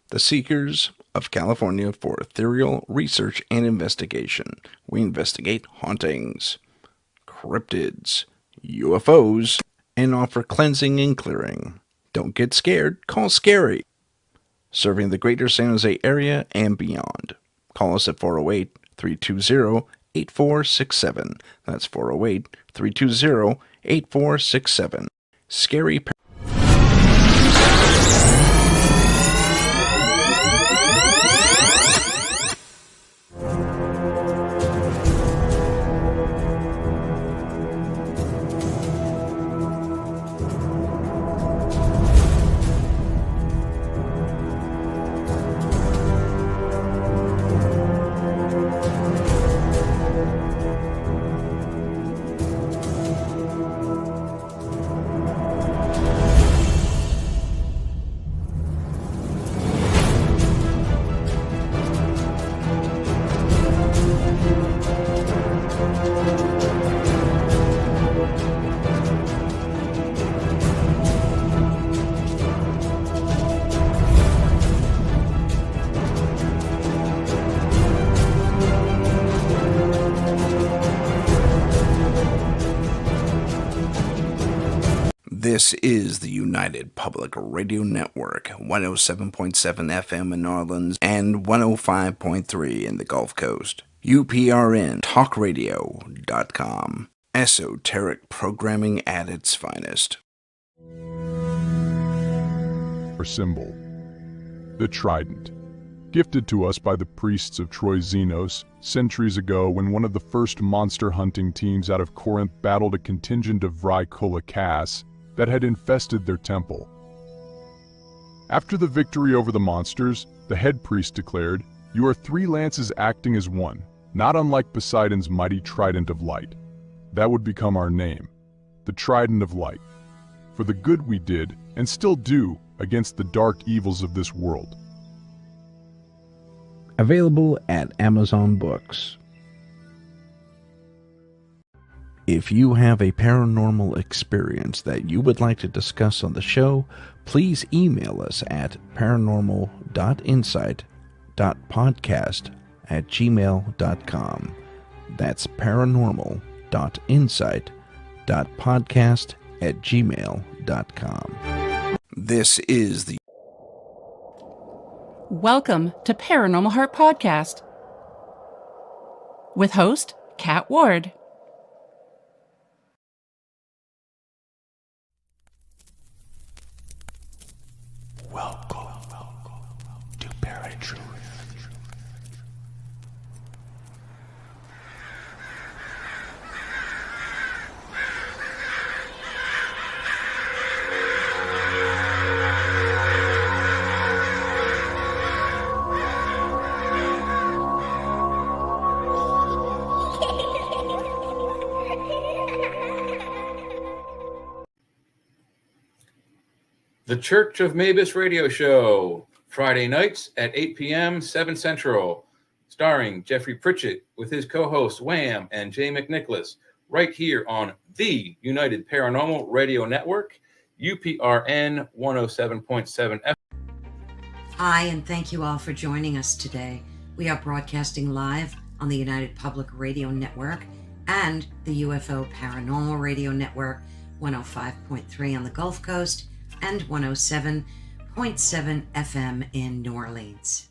the Seekers of California for Ethereal Research and Investigation. We investigate hauntings, cryptids, UFOs, and offer cleansing and clearing. Don't get scared, call Scary. Serving the greater San Jose area and beyond. Call us at 408-320-8467. That's 408-320-8467. Scary. This is the United Public Radio Network, 107.7 FM in New Orleans and 105.3 in the Gulf Coast. UPRN talkradio.com. Esoteric programming at its finest. Our symbol, the trident, gifted to us by the priests of Troy Xenos centuries ago when one of the first monster hunting teams out of Corinth battled a contingent of Vrykolakas that had infested their temple. After the victory over the monsters, the head priest declared, "You are three lances acting as one, not unlike Poseidon's mighty trident of light. That would become our name, the Trident of Light, for the good we did and still do against the dark evils of this world." Available at Amazon Books. If you have a paranormal experience that you would like to discuss on the show, please email us at paranormal.insight.podcast@gmail.com. That's paranormal.insight.podcast@gmail.com. This is the Welcome to Paranormal Heart Podcast with host Kat Ward. Welcome to Paratruth. The Church of Mavis radio show, Friday nights at 8 p.m., 7 Central, starring Jeffrey Pritchett with his co-hosts Wham and Jay McNicholas, right here on the United Paranormal Radio Network, UPRN 107.7 FM. Hi, and thank you all for joining us today. We are broadcasting live on the United Public Radio Network and the UFO Paranormal Radio Network, 105.3 on the Gulf Coast and 107.7 FM in New Orleans.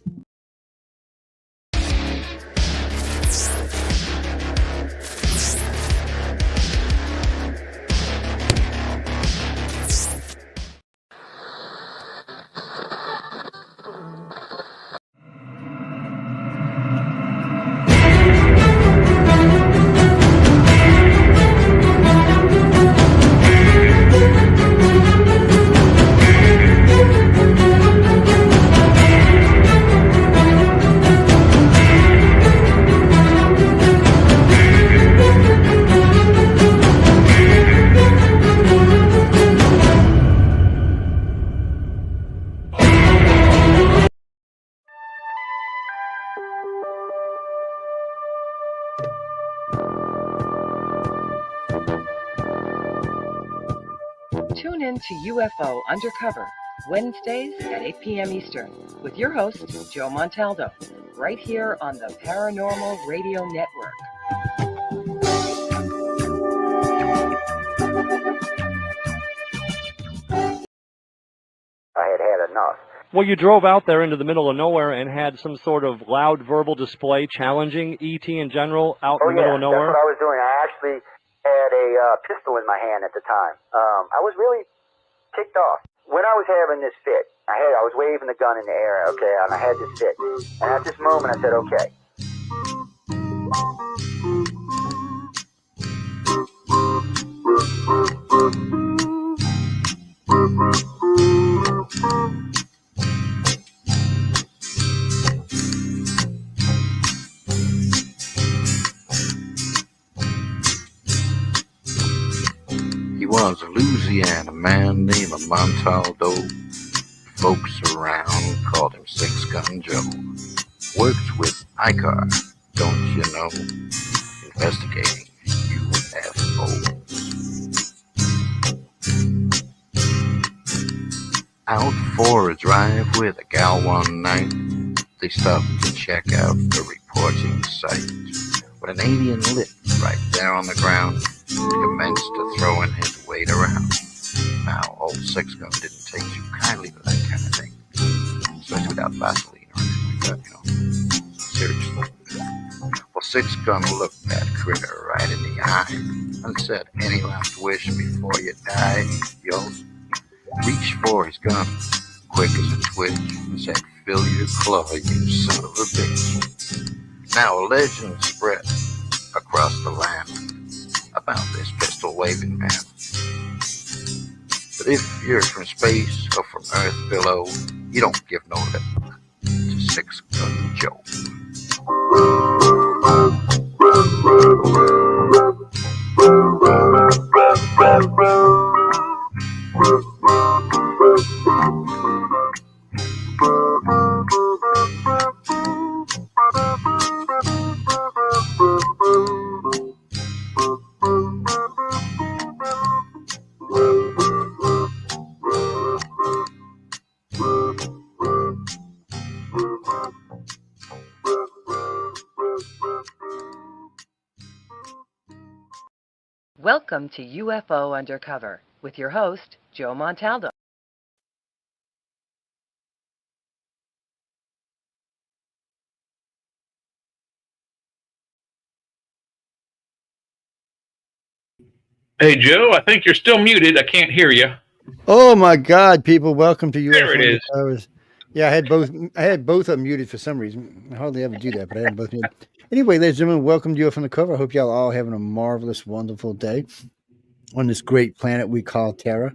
Tune in to UFO Undercover Wednesdays at 8 p.m. Eastern, with your host, Joe Montaldo, right here on the Paranormal Radio Network. I had enough. Well, you drove out there into the middle of nowhere and had some sort of loud verbal display challenging ET in general out in the middle of nowhere? That's what I was doing. I actually had a pistol in my hand at the time. I was really ticked off. When I was having this fit, I was waving the gun in the air, okay, and I had this fit. And at this moment, I said, okay. He was a Louisiana man named Montaldo. Folks around called him Six Gun Joe. Worked with ICAR, don't you know? Investigating UFOs. Out for a drive with a gal one night, they stopped to check out the reporting site. When an alien lit right there on the ground, he commenced to throwing his weight around. Now, old Six Gun didn't take too kindly to that kind of thing, especially without Vaseline or anything like that, Seriously. Well, Six Gun looked that critter right in the eye and said, "Any last wish before you die?" Yo, reached for his gun, quick as a twitch, and said, "Fill your claw, you son of a bitch." Now a legend spread across the land about this pistol-waving man. But if you're from space or from Earth below, you don't give no lip to Six Gun Joe. Welcome to UFO Undercover with your host, Joe Montaldo. Hey, Joe, I think you're still muted. I can't hear you. Oh my God, people! Welcome to UFO There it is. Yeah, I had both of them muted for some reason. I hardly ever do that, but I had them both muted. Anyway, ladies and gentlemen, welcome to UFO Undercover. I hope y'all all having a marvelous, wonderful day on this great planet we call Terra.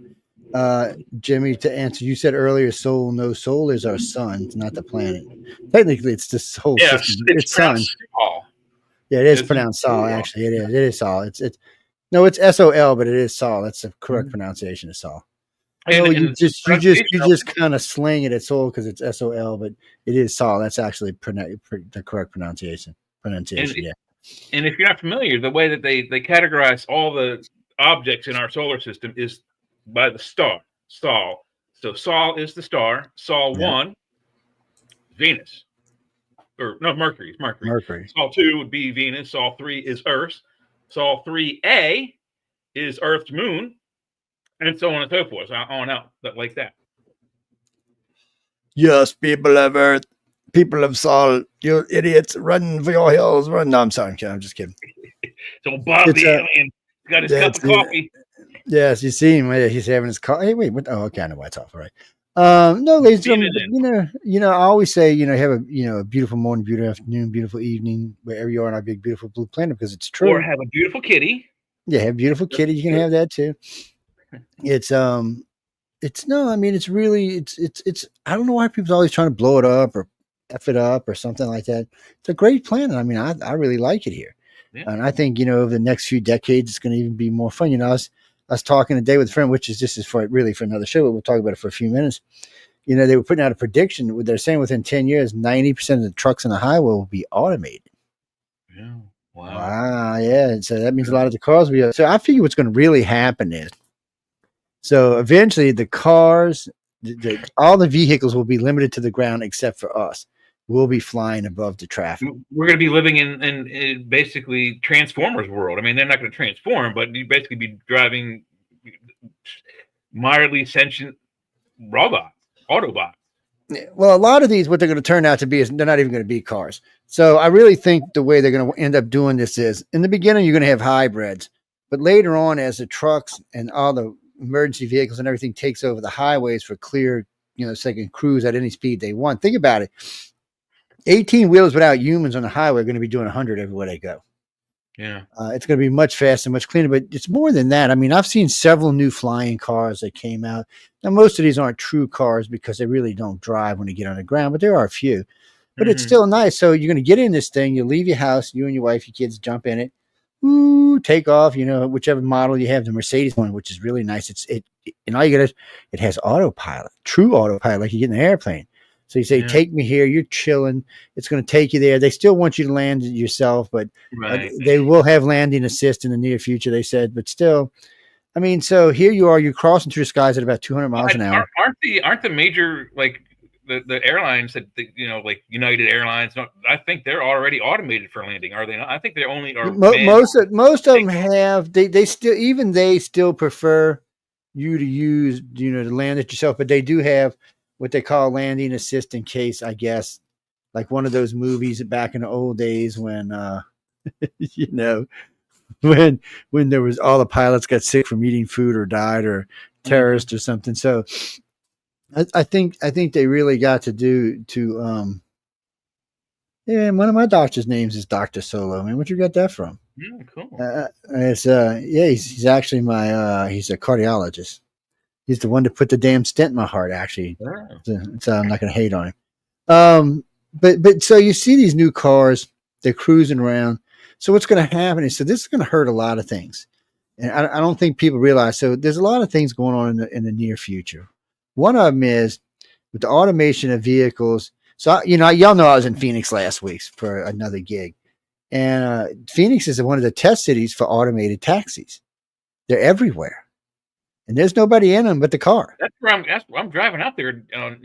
Jimmy, to answer, you said earlier, soul, no soul is our sun, it's not the planet. Technically, it's the soul Yes, system. it's sun. Sol. Yeah, it is pronounced Sol. Actually, it is. It is Sol. It's SOL, but it is Sol. That's the correct pronunciation of Sol. No, you just kind of slang it at Sol because it's SOL, but it is Sol. That's actually the correct pronunciation. Yeah. And if you're not familiar, the way that they categorize all the objects in our solar system is by the star, Sol. So Sol is the star. Sol 1, Venus. Or no, Mercury. It's Mercury. Sol 2 would be Venus. Sol 3 is Earth. Sol 3A is Earth's moon. And so on and so forth. On out like that. Yes, people of Earth, people of Sol, you idiots, run for your hills, run. No, I'm sorry, I'm just kidding. So Bob the alien got his cup of coffee. Yes, you see him. He's having his coffee. Hey, wait, what? Oh, okay, I know why it's off. All right. No, ladies and gentlemen, I always say, have a beautiful morning, beautiful afternoon, beautiful evening, wherever you are on our big, beautiful blue planet, because it's true. Or have a beautiful kitty. Yeah, have a beautiful kitty. You can have that too. It's really, I don't know why people's always trying to blow it up or F it up or something like that. It's a great planet. I mean, I really like it here. Yeah. And I think, over the next few decades, it's going to even be more fun. I was talking today with a friend, which is this is for another show, but we'll talk about it for a few minutes. They were putting out a prediction. They're saying within 10 years, 90% of the trucks on the highway will be automated. Yeah. Wow. Yeah. So that means a lot of the cars will be. So I figure what's going to really happen is, so eventually the cars all the vehicles will be limited to the ground except for us. We'll be flying above the traffic. We're going to be living in basically Transformers world. I mean, they're not going to transform, but you basically be driving mildly sentient robots, Autobots. Well, a lot of these, what they're going to turn out to be is they're not even going to be cars. So I really think the way they're going to end up doing this is in the beginning, you're going to have hybrids, but later on, as the trucks and all the emergency vehicles and everything takes over the highways for clear, so they can cruise at any speed they want. Think about it. 18 wheels without humans on the highway are going to be doing 100 everywhere they go. Yeah. It's going to be much faster, much cleaner, but it's more than that. I mean, I've seen several new flying cars that came out. Now, most of these aren't true cars because they really don't drive when they get on the ground, but there are a few. But it's still nice. So you're going to get in this thing, you leave your house, you and your wife, your kids jump in it, take off, whichever model you have, the Mercedes one, which is really nice. All you got it has autopilot, true autopilot, like you get in an airplane. So you say, take me here. You're chilling. It's going to take you there. They still want you to land it yourself, but they will have landing assist in the near future, they said. But still, I mean, so here you are. You're crossing through the skies at about 200 miles an hour. Aren't the major, like, the airlines that, like United Airlines, I think they're already automated for landing, are they not? I think they only are. Most of them have. They still prefer you to use, to land it yourself, but they do have what they call landing assist in case, I guess, like one of those movies back in the old days when, when there was all the pilots got sick from eating food or died or terrorists or something. So I think they really got to do to, one of my doctor's names is Dr. Solo. I mean, what you got that from? Yeah, cool. He's actually he's a cardiologist. He's the one that put the damn stent in my heart, actually. So I'm not going to hate on him. But so you see these new cars, they're cruising around. So what's going to happen is, so this is going to hurt a lot of things. And I don't think people realize. So there's a lot of things going on in the near future. One of them is with the automation of vehicles. So, y'all know I was in Phoenix last week for another gig. And Phoenix is one of the test cities for automated taxis. They're everywhere. And there's nobody in them but the car. That's where I'm driving out there on,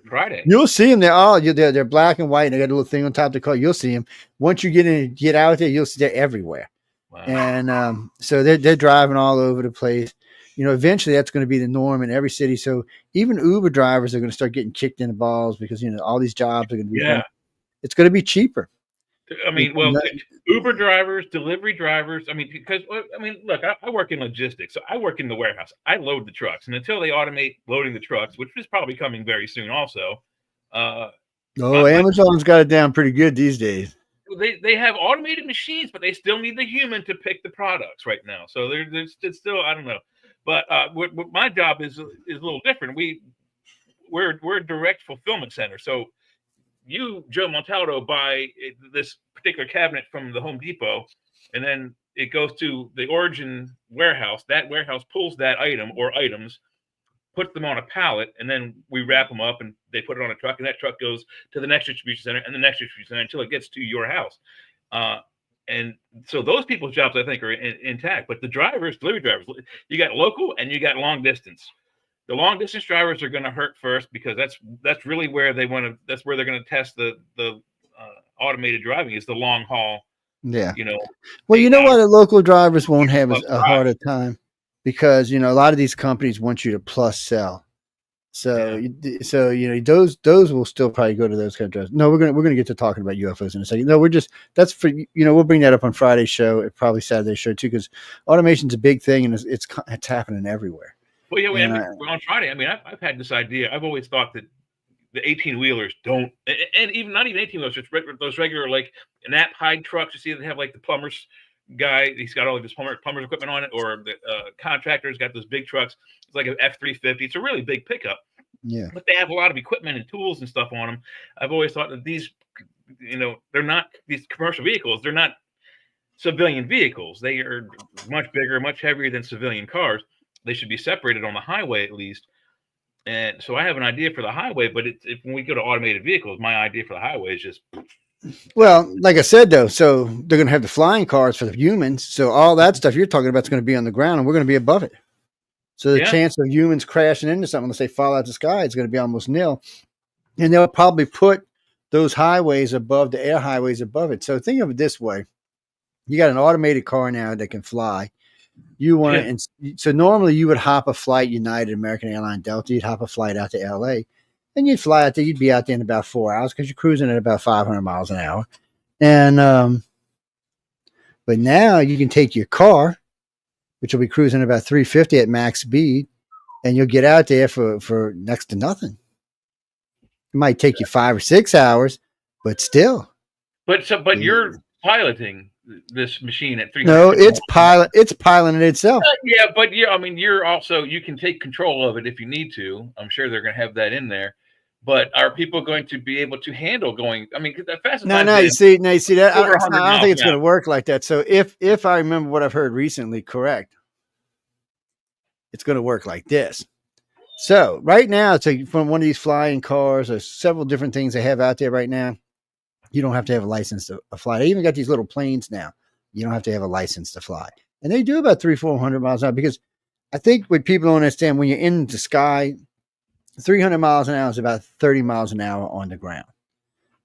Friday. You'll see them. They're black and white. And they got a little thing on top of the car. You'll see them. Once you get out there, you'll see they're everywhere. Wow. And so they're driving all over the place. Eventually that's going to be the norm in every city. So even Uber drivers are going to start getting kicked in the balls because, all these jobs are going to be, it's going to be cheaper. I mean, Uber drivers, delivery drivers. I mean, look, I work in logistics, so I work in the warehouse. I load the trucks, and until they automate loading the trucks, which is probably coming very soon, also. Amazon's got it down pretty good these days. They have automated machines, but they still need the human to pick the products right now. So there's still, I don't know, but what my job is a little different. We're a direct fulfillment center, so. You, Joe Montaldo, buy this particular cabinet from the Home Depot, and then it goes to the origin warehouse. That warehouse pulls that item or items, puts them on a pallet, and then we wrap them up and they put it on a truck, and that truck goes to the next distribution center and the next distribution center until it gets to your house. And so those people's jobs, I think, are intact. But the drivers, delivery drivers, you got local and you got long distance. The long distance drivers are going to hurt first because that's really where they want to. That's where they're going to test the automated driving is the long haul. Yeah. Well, you know why the local drivers won't have a harder time because a lot of these companies want you to plus sell. So those will still probably go to those kind of drivers. No, we're gonna get to talking about UFOs in a second. No, that's for we'll bring that up on Friday's show, probably Saturday's show too, because automation's a big thing and it's happening everywhere. Well, yeah, on Friday, I've had this idea. I've always thought that the 18-wheelers don't, and even not even 18-wheelers, just those regular, like, Nap Hyde trucks. You see, they have, like, the plumber's guy. He's got all of his plumber's equipment on it, or the contractor's got those big trucks. It's like an F-350. It's a really big pickup. Yeah. But they have a lot of equipment and tools and stuff on them. I've always thought that these, they're not these commercial vehicles. They're not civilian vehicles. They are much bigger, much heavier than civilian cars. They should be separated on the highway at least. And so I have an idea for the highway, but when we go to automated vehicles, my idea for the highway is just. Well, like I said, though, so they're going to have the flying cars for the humans. So all that stuff you're talking about is going to be on the ground and we're going to be above it. So the chance of humans crashing into something, let's say fall out the sky, is going to be almost nil. And they'll probably put those highways above the air highways above it. So think of it this way. You got an automated car now that can fly. You want to, and so normally you would hop a flight, United, American Airlines, Delta, you'd hop a flight out to LA and you'd fly out there. You'd be out there in about 4 hours because you're cruising at about 500 miles an hour. And, but now you can take your car, which will be cruising about 350 at max speed, and you'll get out there for next to nothing. It might take you 5 or 6 hours, but still. But you're piloting this machine at 300. No, it's piloting itself. Yeah, but I mean, you can take control of it if you need to. I'm sure they're going to have that in there. But are people going to be able to handle going? I mean, the fastest. No, you see that. I don't think it's going to work like that. So if I remember what I've heard recently, correct, it's going to work like this. So right now, from one of these flying cars, there's several different things they have out there right now. You don't have to have a license to fly. They even got these little planes now. You don't have to have a license to fly. And they do about 300-400 miles an hour, because I think what people don't understand, when you're in the sky, 300 miles an hour is about 30 miles an hour on the ground.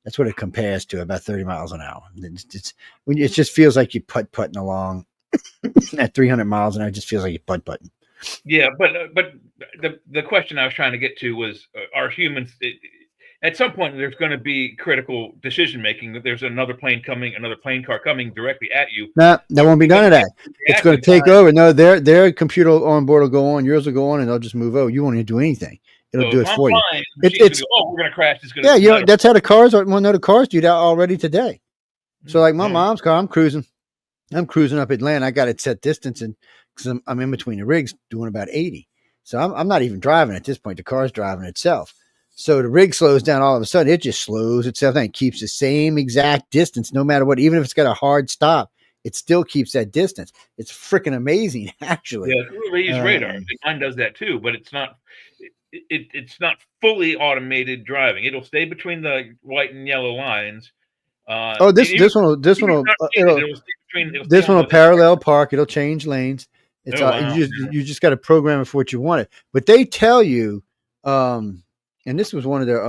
That's what it compares to, about 30 miles an hour. It just feels like you're putt-putting along at 300 miles an hour. It just feels like you're putt-putting. Yeah, but the question I was trying to get to was, are humans... at some point, there's going to be critical decision making. That there's another plane car coming directly at you. No, that won't be none of that. It's going to take over. No, their computer on board will go on, yours will go on, and they'll just move over. You won't need to do anything. It'll do it for you. We're going to crash. That's how the cars are. Well, no, the cars do that already today. So, like my mom's car, I'm cruising up Atlanta. I got it set distance, and because I'm in between the rigs doing about 80. So I'm not even driving at this point. The car's driving itself. So the rig slows down all of a sudden. It just slows itself down. It keeps the same exact distance no matter what. Even if it's got a hard stop, it still keeps that distance. It's freaking amazing, actually. Yeah, they use radar. Mine does that too, but it's not fully automated driving. It'll stay between the white and yellow lines. This one will parallel park. It'll change lanes. It's you just got to program it for what you want it. But they tell you, and this was one of their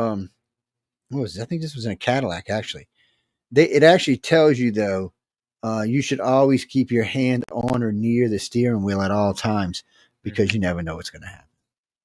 what was it? I think this was in a Cadillac, actually. It actually tells you, though, you should always keep your hand on or near the steering wheel at all times, because you never know what's going to happen.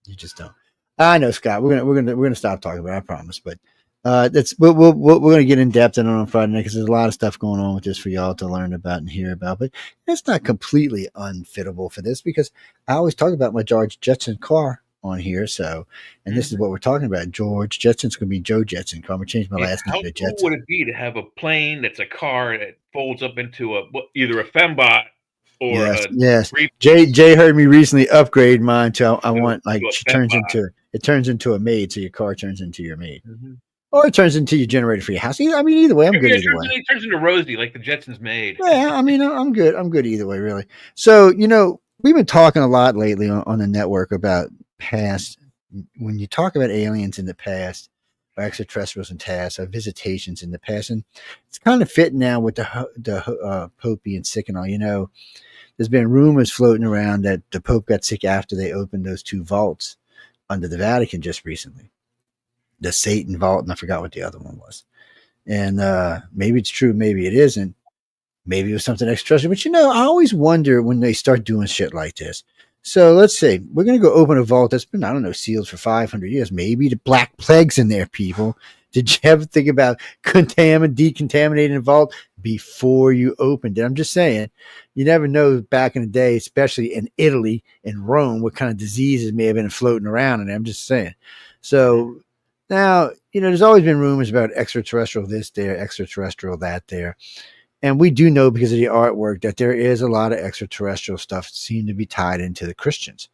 You just don't. I know, Scott. We're gonna stop talking about it, I promise. But we're gonna get in depth on Friday night, because there's a lot of stuff going on with this for y'all to learn about and hear about. But it's not completely unfittable for this, because I always talk about my George Jetson car on here. So, and this is what we're talking about. George Jetson's going to be Joe Jetson. I'm going to change my last name to Jetson. How cool would it be to have a plane that's a car that folds up into either a fembot or yes. Jay heard me recently upgrade mine to I want, like, it turns into a maid, so your car turns into your maid. Mm-hmm. Or it turns into your generator for your house. Either way, I'm good either way. It turns into Rosie, like the Jetsons maid. Yeah, I mean, I'm good. I'm good either way, really. So, we've been talking a lot lately on the network about past, when you talk about aliens in the past, or extraterrestrials in the past, or visitations in the past, and it's kind of fitting now with the Pope being sick and all. There's been rumors floating around that the Pope got sick after they opened those 2 vaults under the Vatican just recently, the Satan vault, and I forgot what the other one was. And maybe it's true, maybe it isn't. Maybe it was something extraterrestrial. But I always wonder when they start doing shit like this. So let's say we're going to go open a vault that's been, sealed for 500 years. Maybe the Black Plague's in there, people. Did you ever think about decontaminating a vault before you opened it? I'm just saying, you never know back in the day, especially in Italy and Rome, what kind of diseases may have been floating around. And I'm just saying. So now, there's always been rumors about extraterrestrial this there, extraterrestrial that there. And we do know, because of the artwork, that there is a lot of extraterrestrial stuff that seem to be tied into the Christians.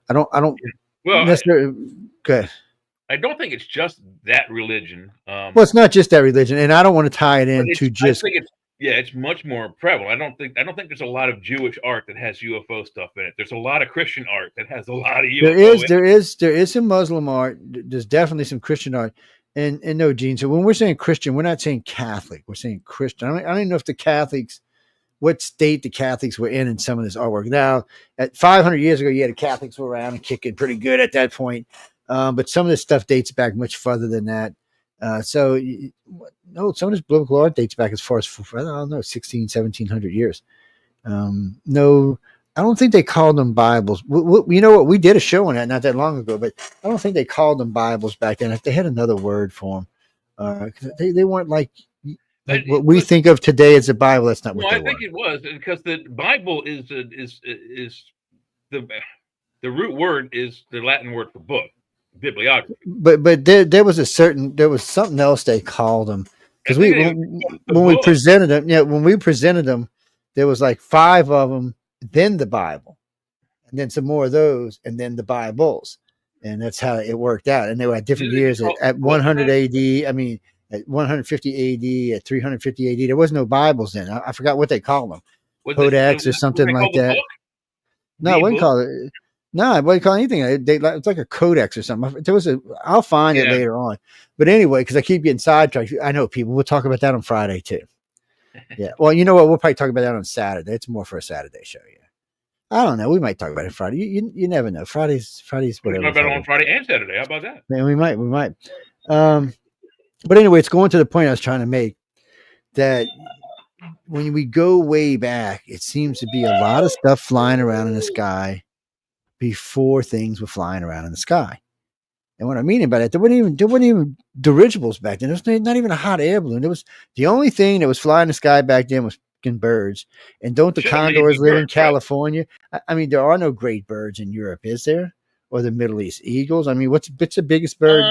I don't necessarily. Good. I don't think it's just that religion. Well, it's not just that religion, and I don't want to tie it in to just. I think it's much more prevalent. I don't think there's a lot of Jewish art that has UFO stuff in it. There's a lot of Christian art that has a lot of UFO. There is some Muslim art. There's definitely some Christian art. And no, Gene. So when we're saying Christian, we're not saying Catholic. We're saying Christian. I don't even know if the Catholics what state the Catholics were in some of this artwork. Now, at 500 years ago, the Catholics were around and kicking pretty good at that point. But some of this stuff dates back much further than that. No, some of this biblical art dates back as far as, I don't know, 1700 years. No, I don't think they called them Bibles. You know what? We did a show on that not that long ago, but I don't think they called them Bibles back then. If they had another word for them, they weren't like what we think of today as a Bible. That's not what they were. I think it was, because the Bible is the root word is the Latin word for book, bibliography. But there was something else they called them, because when we presented them, there was like 5 of them, then the Bible, and then some more of those, and then the Bibles, and that's how it worked out. And they were at different years at 100 AD. I mean, at 150 AD, at 350 AD. There was no Bibles then. I forgot what they called them, codex or something like that. No, I wouldn't call it. No, I wouldn't call anything. It's like a codex or something. I'll find it later on. But anyway, because I keep getting sidetracked. I know people. We'll talk about that on Friday too. Yeah. Well, you know what? We'll probably talk about that on Saturday. It's more for a Saturday show. Yeah. I don't know. We might talk about it Friday. You never know. Fridays, whatever. We talk about it on Friday and Saturday. How about that? Man, we might. But anyway, it's going to the point I was trying to make, that when we go way back, it seems to be a lot of stuff flying around in the sky before things were flying around in the sky. And what I mean by that, there weren't even dirigibles back then. There was not even a hot air balloon. There was the only thing that was flying in the sky back then was birds. And don't the condors live in California? I mean, there are no great birds in Europe, is there? Or the Middle East? Eagles? I mean, what's the biggest bird?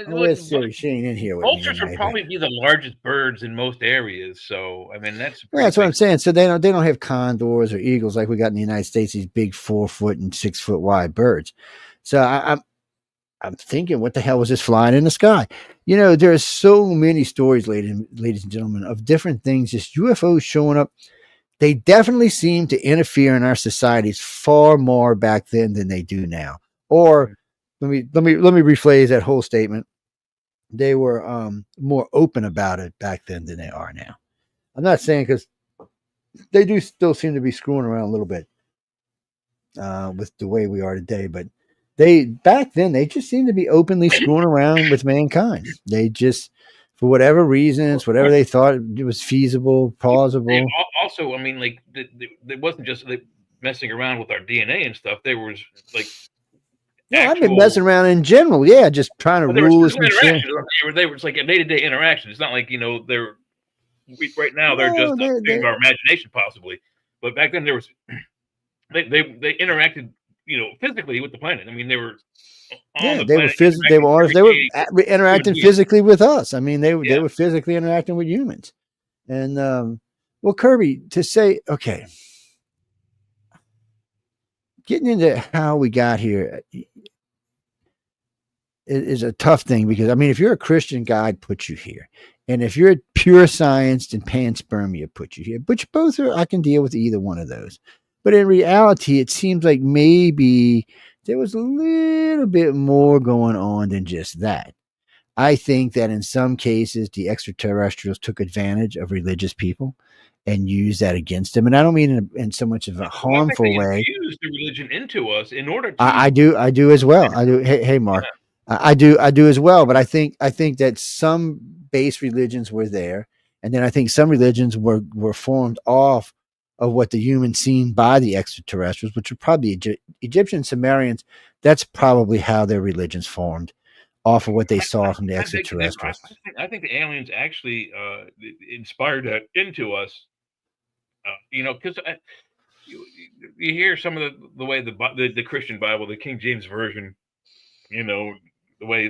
Where's Siri? She ain't in here with me. Vultures would probably be the largest birds in most areas. So, I mean, that's what I'm saying. So they don't have condors or eagles like we got in the United States, these big 4-foot and 6-foot wide birds. So I'm thinking, what the hell was this flying in the sky? You know, there are so many stories, ladies and gentlemen, of different things, just UFOs showing up. They definitely seem to interfere in our societies far more back then than they do now. Or let me rephrase that whole statement. They were more open about it back then than they are now. I'm not saying, because they do still seem to be screwing around a little bit with the way we are today, but back then they just seemed to be openly screwing around with mankind. They just, for whatever reasons, whatever they thought it was feasible, plausible. Also, I mean, like, it wasn't just like messing around with our DNA and stuff. There was like, I've been messing around in general. Yeah, just trying to rule this machine. They were like a day-to-day interaction. It's not like, they're right now. They're just thing of our imagination, possibly. But back then, there was they interacted, physically with the planet. I mean, they were. They were interacting physically with us. I mean, they were physically interacting with humans. And well, Kirby, to say, okay, getting into how we got here is a tough thing, because I mean, if you're a Christian, God put you here, and if you're pure science and panspermia put you here. Which both are, I can deal with either one of those. But in reality, it seems like maybe there was a little bit more going on than just that. I think that in some cases, the extraterrestrials took advantage of religious people and used that against them. And I don't mean in so much of a harmful way. Use the religion into us in order to. I do as well. I do. Hey, Mark. Yeah. I do as well. But I think that some base religions were there, and then I think some religions were formed off of what the humans seen by the extraterrestrials, which are probably Egyptian Sumerians. That's probably how their religions formed, off of what they saw from the extraterrestrials. I think the aliens actually inspired that into us. Because you hear some of the way the Christian Bible, the King James Version, the way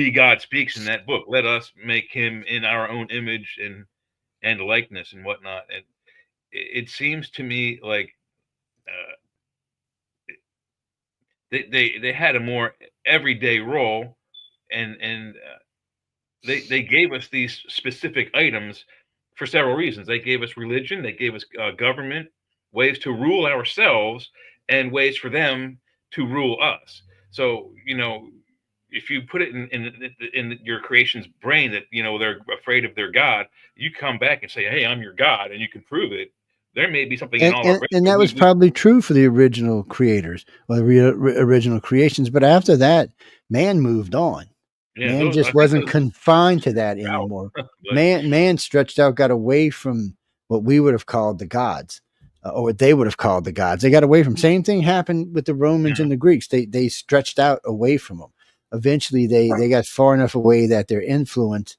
God speaks in that book. Let us make him in our own image and likeness and whatnot. And it seems to me like they had a more everyday role, and they gave us these specific items for several reasons. They gave us religion, they gave us government, ways to rule ourselves, and ways for them to rule us. So if you put it in your creation's brain that they're afraid of their God, you come back and say, "Hey, I'm your God," and you can prove it. There may be something in all our brains. And that was probably true for the original creators or the original creations. But after that, man moved on. Yeah, man just wasn't confined to that anymore. Man stretched out, got away from what we would have called the gods, or what they would have called the gods. They got away from. Same thing happened with the Romans and the Greeks. They stretched out away from them. Eventually, they got far enough away that their influence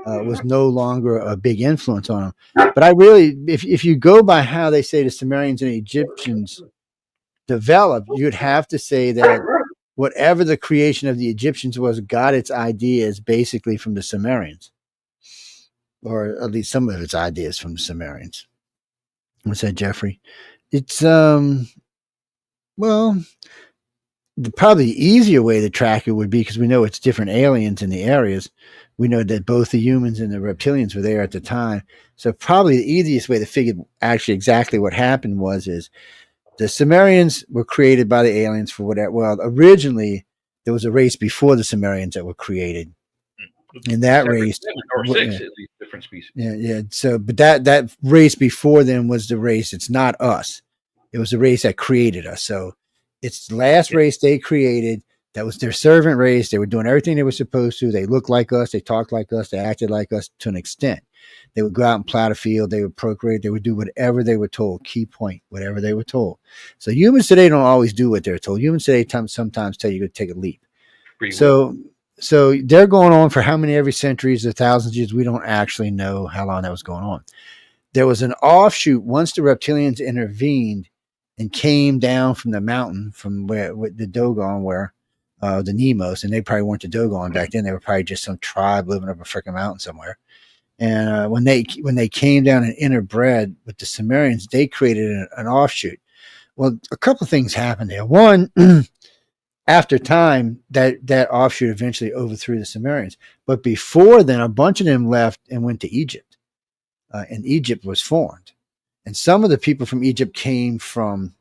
was no longer a big influence on them. But I really, if you go by how they say the Sumerians and Egyptians developed, you'd have to say that whatever the creation of the Egyptians was got its ideas basically from the Sumerians, or at least some of its ideas from the Sumerians. What's that, Jeffrey? It's well, probably the easier way to track it would be, because we know it's different aliens in the areas. We know that both the humans and the reptilians were there at the time. So probably the easiest way to figure actually exactly what happened is the Sumerians were created by the aliens for whatever. Well, originally there was a race before the Sumerians that were created. And that race, or six at least different species. Yeah. So, but that race before them was the race. It's not us. It was the race that created us. So it's the last race they created. That was their servant race. They were doing everything they were supposed to. They looked like us. They talked like us. They acted like us to an extent. They would go out and plow the field. They would procreate. They would do whatever they were told. Key point, whatever they were told. So humans today don't always do what they're told. Humans today sometimes tell you to take a leap. So they're going on for how many every centuries or thousands of years? We don't actually know how long that was going on. There was an offshoot once the reptilians intervened and came down from the mountain from where the Dogon were. The Nemos, and they probably weren't the Dogon back then. They were probably just some tribe living up a freaking mountain somewhere. And when they came down and interbred with the Sumerians, they created an offshoot. Well, a couple of things happened there. One, after time, that offshoot eventually overthrew the Sumerians. But before then, a bunch of them left and went to Egypt, and Egypt was formed. And some of the people from Egypt came from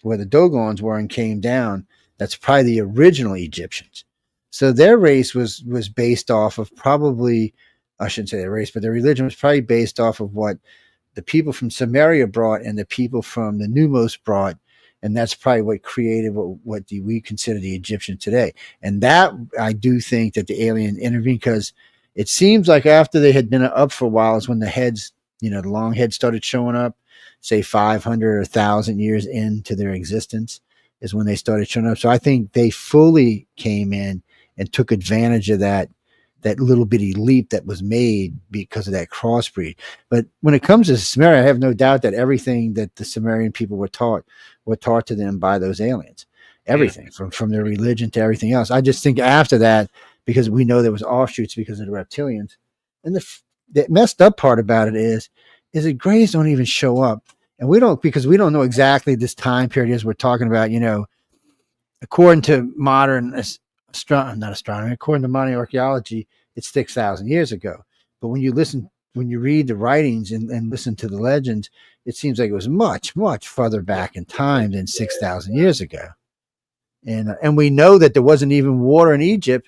where the Dogons were and came down. That's probably the original Egyptians. So their race was based off of probably, I shouldn't say their race, but their religion was probably based off of what the people from Samaria brought and the people from the Numos brought. And that's probably what created what we consider the Egyptian today. And that, I do think that the alien intervened, because it seems like after they had been up for a while is when the heads, the long heads started showing up, say 500 or 1,000 years into their existence is when they started showing up. So I think they fully came in and took advantage of that little bitty leap that was made because of that crossbreed. But when it comes to Sumeria, I have no doubt that everything that the Sumerian people were taught to them by those aliens. Everything from their religion to everything else. I just think after that, because we know there was offshoots because of the reptilians. And the messed up part about it is that Greys don't even show up. And because we don't know exactly this time period as we're talking about, according to modern according to modern archaeology, it's 6,000 years ago. But when you read the writings and listen to the legends, it seems like it was much, much further back in time than 6,000 years ago. And we know that there wasn't even water in Egypt.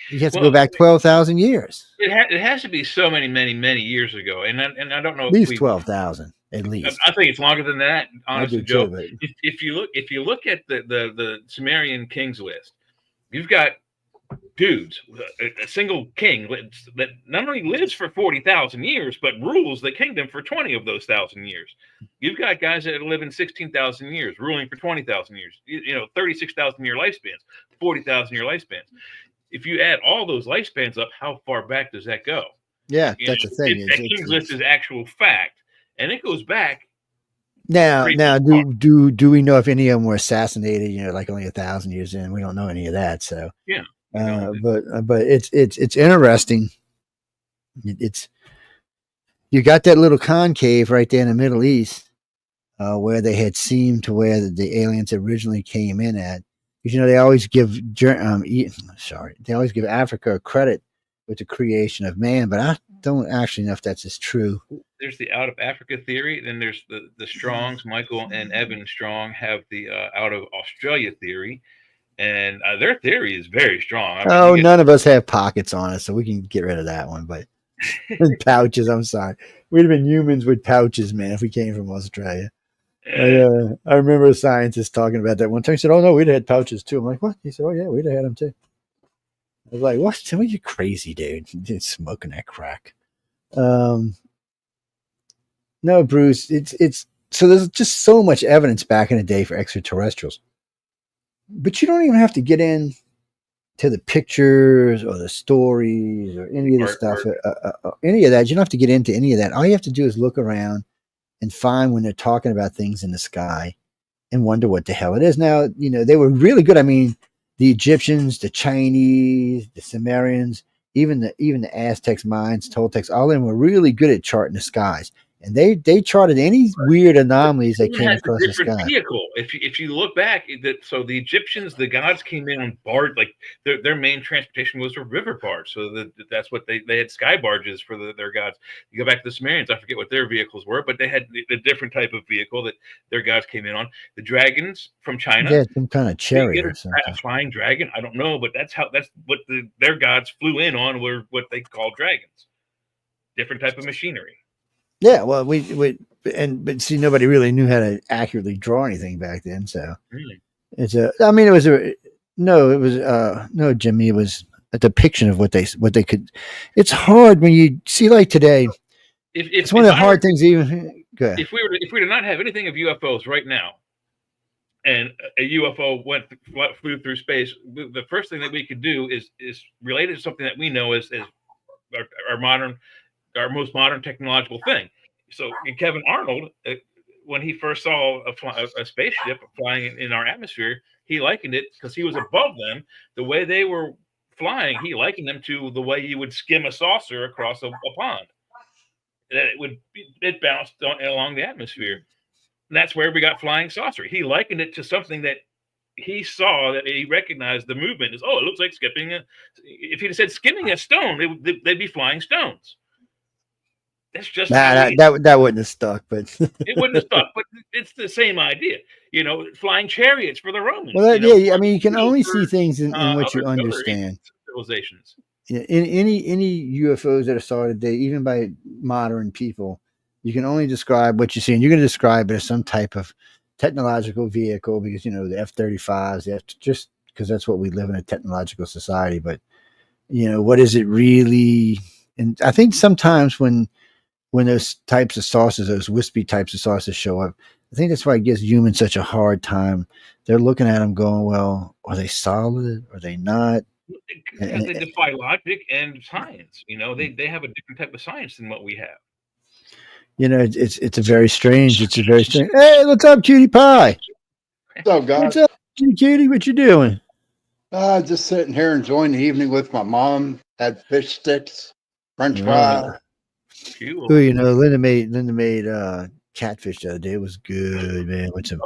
You have to go back 12,000 years. It has to be so many years ago, and I don't know. At least 12,000. At least I think it's longer than that. Honestly, Joe. Too, if you look at the Sumerian kings list, you've got dudes, a single king that not only lives for 40,000 years, but rules the kingdom for 20 of those 1,000 years. You've got guys that live in 16,000 years, ruling for 20,000 years. 36,000 year lifespans, 40,000 year lifespans. If you add all those lifespans up, how far back does that go? Yeah, that's the thing. That king's list is actual fact, and it goes back. Now, do we know if any of them were assassinated? Like only 1,000 years in, we don't know any of that. So yeah, but it's interesting. It's you got that little concave right there in the Middle East, where they had seemed to where the aliens originally came in at. Because they always give they always give Africa credit with the creation of man, but I don't actually know if that's as true. There's the out of Africa theory. Then there's the Strongs. Michael and Evan Strong have the out of Australia theory. And their theory is very strong. None of us have pockets on us, so we can get rid of that one. But pouches, I'm sorry. We'd have been humans with pouches, man, if we came from Australia. I remember a scientist talking about that one time. He said, "Oh no, we'd have had pouches too." I'm like, "What?" He said, "Oh yeah, we'd have had them too." I was like, "What? Tell me you're crazy, dude. You're smoking that crack." No, Bruce. It's so there's just so much evidence back in the day for extraterrestrials, but you don't even have to get in to the pictures or the stories or any of the stuff, any of that. You don't have to get into any of that. All you have to do is look around and find when they're talking about things in the sky and wonder what the hell it is. Now, they were really good. I mean, the Egyptians, the Chinese, the Sumerians, even the Aztecs, Mayans, Toltecs, all of them were really good at charting the skies. And they charted any weird anomalies that came across the sky. Vehicle. If you look back, so the Egyptians, the gods came in on barge, like their main transportation was a river barge. So that's what they had sky barges for their gods. You go back to the Sumerians, I forget what their vehicles were, but they had a different type of vehicle that their gods came in on. The dragons from China, yeah, some kind of chariot or something. A flying dragon, I don't know, but that's what their gods flew in on, were what they called dragons. Different type of machinery. Yeah, well, but see, nobody really knew how to accurately draw anything back then. So really, no, Jimmy, it was a depiction of what they could. It's hard when you see, like today. It's one of the hard things. Even go ahead. If we did not have anything of UFOs right now, and a UFO flew through space, the first thing that we could do is related to something that we know as our most modern technological thing. So Kevin Arnold, when he first saw a spaceship flying in our atmosphere, he likened it, because he was above them, the way they were flying, he likened them to the way you would skim a saucer across a pond. That it bounced along the atmosphere. And that's where we got flying saucer. He likened it to something that he saw, that he recognized the movement as, it looks like skipping. If he'd said skimming a stone, they'd be flying stones. That's just that wouldn't have stuck, but it wouldn't have stuck. But it's the same idea, flying chariots for the Romans. Well, I mean, you can only see things in what you understand. Civilizations. In any UFOs that are saw today, even by modern people, you can only describe what you see, and you're going to describe it as some type of technological vehicle, because the F-35s, just because that's what we live in, a technological society. But what is it really? And I think sometimes when those types of saucers, those wispy types of saucers show up, I think that's why it gives humans such a hard time. They're looking at them going, well, are they solid? Are they not? Because they defy logic and science. They have a different type of science than what we have. It's a very strange. Hey, what's up, Cutie Pie? What's up, guys? What's up, Cutie? What you doing? Just sitting here enjoying the evening with my mom. Had fish sticks, French fries. Cool. Linda made catfish the other day. It was good, man. With some,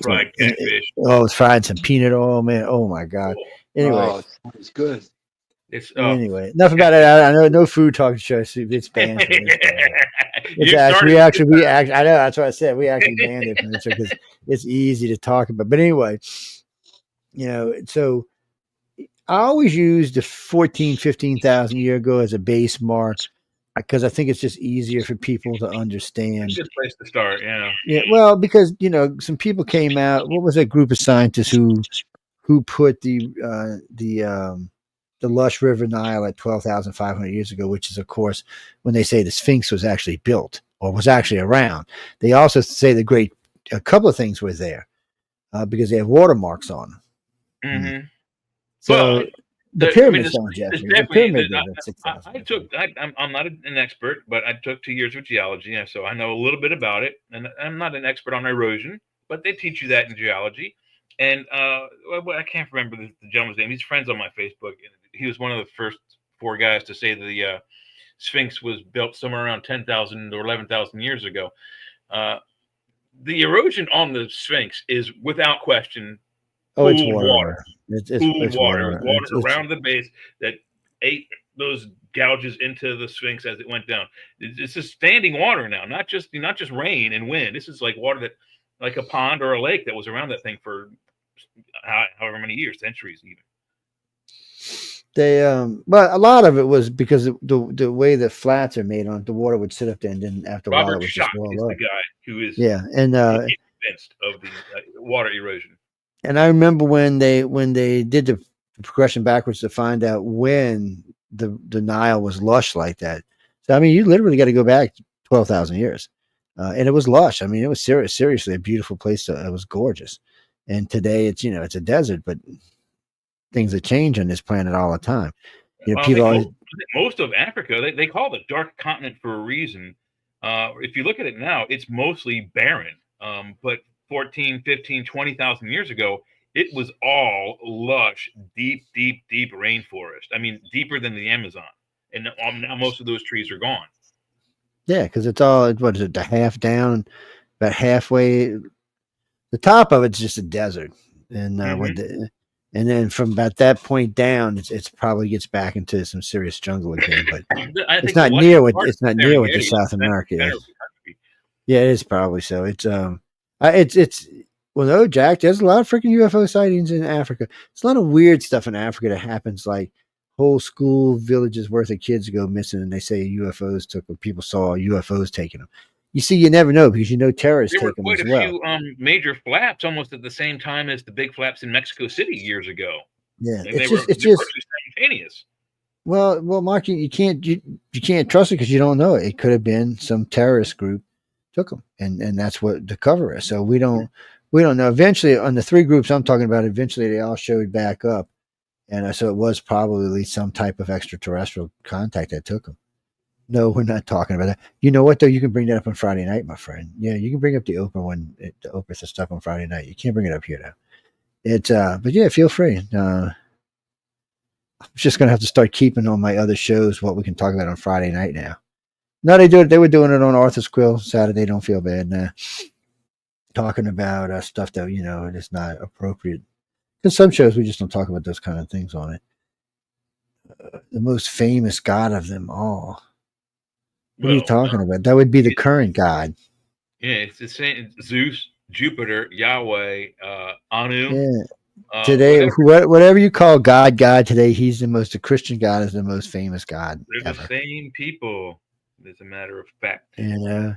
fried catfish. It's fried some peanut oil, man. Oh my god. Anyway, it's good. Anyway, enough about it. I know no food talk show. It's banned. We actually. I know that's what I said. We actually banned it from this because it's easy to talk about. But anyway, so I always use the 15,000 year ago as a base mark, because I think it's just easier for people to understand. It's a good place to start, yeah. Yeah, well, because some people came out. What was that group of scientists who put the Lush River Nile at 12,500 years ago, which is, of course, when they say the Sphinx was actually built or was actually around. They also say a couple of things were there because they have watermarks on them. Mm-hmm. So the pyramid stone, Jeffrey. The pyramid I'm not an expert, but I took 2 years of geology, so I know a little bit about it. And I'm not an expert on erosion, but they teach you that in geology. And I can't remember the gentleman's name. He's friends on my Facebook. He was one of the first 4 guys to say that the Sphinx was built somewhere around 10,000 or 11,000 years ago. The erosion on the Sphinx is without question. It's water. It's water. Water around the base that ate those gouges into the Sphinx as it went down. It's just standing water now, not just rain and wind. This is like water that, like a pond or a lake that was around that thing for however many years, centuries even. They but a lot of it was because the way the flats are made on it, the water would sit up there, and then after a while Robert it would just Schoch is roll the up. guy who is Yeah, and convinced of the water erosion. and I remember when they did the progression backwards to find out when the Nile was lush like that. So I mean, you literally got to go back 12,000 years, and it was lush. I mean, it was seriously a beautiful place. It was gorgeous, and today it's a desert, but things that change on this planet all the time. People always. Most of Africa, they call it the dark continent for a reason. If you look at it now, it's mostly barren. But 14, 15, 20,000 years ago, it was all lush, deep rainforest. I mean, deeper than the Amazon. And now most of those trees are gone. Yeah, because it's all, what is it, the half down, about halfway. The top of it's just a desert. And and then from about that point down, it's probably gets back into some serious jungle again. But it's not near what the South America is. Yeah, it is probably so. It's well, no, Jack. There's a lot of freaking UFO sightings in Africa. There's a lot of weird stuff in Africa that happens, like whole school villages worth of kids go missing, and they say UFOs took them. People saw UFOs taking them. You see, you never know because terrorists take them as well. There were quite a few major flaps almost at the same time as the big flaps in Mexico City years ago. Yeah, they were simultaneous. Well, Mark, you can't trust it because you don't know it. It could have been some terrorist group took them, and that's what the cover is. So we don't know. Eventually, on the three groups I'm talking about, eventually they all showed back up, and so it was probably some type of extraterrestrial contact that took them. No, we're not talking about that. You know what, though? You can bring that up on Friday night, my friend. Yeah, you can bring up the Oprah one, the Oprah stuff on Friday night. You can't bring it up here, though. But yeah, feel free. I'm just going to have to start keeping on my other shows what we can talk about on Friday night now. No, they do it. They were doing it on Arthur's Quill Saturday. Don't feel bad now. Talking about stuff that, it is not appropriate. Because some shows, we just don't talk about those kind of things on it. The most famous god of them all. What are you talking about? That would be the current god. Yeah, it's the same. Zeus, Jupiter, Yahweh, Anu. Yeah. Today, whatever you call God today, the Christian God is the most famous God. They're the same people, as a matter of fact. And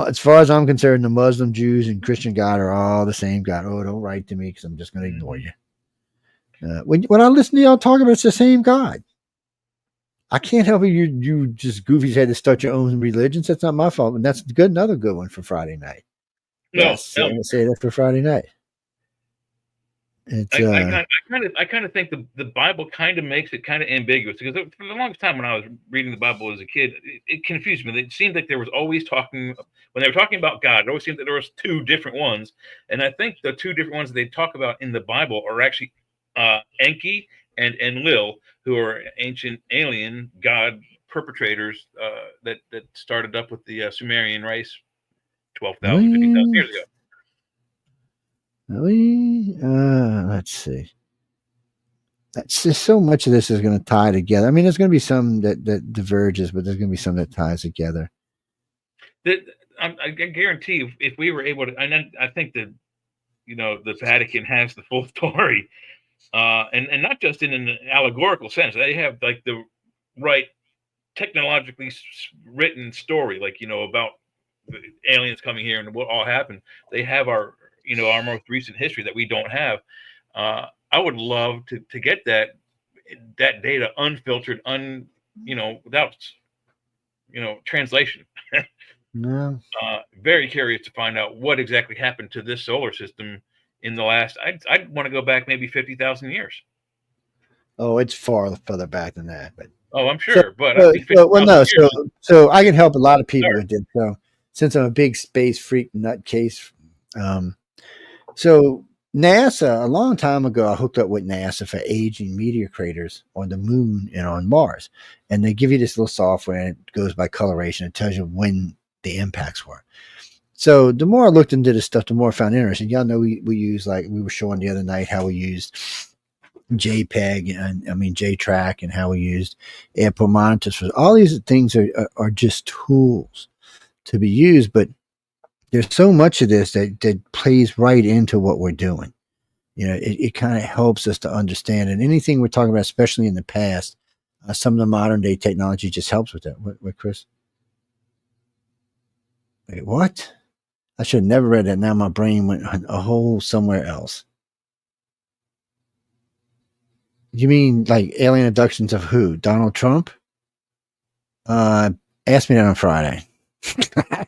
as far as I'm concerned, the Muslim, Jews, and Christian God are all the same God. Oh, don't write to me because I'm just going to ignore you. When I listen to y'all talk about, it's the same God. I can't help it. You just goofies had to start your own religions. That's not my fault. And that's another good one for Friday night. Yes, I'm gonna say that for Friday night. I kind of think the Bible kind of makes it kind of ambiguous because for the longest time when I was reading the Bible as a kid, it confused me. It seemed like there was always when they were talking about God, it always seemed that there was two different ones. And I think the two different ones that they talk about in the Bible are actually Enki and Enlil, who are ancient alien god perpetrators that started up with the Sumerian race 12,000, 50,000 years ago. Let's see. That's just so much of this is going to tie together. I mean, there's going to be some that diverges, but there's going to be some that ties together. I guarantee if we were able to, and I think that, the Vatican has the full story. And not just in an allegorical sense. They have like the right technologically written story, like, about the aliens coming here and what all happened. They have our most recent history that we don't have. I would love to get that data unfiltered, without, translation. No. Very curious to find out what exactly happened to this solar system in the last, I'd want to go back maybe 50,000 years. Oh, it's far further back than that, but I'm sure. So I can help a lot of people with this. So since I'm a big space freak nutcase, so NASA a long time ago, I hooked up with NASA for aging meteor craters on the moon and on Mars, and they give you this little software and it goes by coloration. It tells you when the impacts were. So the more I looked into this stuff, the more I found interesting. Y'all know we use, like we were showing the other night, how we used JPEG and JTrack, and how we used airport monitors. For all these things are just tools to be used, but there's so much of this that plays right into what we're doing. it kind of helps us to understand. And anything we're talking about, especially in the past, some of the modern day technology just helps with that. What, Chris? Wait, what? I should have never read that. Now my brain went a whole somewhere else. You mean like alien abductions of who? Donald Trump? Ask me that on Friday.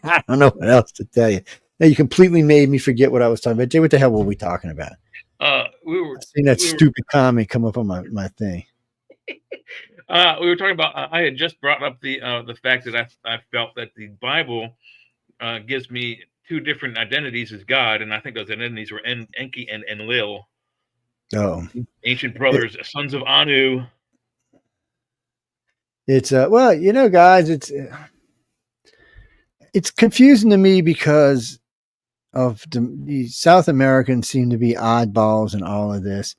I don't know what else to tell you. Now you completely made me forget what I was talking about. Jay, what the hell were we talking about? I seen that stupid comment come up on my thing. We were talking about. I had just brought up the fact that I felt that the Bible gives me two different identities as God, and I think those identities were Enki and Enlil. Oh, ancient brothers, sons of Anu. It's well, guys, it's confusing to me because of the South Americans seem to be oddballs in all of this.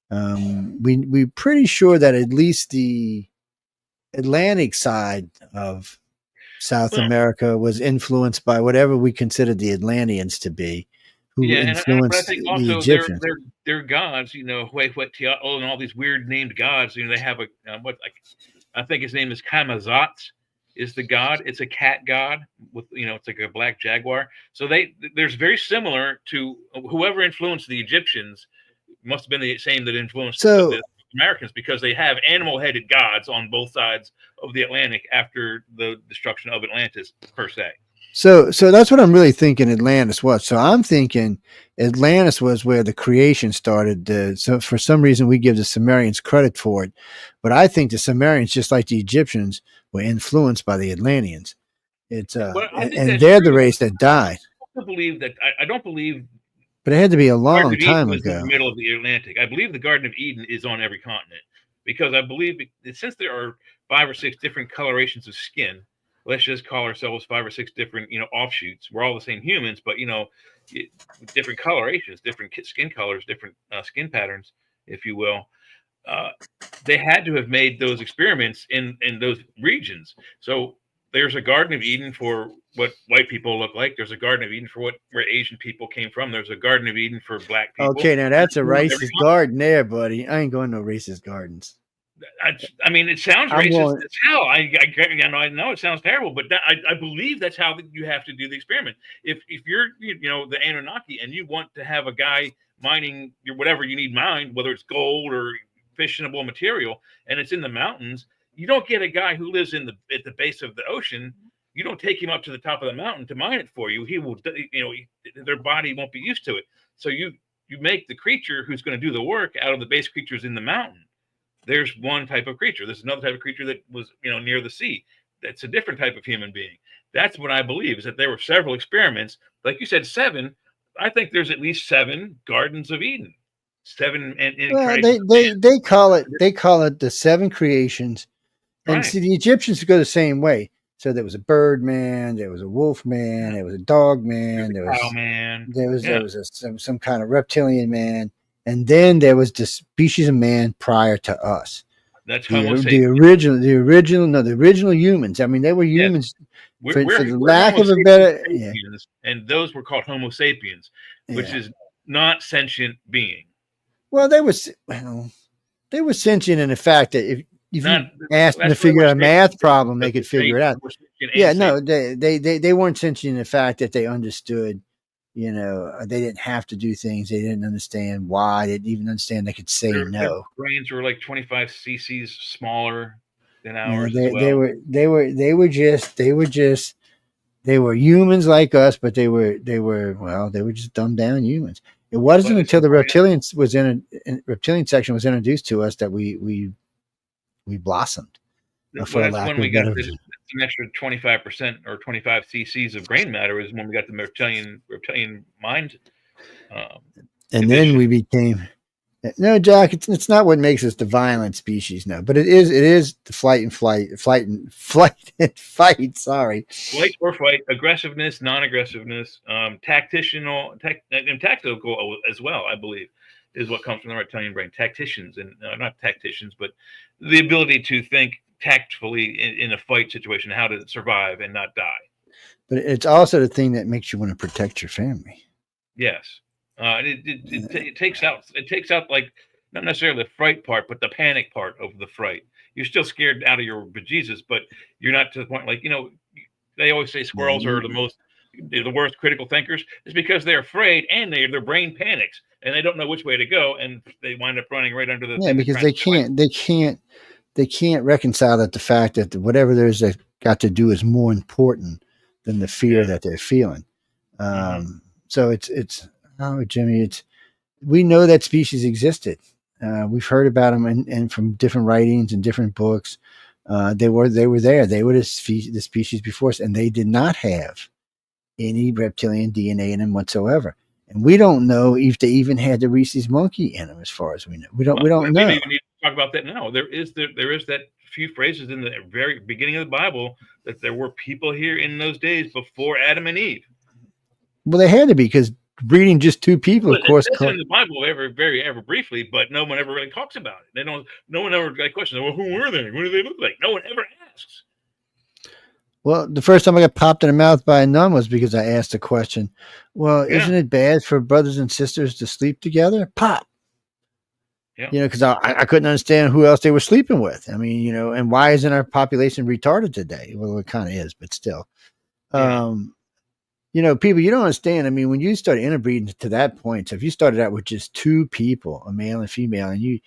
We're pretty sure that at least the Atlantic side of South America was influenced by whatever we consider the Atlanteans to be, who influenced but I think also the Egyptians. Their gods, Huehuetiotl and all these weird named gods. They have I think his name is Kamazat. Is the god? It's a cat god with it's like a black jaguar. So there's very similar to whoever influenced the Egyptians. Must have been the same that influenced the Americans, because they have animal-headed gods on both sides of the Atlantic after the destruction of Atlantis, per se. So that's what I'm really thinking Atlantis was. So I'm thinking Atlantis was where the creation started. So for some reason we give the Sumerians credit for it, but I think the Sumerians, just like the Egyptians, were influenced by the Atlanteans. It's and they're the race that died. I don't believe. But it had to be a long time ago. In the middle of the Atlantic. I believe the Garden of Eden is on every continent, because I believe since there are 5 or 6 different colorations of skin, let's just call ourselves 5 or 6 different, offshoots. We're all the same humans, but different colorations, different skin colors, different skin patterns, if you will. They had to have made those experiments in those regions. So there's a Garden of Eden for what white people look like. There's a Garden of Eden for where Asian people came from. There's a Garden of Eden for black people. Okay, now that's a racist garden there, buddy. I ain't going to no racist gardens. I mean, it sounds racist as hell. I know it sounds terrible, but I believe that's how you have to do the experiment. If you're the Anunnaki and you want to have a guy mining whatever you need mined, whether it's gold or fissionable material, and it's in the mountains, you don't get a guy who lives at the base of the ocean. You don't take him up to the top of the mountain to mine it for you. He will, their body won't be used to it. So you make the creature who's going to do the work out of the base creatures in the mountain. There's one type of creature. There's another type of creature that was, near the sea. That's a different type of human being. That's what I believe, is that there were several experiments. Like you said, 7. I think there's at least 7 Gardens of Eden. 7. They call it the 7 creations. And see, the Egyptians go the same way. So there was a bird man, there was a wolf man, there was a dog man, there was some kind of reptilian man, and then there was the species of man prior to us. That's the original humans. I mean, they were humans. For the lack of a better, and those were called Homo sapiens, which is not sentient being. Well, they were sentient in the fact that if you asked them to figure out a math problem, they could figure it out. Yeah, no, they weren't sentient in the fact that they understood, they didn't have to do things. They didn't understand why. They didn't even understand they could say no. Their brains were like 25 cc's smaller than ours. They were humans like us, but they were just dumbed down humans. It wasn't until the reptilian section was introduced to us that we blossomed. That's when we got an extra 25% or 25 cc's of brain matter, is when we got the reptilian mind. And then we became. No, Jack, it's not what makes us the violent species, no, but it is the flight and fight. Sorry, flight or fight, aggressiveness, non-aggressiveness, tactical as well. I believe is what comes from the reptilian brain. Tacticians, and not tacticians, but the ability to think tactfully in a fight situation, how to survive and not die. But it's also the thing that makes you want to protect your family. Yes. It takes out like not necessarily the fright part, but the panic part of the fright. You're still scared out of your bejesus, but you're not to the point like they always say squirrels are the worst critical thinkers. It's because they're afraid and their brain panics and they don't know which way to go and they wind up running right under the thing. Because they can't reconcile that the fact that whatever there is that got to do is more important than the fear that they're feeling. So it's Jimmy, we know that species existed. We've heard about them and from different writings and different books. They were there. They were the species before us, and they did not have any reptilian DNA in them whatsoever. And we don't know if they even had the rhesus monkey in them, as far as we know. We don't know. We don't even need to talk about that now. There is that few phrases in the very beginning of the Bible that there were people here in those days before Adam and Eve. Well, they had to be, because breeding just two people, of course. It's in the Bible ever briefly, but no one ever really talks about it. No one ever questions, well, who were they? What do they look like? No one ever asks. Well, the first time I got popped in the mouth by a nun was because I asked the question, well, isn't it bad for brothers and sisters to sleep together? Pop. Yeah. Because I couldn't understand who else they were sleeping with. I mean, and why isn't our population retarded today? Well, it kind of is, but still. People, you don't understand. I mean, when you start interbreeding to that point, so if you started out with just two people, a male and female, and you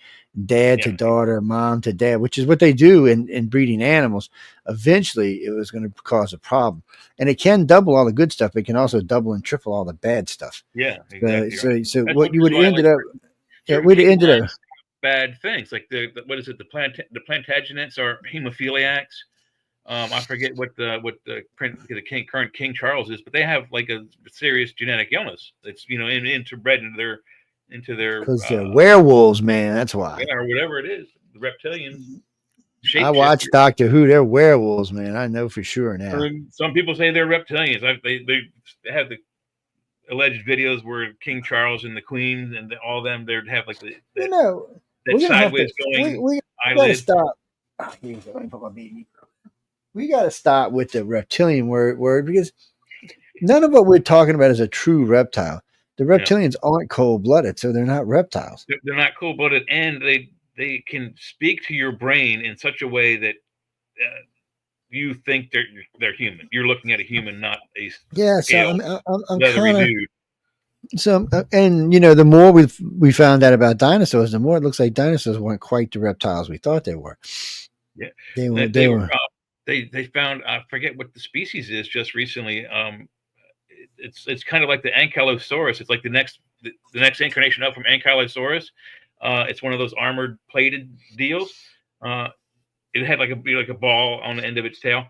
dad to daughter, mom to dad, which is what they do in breeding animals, eventually it was going to cause a problem. And it can double all the good stuff, but it can also double and triple all the bad stuff. Yeah, exactly. So what you would have ended up, we'd have ended up bad things like the Plantagenets are hemophiliacs. I forget what the current King Charles is, but they have like a serious genetic illness that's interbred into their because they're werewolves, man. That's why, or whatever it is, the reptilians. I watch Doctor Who. They're werewolves, man. I know for sure now. Some people say they're reptilians. They have the alleged videos where King Charles and the Queen and all of them they'd have like that sideways going. We gotta stop. We got to stop with the reptilian word because none of what we're talking about is a true reptile. The reptilians aren't cold-blooded, so they're not reptiles. They're not cold-blooded, and they can speak to your brain in such a way that you think they're human. You're looking at a human, not a So I'm kind of. So and the more we found out about dinosaurs, the more it looks like dinosaurs weren't quite the reptiles we thought they were. Yeah, they were. They found I forget what the species is just recently. It's kind of like the Ankylosaurus. It's like the next incarnation up from Ankylosaurus. It's one of those armored plated deals. It had like a ball on the end of its tail.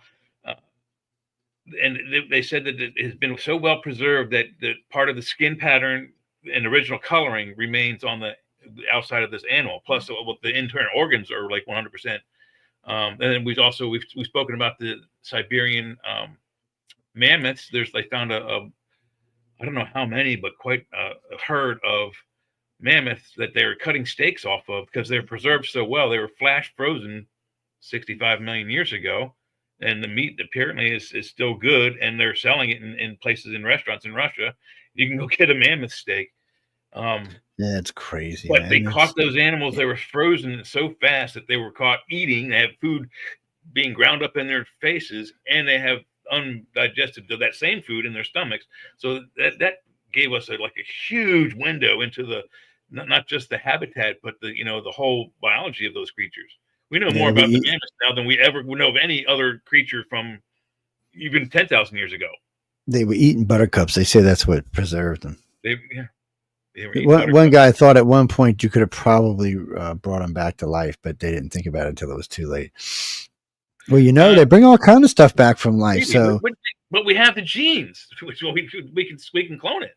And they said that it has been so well preserved that the part of the skin pattern and original coloring remains on the outside of this animal. Plus, the internal organs are like 100%. And then we've spoken about the Siberian mammoths. They found a I don't know how many, but quite a herd of mammoths that they were cutting steaks off of because they're preserved so well. They were flash frozen 65 million years ago, and the meat apparently is still good, and they're selling it in places in restaurants in Russia. You can go get a mammoth steak. That's crazy. But they caught those animals. They were frozen so fast that they were caught eating. They have food being ground up in their faces, and they have undigested that same food in their stomachs. So that gave us a huge window into the not just the habitat, but the whole biology of those creatures. We know more about the mammoths now than we ever would know of any other creature from even 10,000 years ago. They were eating buttercups. They say that's what preserved them. One guy thought at one point you could have probably brought them back to life, but they didn't think about it until it was too late. Well, they bring all kind of stuff back from life. Maybe, but we have the genes, which we can clone it.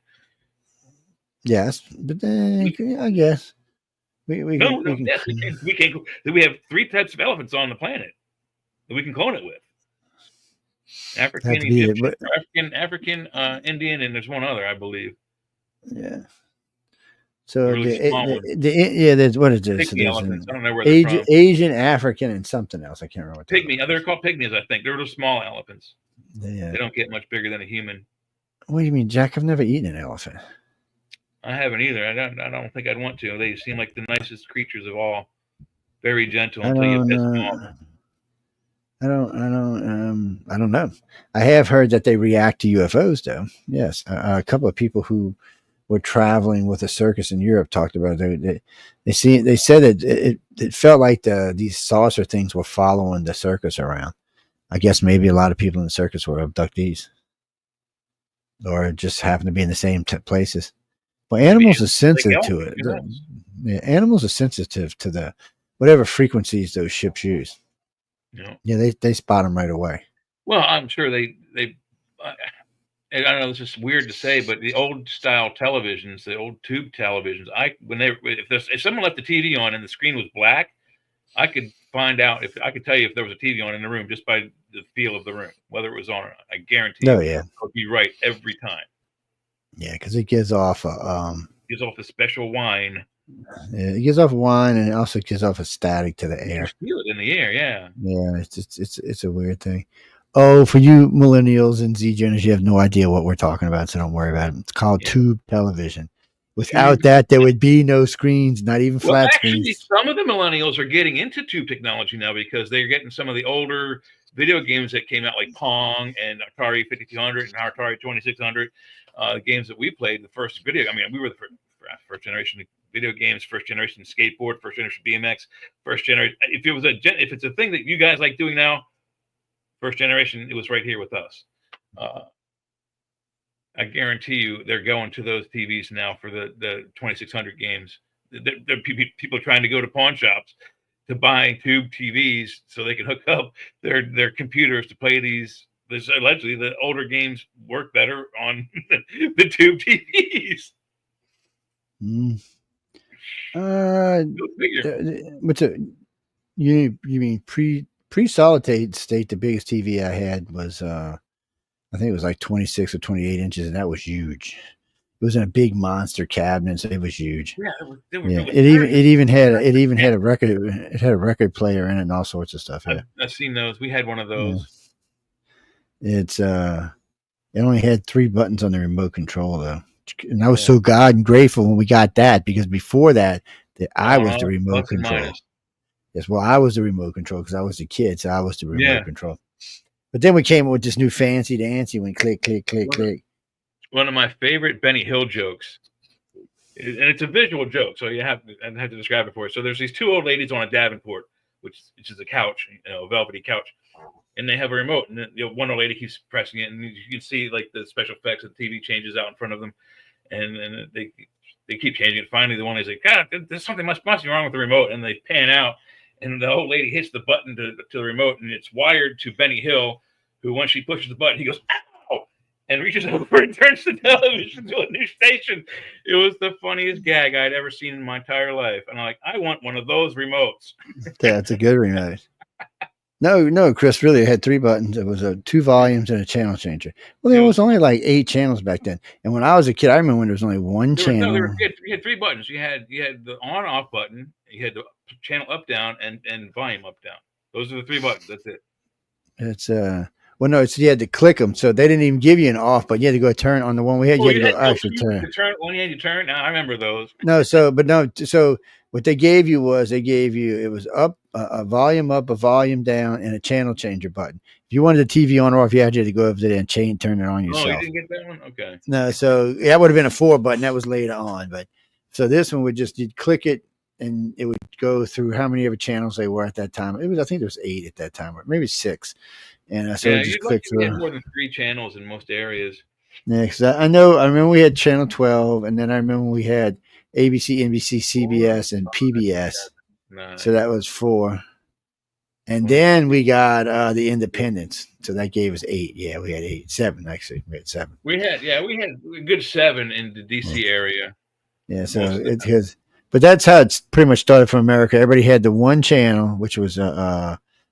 Yes, but I guess we can. We have 3 types of elephants on the planet that we can clone it with. African, Egyptian, African, Indian, and there's one other, I believe. Yeah. So there's what is this? Pygmy elephants. I don't know where they're from. Asian, African, and something else. I can't remember. What Pygmy. They're called pygmies, I think. They're little small elephants. They don't get much bigger than a human. What do you mean, Jack? I've never eaten an elephant. I haven't either. I don't think I'd want to. They seem like the nicest creatures of all. Very gentle I until you don't piss them off. I don't know. I have heard that they react to UFOs, though. Yes, a couple of people who were traveling with a circus in Europe talked about it. They said that it felt like these saucer things were following the circus around. I guess maybe a lot of people in the circus were abductees, or just happened to be in the same places. But animals are sensitive to it. Yeah, animals are sensitive to the whatever frequencies those ships use. Yeah, they spot them right away. Well, I'm sure they. I don't know. This is weird to say, but the old style televisions, the old tube televisions, if someone left the TV on and the screen was black, I could find out I could tell you if there was a TV on in the room just by the feel of the room, whether it was on or not. I guarantee. Oh yeah, I'll be right every time. Yeah, because it gives off gives off a special whine. It gives off wine, and it also gives off a static to the air. You feel it in the air, yeah. Yeah, it's a weird thing. Oh, for you millennials and Z Geners, you have no idea what we're talking about, so don't worry about it. It's called tube television. Without that, there would be no screens, not even flat screens. Some of the millennials are getting into tube technology now because they're getting some of the older video games that came out, like Pong and Atari 5200 and Atari 2600 games that we played. The first video, we were the first generation video games, first generation skateboard, first generation BMX, first generation. If it's a thing that you guys like doing now, first generation, it was right here with us. I guarantee you, they're going to those TVs now for the 2600 games. People are trying to go to pawn shops to buy tube TVs so they can hook up their computers to play these. Allegedly, the older games work better on the tube TVs. You mean pre-solid state? The biggest TV I had was I think it was like 26 or 28 inches, and that was huge. It was in a big monster cabinet, so it was huge. Yeah, it even had a record. It had a record player in it and all sorts of stuff. Yeah, I've seen those. We had one of those. Yeah. It only had 3 buttons on the remote control though, and I was so God and grateful when we got that, because before that I was the remote control. Yes, well, I was the remote control because I was the kid, so I was the remote control. But then we came up with this new fancy dancy when click, click, click, click. One of my favorite Benny Hill jokes, and it's a visual joke, so I have to describe it for you. So there's these 2 old ladies on a Davenport, which is a couch, a velvety couch, and they have a remote, and then, one old lady keeps pressing it, and you can see like the special effects of the TV changes out in front of them, and they keep changing it. Finally, the one is like, God, there's something must be wrong with the remote, and they pan out. And the old lady hits the button to the remote, and it's wired to Benny Hill, who, once she pushes the button, he goes, ow, and reaches over and turns the television to a new station. It was the funniest gag I'd ever seen in my entire life. And I'm like, I want one of those remotes. That's a good remote. No, Chris, really, it had 3 buttons. It was 2 volumes and a channel changer. Well, there was only like 8 channels back then. And when I was a kid, I remember when there was only one channel. You had 3 buttons. You had the on-off button. You had the channel up, down, and volume up, down. Those are the 3 buttons. That's it. It's you had to click them, so they didn't even give you an off, but you had to go turn on the one we had. You had to go actually turn. When you had to turn. Now I remember those. So what they gave you it was up, a volume up, a volume down, and a channel changer button. If you wanted the TV on or off, you had to go over there and turn it on yourself. Oh, you didn't get that one? Okay. No, so that would have been a 4 button. That was later on, but so this one you'd click it, and it would go through how many ever channels they were at that time. I think there was 8 at that time, or maybe 6. And so just click through. You had more than 3 channels in most areas. Yeah, because I remember we had channel 12, and then I remember we had ABC, NBC, CBS, and PBS. Nice. So that was 4. And then we got the Independents. So that gave us 8. Yeah, we had 7 actually. We had 7. We had a good 7 in the DC area. Yeah, so but that's how it's pretty much started from America. Everybody had the one channel, which was it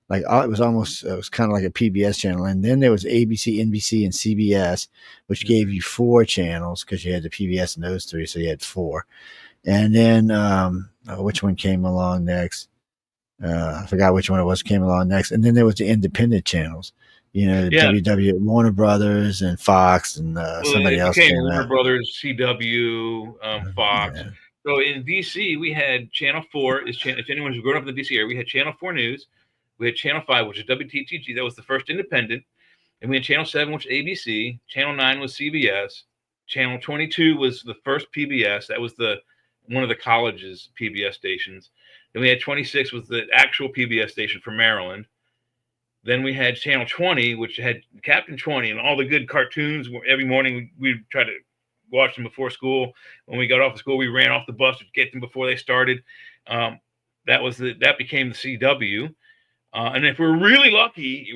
was kind of like a PBS channel, and then there was ABC, NBC, and CBS, which gave you 4 channels because you had the PBS and those 3, so you had 4. And then which one came along next? I forgot which one it was came along next. And then there was the independent channels, Yeah. WW Warner Brothers and Fox and somebody it else became came Warner out. Brothers, CW, Fox. Yeah. So in DC, we had Channel 4. If anyone's grown up in the DC area, we had Channel 4 News. We had Channel 5, which is WTTG. That was the first independent. And we had Channel 7, which is ABC. Channel 9 was CBS. Channel 22 was the first PBS. That was one of the college's PBS stations. Then we had 26, was the actual PBS station for Maryland. Then we had Channel 20, which had Captain 20 and all the good cartoons. Every morning we'd try to watch them before school. When we got off of school, we ran off the bus to get them before they started. That became the CW. And if we're really lucky,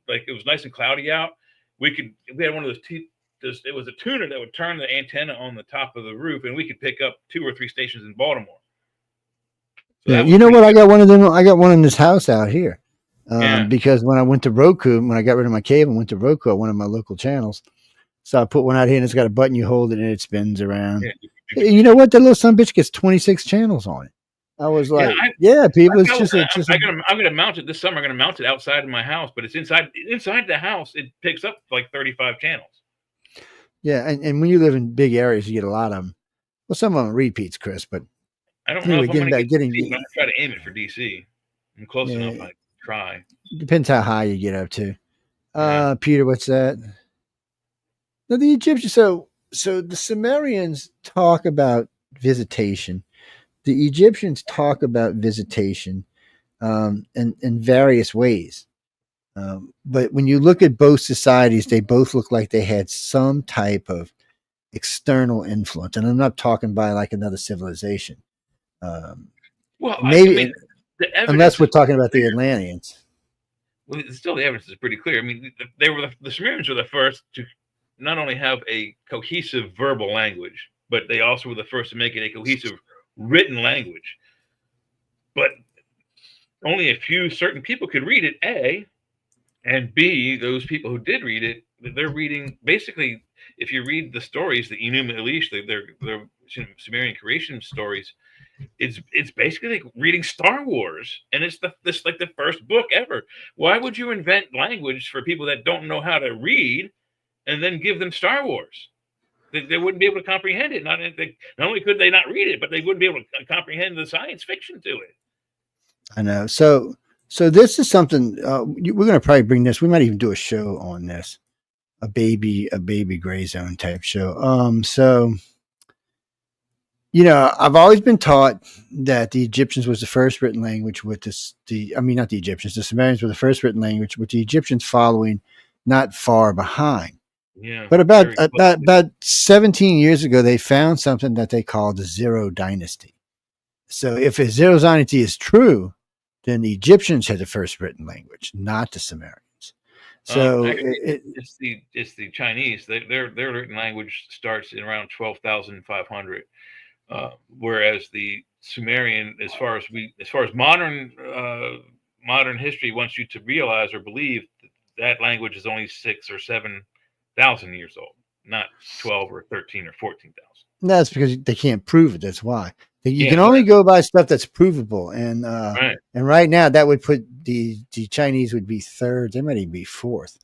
like it was nice and cloudy out, we had one of those it was a tuner that would turn the antenna on the top of the roof, and we could pick up 2 or 3 stations in Baltimore. So yeah, you know what? I got one of them. I got one in this house out here. Yeah. Because when I went to Roku, when I got rid of my cable and went to Roku on one of my local channels, so I put one out here and it's got a button you hold it and it spins around. Yeah. You know what? That little son of a bitch gets 26 channels on it. I was like, people, it's just I'm going to mount it this summer. I'm going to mount it outside of my house, but it's inside the house. It picks up like 35 channels. Yeah, and when you live in big areas, you get a lot of them. Well, some of them are repeats, Chris, but I don't know if I'm going to get DC, but I'm try to aim it for DC. I'm close enough. I try. Depends how high you get up to. Peter, what's that? Now the Egyptians. So the Sumerians talk about visitation. The Egyptians talk about visitation in various ways. But when you look at both societies, they both look like they had some type of external influence. And I'm not talking by like another civilization. Maybe unless we're talking about the Atlanteans. Well, still the evidence is pretty clear. I mean, the Sumerians were the first to not only have a cohesive verbal language, but they also were the first to make it a cohesive written language. But only a few certain people could read it, A, and B, those people who did read it, they're reading, basically, if you read the stories, the Enuma Elish, their Sumerian creation stories, it's basically like reading Star Wars, and it's like the first book ever. Why would you invent language for people that don't know how to read and then give them Star Wars? They wouldn't be able to comprehend it. Not only could they not read it, but they wouldn't be able to comprehend the science fiction to it. I know. So this is something we're going to probably bring this. We might even do a show on this, a baby gray zone type show. So I've always been taught that the Egyptians was the first written language with not the Egyptians, the Sumerians were the first written language with the Egyptians following not far behind. Yeah. But about 17 years ago, they found something that they called the Zero Dynasty. So if a Zero Dynasty is true, then the Egyptians had the first written language, not the Sumerians. So it's the Chinese. Their written language starts in around 12,500, whereas the Sumerian, as far as modern history wants you to realize or believe, that language is only 6,000 or 7,000 years old, not 12 or 13 or 14,000. That's because they can't prove it. That's why you can only go by stuff that's provable. And and right now that would put the Chinese would be third. They might even be fourth.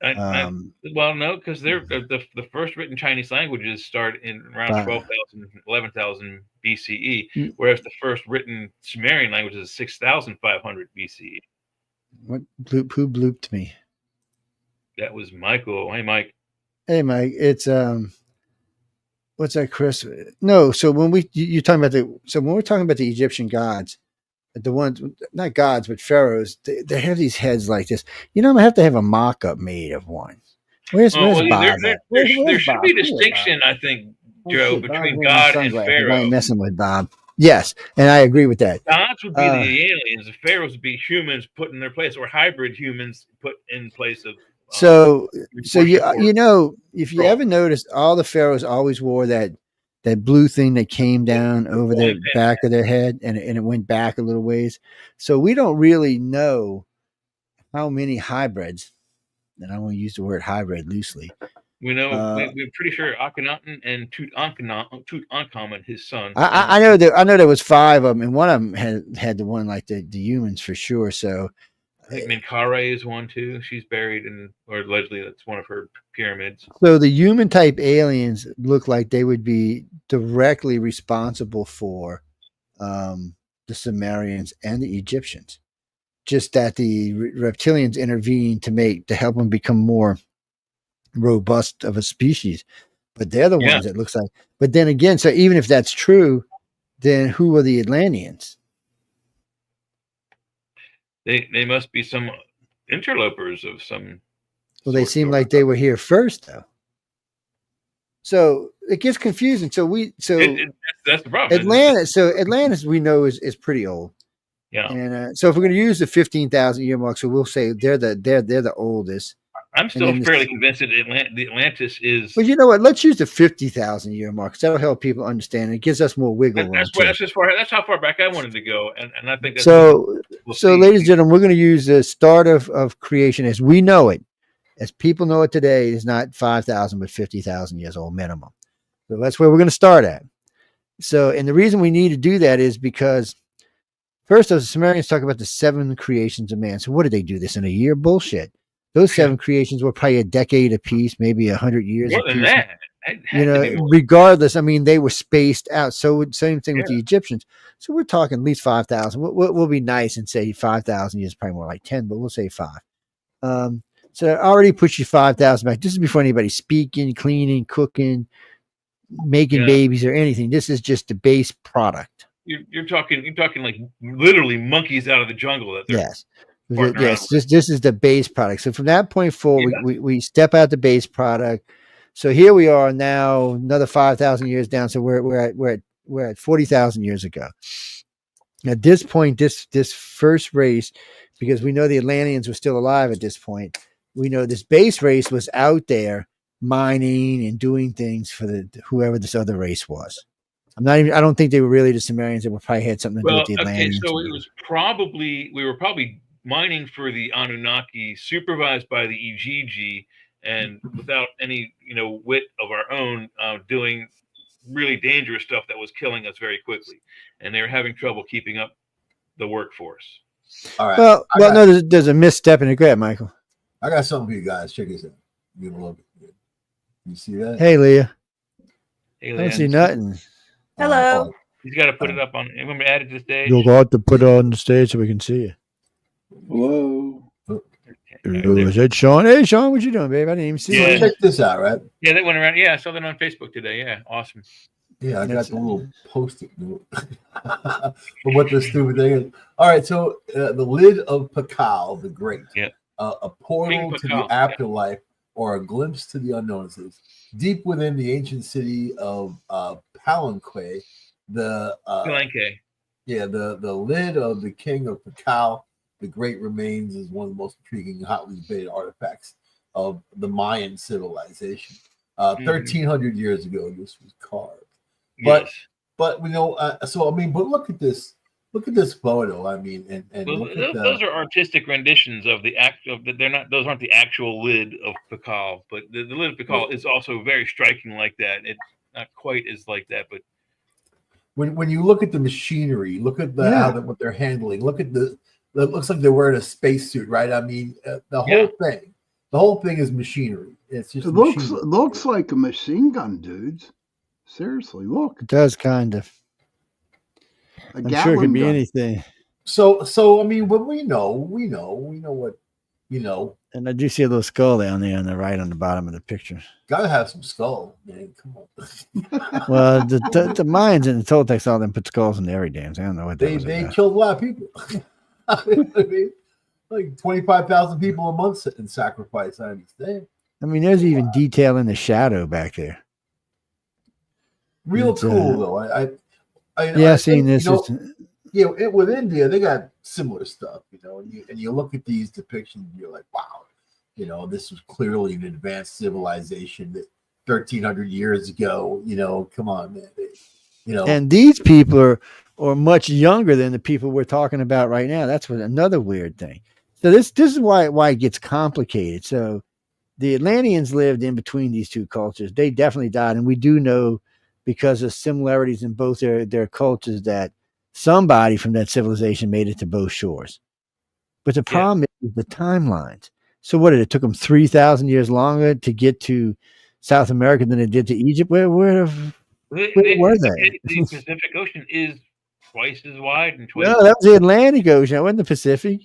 Well, no, because they're the first written Chinese languages start in around 12,000, 11,000 BCE, whereas the first written Sumerian language is 6,500 BCE. Who blooped me? That was Michael. Hey, Mike. Hey, Mike. It's what's that, Chris? No. So when you're talking about when we're talking about the Egyptian gods, the ones, not gods, but pharaohs, they have these heads like this. I'm gonna have to have a mock-up made of one. Where's Bob? There should be distinction, I think, Joe, between God and Pharaoh. I'm messing with Bob. Yes, and I agree with that. Gods would be the aliens. The pharaohs would be humans put in their place, or hybrid humans put in place of. So if you ever noticed, all the pharaohs always wore that blue thing that came down over the back of their head, and it went back a little ways. So we don't really know how many hybrids, and I want to use the word hybrid loosely. We know we're pretty sure Akhenaten and Tutankhamun, his son. I know there was 5 of them, and one of them had the one like the humans for sure. So think Minkare is one too. She's buried or allegedly that's one of her pyramids. So the human type aliens look like they would be directly responsible for the Sumerians and the Egyptians. Just that the reptilians intervened to help them become more robust of a species. But they're the ones that looks like. But then again, so even if that's true, then who are the Atlanteans? They must be some interlopers of some. Well, they seem like they were here first, though. So it gets confusing. So that's the problem. Atlantis we know is pretty old. Yeah. And so if we're going to use the 15,000 year mark, so we'll say they're the oldest. I'm still fairly convinced that the Atlantis is. Well, you know what? Let's use the 50,000 year mark. That'll help people understand. It gives us more wiggle room. That's how far back I wanted to go, and I think that's so. Ladies and gentlemen, we're going to use the start of creation as we know it, as people know it today. Is not 5,000 but 50,000 years old minimum. So that's where we're going to start at. So, and the reason we need to do that is because first, the Sumerians talk about the 7 creations of man. So, what did they do this in a year? Bullshit. Those 7 creations were probably a decade apiece, maybe 100 years. More than that. Regardless, I mean, they were spaced out. So same thing with the Egyptians. So we're talking at least 5,000. We'll be nice and say 5,000 years, probably more like 10, but we'll say 5. So that already puts you 5,000 back. This is before anybody speaking, cleaning, cooking, making babies or anything. This is just the base product. You're talking like literally monkeys out of the jungle. That yes. Yes, this is the base product. So from that point forward, we step out the base product. So here we are now, another 5,000 years down. So we're at 40,000 years ago. At this point, this first race, because we know the Atlanteans were still alive at this point, we know this base race was out there mining and doing things for whoever this other race was. I don't think they were really the Sumerians. They probably had something to do with the Atlanteans. Okay, so we were probably mining for the Anunnaki, supervised by the Ijiji, and without any wit of our own, doing really dangerous stuff that was killing us very quickly, and they were having trouble keeping up the workforce. All right. No, there's a misstep in it. Go ahead, Michael. I got something for you guys. Check this out. Give a look. You see that? Hey, Leah. I don't see nothing. Hello. He's got to put it up on. Remember, add it to the stage. You'll have to put it on the stage so we can see you. Hello. Is that Sean? Hey, Sean, what you doing, babe? I didn't even see you. Check this out, right? Yeah, that went around. Yeah, I saw that on Facebook today. Yeah, awesome. Yeah, I got the little post-it note for what this stupid thing is. All right, so the lid of Pakal the Great, a portal to the afterlife or a glimpse to the unknown. It says, deep within the ancient city of Palenque, the lid of the king of Pakal the Great remains is one of the most intriguing, hotly debated artifacts of the Mayan civilization. 1,300 years ago, this was carved. But we know. So I mean, but look at this. Look at this photo. I mean, and those are artistic renditions of the they're not. Those aren't the actual lid of Pakal, but the lid of Pakal is also very striking like that. It's not quite as like that, but when you look at the machinery, look at what they're handling. Look at it looks like they're wearing a spacesuit, right? I mean, the whole thing is machinery. It's just looks like a machine gun, dudes. Seriously, look. It does kind of. I'm sure it could be anything. So I mean, what we know what And I do see a little skull down there on the right on the bottom of the picture. Gotta have some skull, man. Come on. Well, the Mayans and the Toltecs all them put skulls in every damn thing. I don't know what they killed a lot of people. I mean, like 25,000 people a month in sacrifice. I understand. I mean, there's even detail in the shadow back there. Real cool though. I seen this. With India, they got similar stuff, and you look at these depictions, and you're like, wow, this was clearly an advanced civilization that 1,300 years ago. Come on, man. And these people are much younger than the people we're talking about right now. That's another weird thing. So this is why it gets complicated. So the Atlanteans lived in between these two cultures. They definitely died, and we do know, because of similarities in both their cultures, that somebody from that civilization made it to both shores. But the problem is the timelines. So what did it took them 3,000 years longer to get to South America than it did to Egypt? Where were they? The Pacific Ocean is twice as wide and twice. No, that was the Atlantic Ocean. That wasn't the Pacific.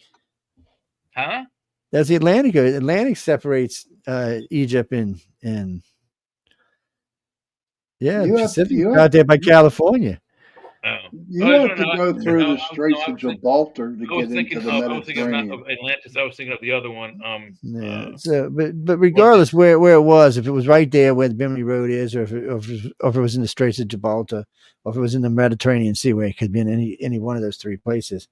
Huh? That's the Atlantic Ocean. Atlantic separates Egypt and Pacific out there by California. You have to go through the Straits of Gibraltar to get into the Mediterranean. I was thinking of Atlantis. I was thinking of the other one. But regardless where it was, if it was right there where the Bimini Road is, or if it was in the Straits of Gibraltar, or if it was in the Mediterranean Sea, where it could be in any one of those three places,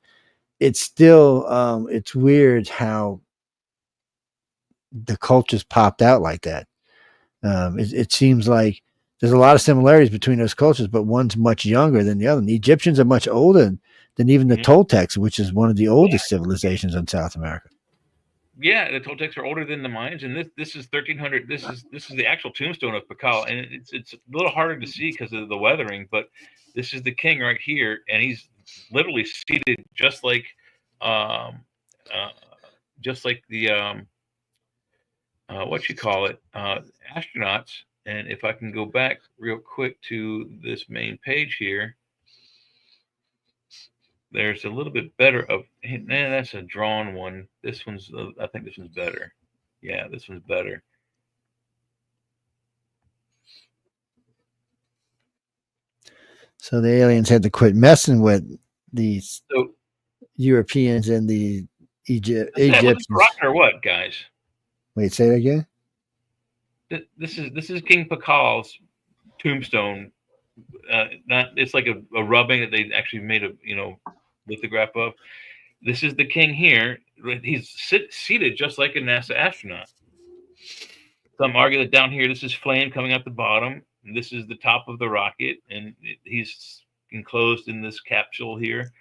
it's still it's weird how the cultures popped out like that. It seems like there's a lot of similarities between those cultures, but one's much younger than the other. And the Egyptians are much older than even the Toltecs, which is one of the oldest civilizations in South America. Yeah, the Toltecs are older than the Mayans, and this is 1300. This is the actual tombstone of Pakal, and it's a little harder to see because of the weathering. But this is the king right here, and he's literally seated just like the what you call it, astronauts. And if I can go back real quick to this main page here, there's a little bit better of, man, that's a drawn one. This one's, I think this one's better. Yeah, this one's better. So the aliens had to quit messing with these Europeans and the Egyptians. Or what, guys? Wait, say it again. This is King Pakal's tombstone. It's like a rubbing that they actually made a lithograph of. This is the king here. He's seated just like a NASA astronaut. Some argue that down here, this is flame coming out the bottom. And this is the top of the rocket, and he's enclosed in this capsule here.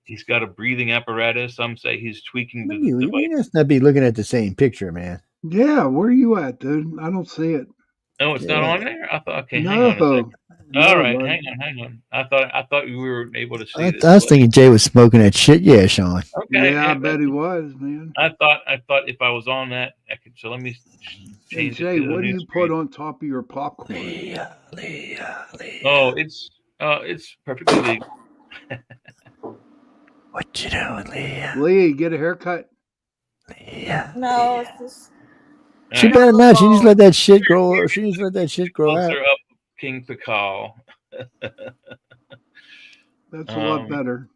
He's got a breathing apparatus. Some say he's tweaking the device. You must not be looking at the same picture, man. Yeah, where are you at, dude? I don't see it. Oh, it's not on there? I thought, okay, no. Hang on a second. All right, hang on. I thought you were able to see this. I was thinking Jay was smoking that shit. Yeah, Sean. Okay. Yeah, I bet he was, man. I thought if I was on that, I could. So let me change. Jay, what do you put on top of your popcorn? Leah. Oh, it's perfectly legal. What you doing, Leah? Leah, you get a haircut? Leah. No, it's just. She better not. She needs to let that shit grow. She needs to let that shit grow out. Up King Pakal. That's a lot better.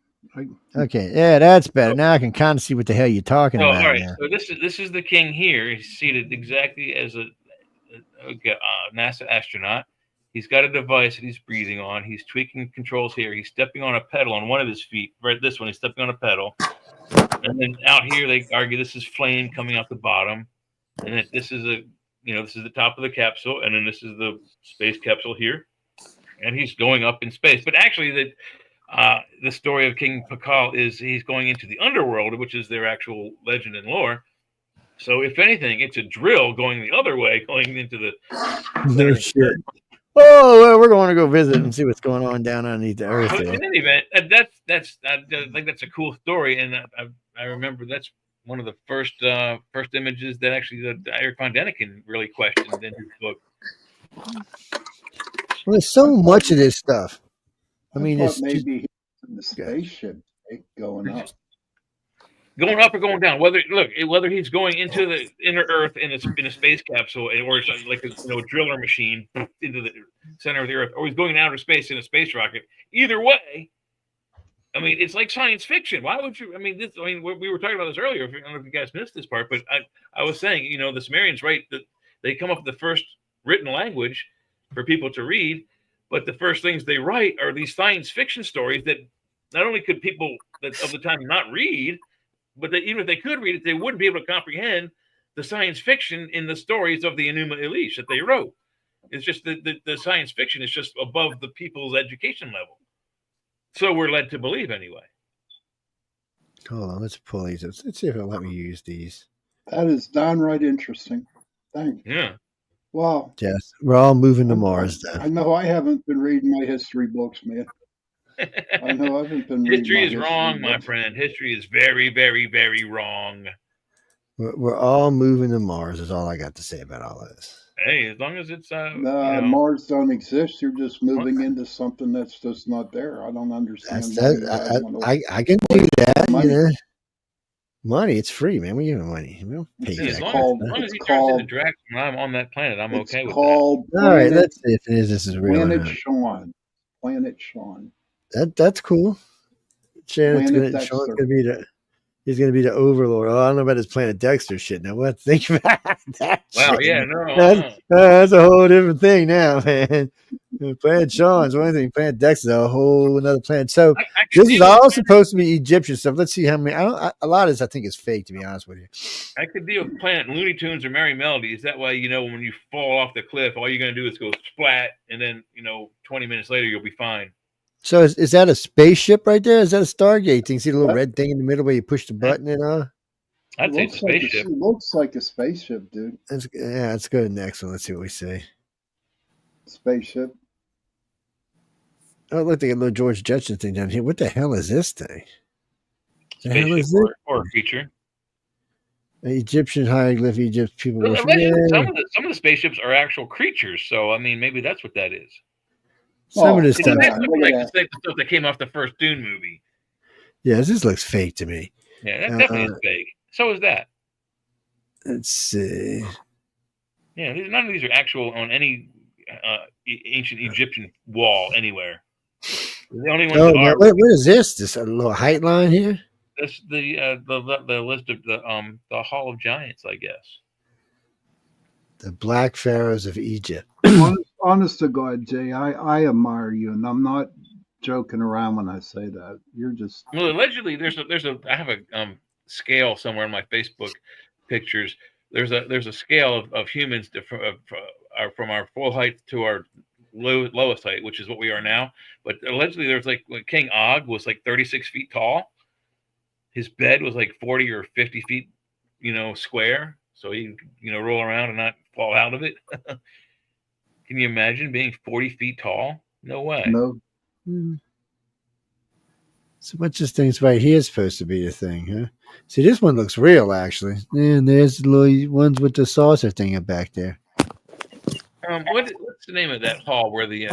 Okay, yeah, that's better. Now I can kind of see what the hell you're talking about. All right, now. so this is the king here. He's seated exactly as a NASA astronaut. He's got a device that he's breathing on. He's tweaking controls here. He's stepping on a pedal on one of his feet. Right, this one, he's stepping on a pedal. And then out here, they argue this is flame coming out the bottom, and that this is this is the top of the capsule, and then this is the space capsule here, and he's going up in space. But actually, the story of King Pakal is he's going into the underworld, which is their actual legend and lore. So, if anything, it's a drill going the other way, going into the no shit. Oh, well, we're going to go visit and see what's going on down underneath the earth. But in any event, I think that's a cool story, and I remember that's one of the first images that actually Eric Von Däniken really questioned in his book. Well, there's so much of this stuff. I mean, it's maybe he's in the spaceship going up. Going up or going down, whether he's going into the inner Earth in a space capsule, or it's like a driller machine into the center of the Earth, or he's going to outer space in a space rocket. Either way, I mean, it's like science fiction. Why would you? I mean, we were talking about this earlier. I don't know if you guys missed this part, but I was saying, the Sumerians write that they come up with the first written language for people to read, but the first things they write are these science fiction stories that not only could people of the time not read, but even if they could read it, they wouldn't be able to comprehend the science fiction in the stories of the Enuma Elish that they wrote. It's just the science fiction is just above the people's education level. So we're led to believe anyway. Hold on, let's pull these. Let's see if it'll let me use these. That is downright interesting. Thanks. Yeah. Wow. Yes, we're all moving to Mars. Then. I know I haven't been reading my history books, man. I know I haven't been reading History my is wrong, my books. friend. History is very, very, very wrong. We're all moving to Mars. Is all I got to say about all this. Hey, as long as it's Mars don't exist. You're just moving into something that's just not there. I don't understand why you guys want to. I can do that. Money. You know, money. It's free, man. We give them money. We don't pay As that. long as he turns into Drax when I'm on that planet, I'm okay with that. All right, let's see if this is real. Planet Sean. Planet Sean. That's cool. Sean's gonna be he's gonna be the overlord. Oh, I don't know about this Planet Dexter shit. Now what? Think about that. Wow, shit. yeah, no. That's a whole different thing now, man. Planet Sean's one thing. Planet Dexter's a whole another planet. So this is all supposed to be Egyptian stuff. Let's see how many. A lot of this I think is fake, to be honest with you. I could deal with Planet Looney Tunes or Merry Melodies. That way, when you fall off the cliff, all you're gonna do is go splat, and then 20 minutes later you'll be fine. So is that a spaceship right there? Is that a Stargate thing? See the little red thing in the middle where you push the button and I'd say it's a spaceship. It looks like a spaceship, dude. Let's go to the next one. Let's see what we say. Spaceship. Oh, look, they got a little George Jetson thing down here. What the hell is this thing? The Spaceship hell is it? or a creature. Egyptian hieroglyph, Egypt people worship. Some of the spaceships are actual creatures, so I mean, maybe that's what that is. Some of this stuff, like the stuff that came off the first Dune movie. Yeah, this looks fake to me. Yeah, that definitely is fake. So is that. Let's see. Yeah, none of these are actual on any ancient Egyptian wall anywhere. The only ones that are. What is this? This a little height line here. That's the list of the Hall of Giants, I guess. The Black Pharaohs of Egypt. Honest to God, Jay, I admire you, and I'm not joking around when I say that. You're just allegedly I have a scale somewhere in my Facebook pictures. There's a scale of humans from our full height to our lowest height, which is what we are now. But allegedly, there's King Og was 36 feet tall. His bed was 40 or 50 feet, square, so he roll around and not fall out of it. Can you imagine being 40 feet tall? No way. No. So much this thing's right here is supposed to be a thing, huh? See, this one looks real, actually. And there's the little ones with the saucer thing back there. What's the name of that hall where the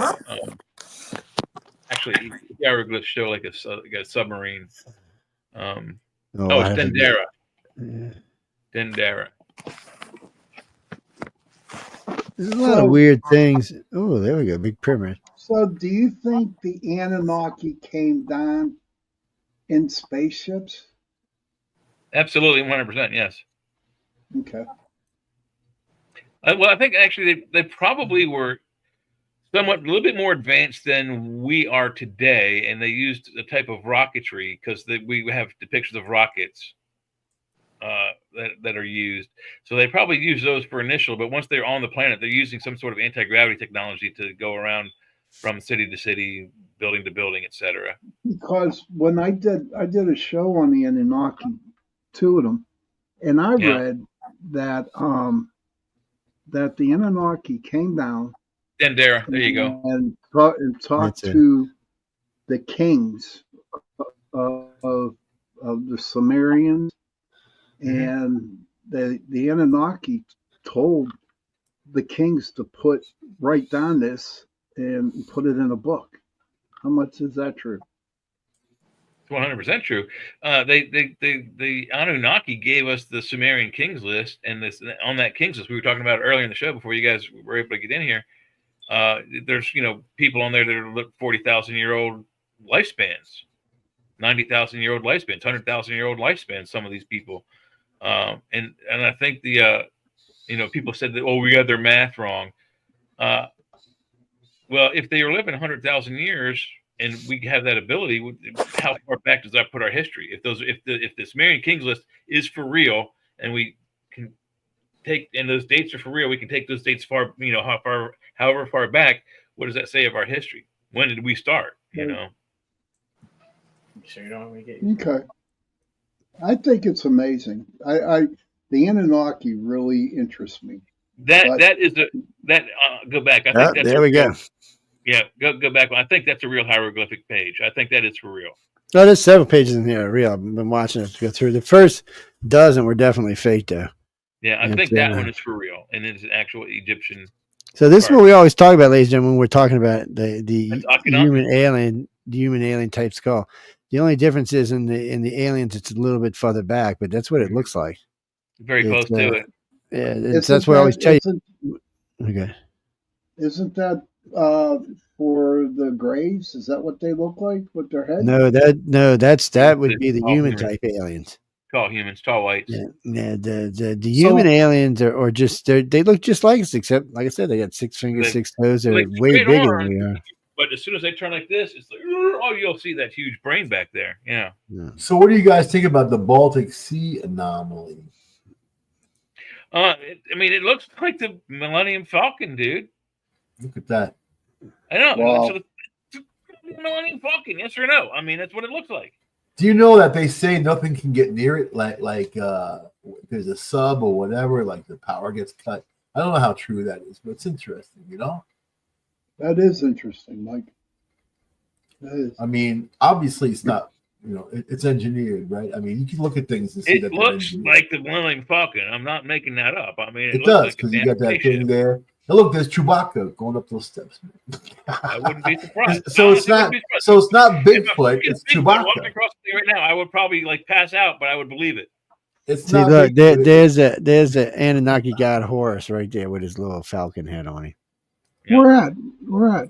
actually hieroglyphs show like a submarine? It's Dendera. Yeah. Dendera. There's a lot of weird things. Oh, there we go. Big pyramid. So do you think the Anunnaki came down in spaceships? Absolutely, 100%, yes. Okay. Well, I think actually they probably were a little bit more advanced than we are today, and they used a type of rocketry because we have depictions of rockets that are used. So they probably use those for initial, but once they're on the planet, they're using some sort of anti-gravity technology to go around from city to city, building to building, etc. Because when I did a show on the Anunnaki, 2 of them, and I read that that the Anunnaki came down. Dendera, there you go. And talked to the kings of the Sumerians. And the Anunnaki told the kings to write down this and put it in a book. How much is that true? It's 100% true. The Anunnaki gave us the Sumerian kings list, and on that kings list we were talking about earlier in the show before you guys were able to get in here. There's people on there that are 40,000-year-old lifespans, 90,000-year-old lifespans, 100,000-year-old lifespans. Some of these people. And I think people said that, we got their math wrong. Well, if they are living 100,000 years and we have that ability, how far back does that put our history? If the Sumerian Kings list is for real, and we can and those dates are for real, we can take those dates however far back. What does that say of our history? When did we start? Sure, you don't want me to get you. Okay. I think it's amazing. The Anunnaki really interests me. Go back. I think that's there we go. Yeah, go back. I think that's a real hieroglyphic page. I think that is for real. Oh, there's several pages in here real. I've been watching it go through. The first dozen were definitely fake, though. Yeah, I think that one is for real, and it's an actual Egyptian. So this is what we always talk about, ladies and gentlemen, when we're talking about the human alien type skull. The only difference is in the aliens, it's a little bit further back, but that's what it looks like. Very close to it. Yeah, that's what I always tell you. Okay. Isn't that for the graves? Is that what they look like with their head? No, that would be the human type aliens. Tall humans, tall whites. Yeah, the human aliens are just they look just like us, except like I said, they got 6 fingers, 6 toes. They're way bigger than we are. But as soon as they turn like this, it's like, oh, you'll see that huge brain back there. Yeah. So, what do you guys think about the Baltic Sea anomaly? It looks like the Millennium Falcon, dude. Look at that. I know. Wow. So the Millennium Falcon, yes or no? I mean, that's what it looks like. Do you know that they say nothing can get near it? Like there's a sub or whatever, like the power gets cut. I don't know how true that is, but it's interesting, you know? That is interesting, Mike. That is. I mean, obviously it's not, it's engineered, right? I mean, you can look at things and see it that looks like the Millennium Falcon. I'm not making that up. I mean, it does, because you got that thing there. Now look, there's Chewbacca going up those steps. I wouldn't be surprised. So it's not Bigfoot, it's Chewbacca. Walking across the right now, I would probably pass out, but I would believe it. See, look, there's a Anunnaki god Horus right there with his little falcon head on him. Yeah. Where at?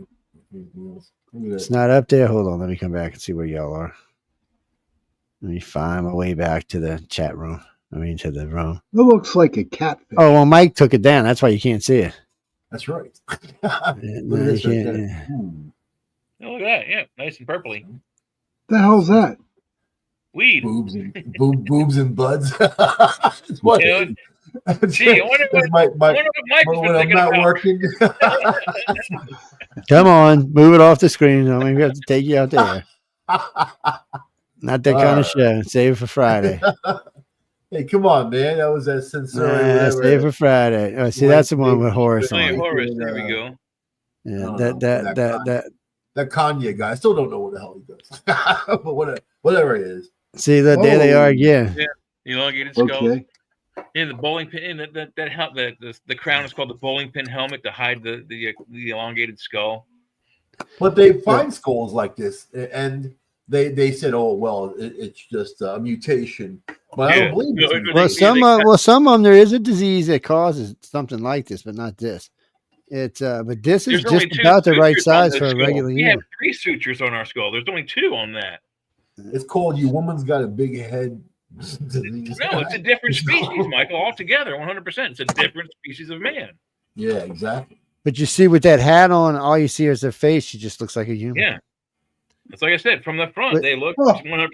It's not up there. Hold on, let me come back and see where y'all are. Let me find my way back to the chat room. To the room. It looks like a catfish. Oh, well, Mike took it down. That's why you can't see it. That's right. Look at this right there. Oh, look at that. Yeah, nice and purpley. The hell's that? Weed. Boobs and buds. What? Gee, I wonder what Mike was I'm not working. Come on, move it off the screen. I'm gonna have to take you out there. Not that kind of show. Save it for Friday. Hey, come on, man. That was that sincere. Save it for Friday. Oh, see, that's the one with Horace on it. Horace, there we go. Yeah, that Kanye guy. I still don't know what the hell he does. But whatever it is. See, look, there they are again. Yeah, elongated skulls. Okay. Yeah, the bowling pin. The crown is called the bowling pin helmet to hide the elongated skull. But they find skulls like this, and they said, "Oh, well, it's just a mutation." But I don't believe it. Well, some of them there is a disease that causes something like this, but not this. It's but this is just about the right size for a regular human. We have 3 sutures on our skull. There's only 2 on that. It's called "You Woman's Got a Big Head." No, it's a different species, Michael. Altogether, 100%. It's a different species of man. Yeah, exactly. But you see, with that hat on, all you see is their face. She just looks like a human. Yeah, it's like I said, from the front, they look 100%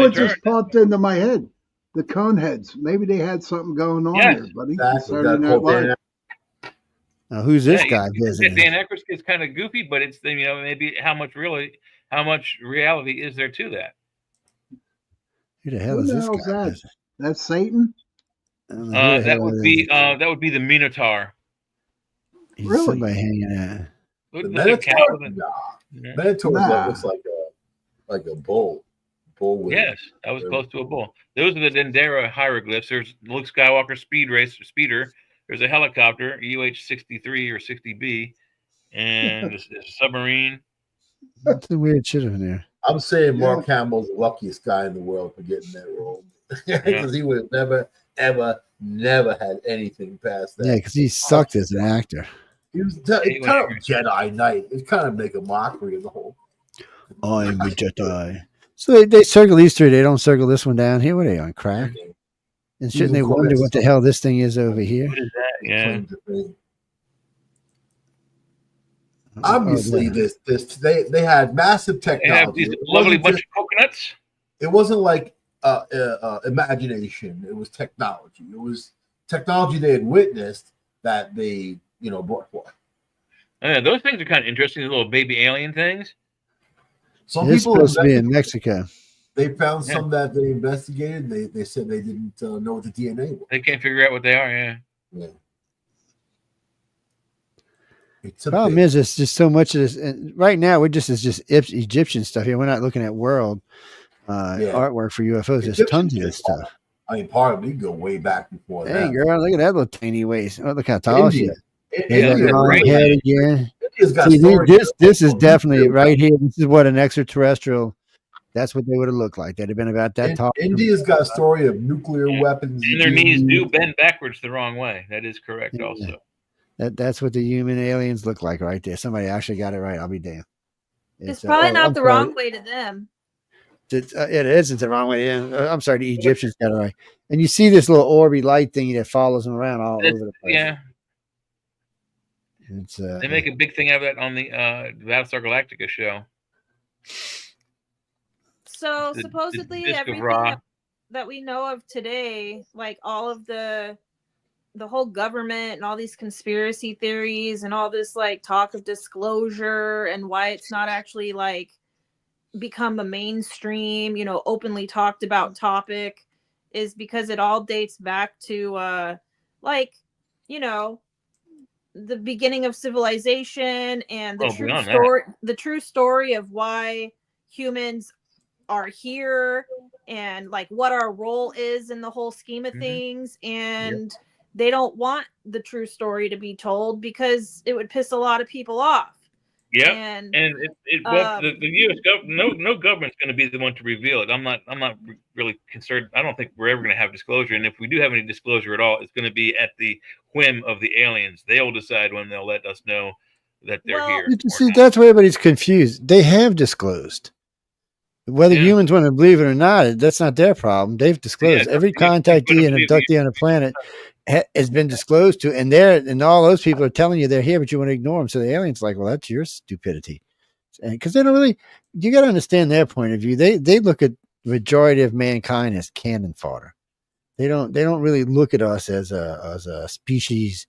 it just popped into my head. The cone heads. Maybe they had something going on there, buddy. Now, who's this guy? Dan Aykroyd is kind of goofy, but it's maybe how much reality is there to that? Who the hell is this guy? That's Satan. That would be the Minotaur. He's somebody hanging out. The Minotaur. Minotaur looks like a bull. Yes, that was close to a bull. Those are the Dendera hieroglyphs. There's Luke Skywalker speeder. There's a helicopter, UH-63 or 60B, and a submarine. That's the weird shit in there. I'm saying Mark Hamill's the luckiest guy in the world for getting that role. Because he would have never had anything past that. Yeah, because he sucked as an actor. He was kind of Jedi Knight. It kind of make a mockery of the whole. I'm a Jedi. So they circle these 3. They don't circle this one down here. What are they on, crack? And shouldn't they wonder what the hell this thing is over here? What is that? Yeah. Obviously, they had massive technology. They have these lovely bunch of coconuts. It wasn't like imagination. It was technology. It was technology they had witnessed that they brought forth. Yeah, those things are kind of interesting. The little baby alien things. Some it's people supposed to be in Mexico. They found some that they investigated. They said they didn't know what the DNA was. They can't figure out what they are. Yeah. Problem is, it's just so much of this. And right now, it's just Egyptian stuff here. We're not looking at world artwork for UFOs. There's tons of this stuff. I mean, part of me go way back before that. Hey, girl, look at that little tiny waist. Oh, look how tall she is. India's got this is definitely right here. This is what an extraterrestrial. That's what they would have looked like. They'd have been about that tall. India's got a story of nuclear weapons. And their knees do bend backwards the wrong way. That is correct also. That's what the human aliens look like right there. Somebody actually got it right. I'll be damned. It's probably not the wrong way to them. It isn't the wrong way. Yeah. I'm sorry, the Egyptians got it right. And you see this little orby light thing that follows them around all over the place. Yeah. It's, they make a big thing out of that on the Battlestar Galactica show. So supposedly everything that we know of today, like all of the whole government and all these conspiracy theories and all this like talk of disclosure and why it's not actually like become a mainstream, openly talked about topic, is because it all dates back to the beginning of civilization and the true story of why humans are here and like what our role is in the whole scheme of things. And they don't want the true story to be told because it would piss a lot of people off. Yeah, and the U.S. government, no government's going to be the one to reveal it. I'm not really concerned. I don't think we're ever going to have disclosure, and if we do have any disclosure at all, it's going to be at the whim of the aliens. They'll decide when they'll let us know that they're here. See, that's where everybody's confused. They have disclosed. Whether humans want to believe it or not, that's not their problem. They've disclosed. Every contactee and abductee on the planet has been disclosed to, and all those people are telling you they're here, but you want to ignore them. So the aliens are like, well, that's your stupidity. And because they don't really, you got to understand their point of view. They look at the majority of mankind as cannon fodder. They don't really look at us as a species.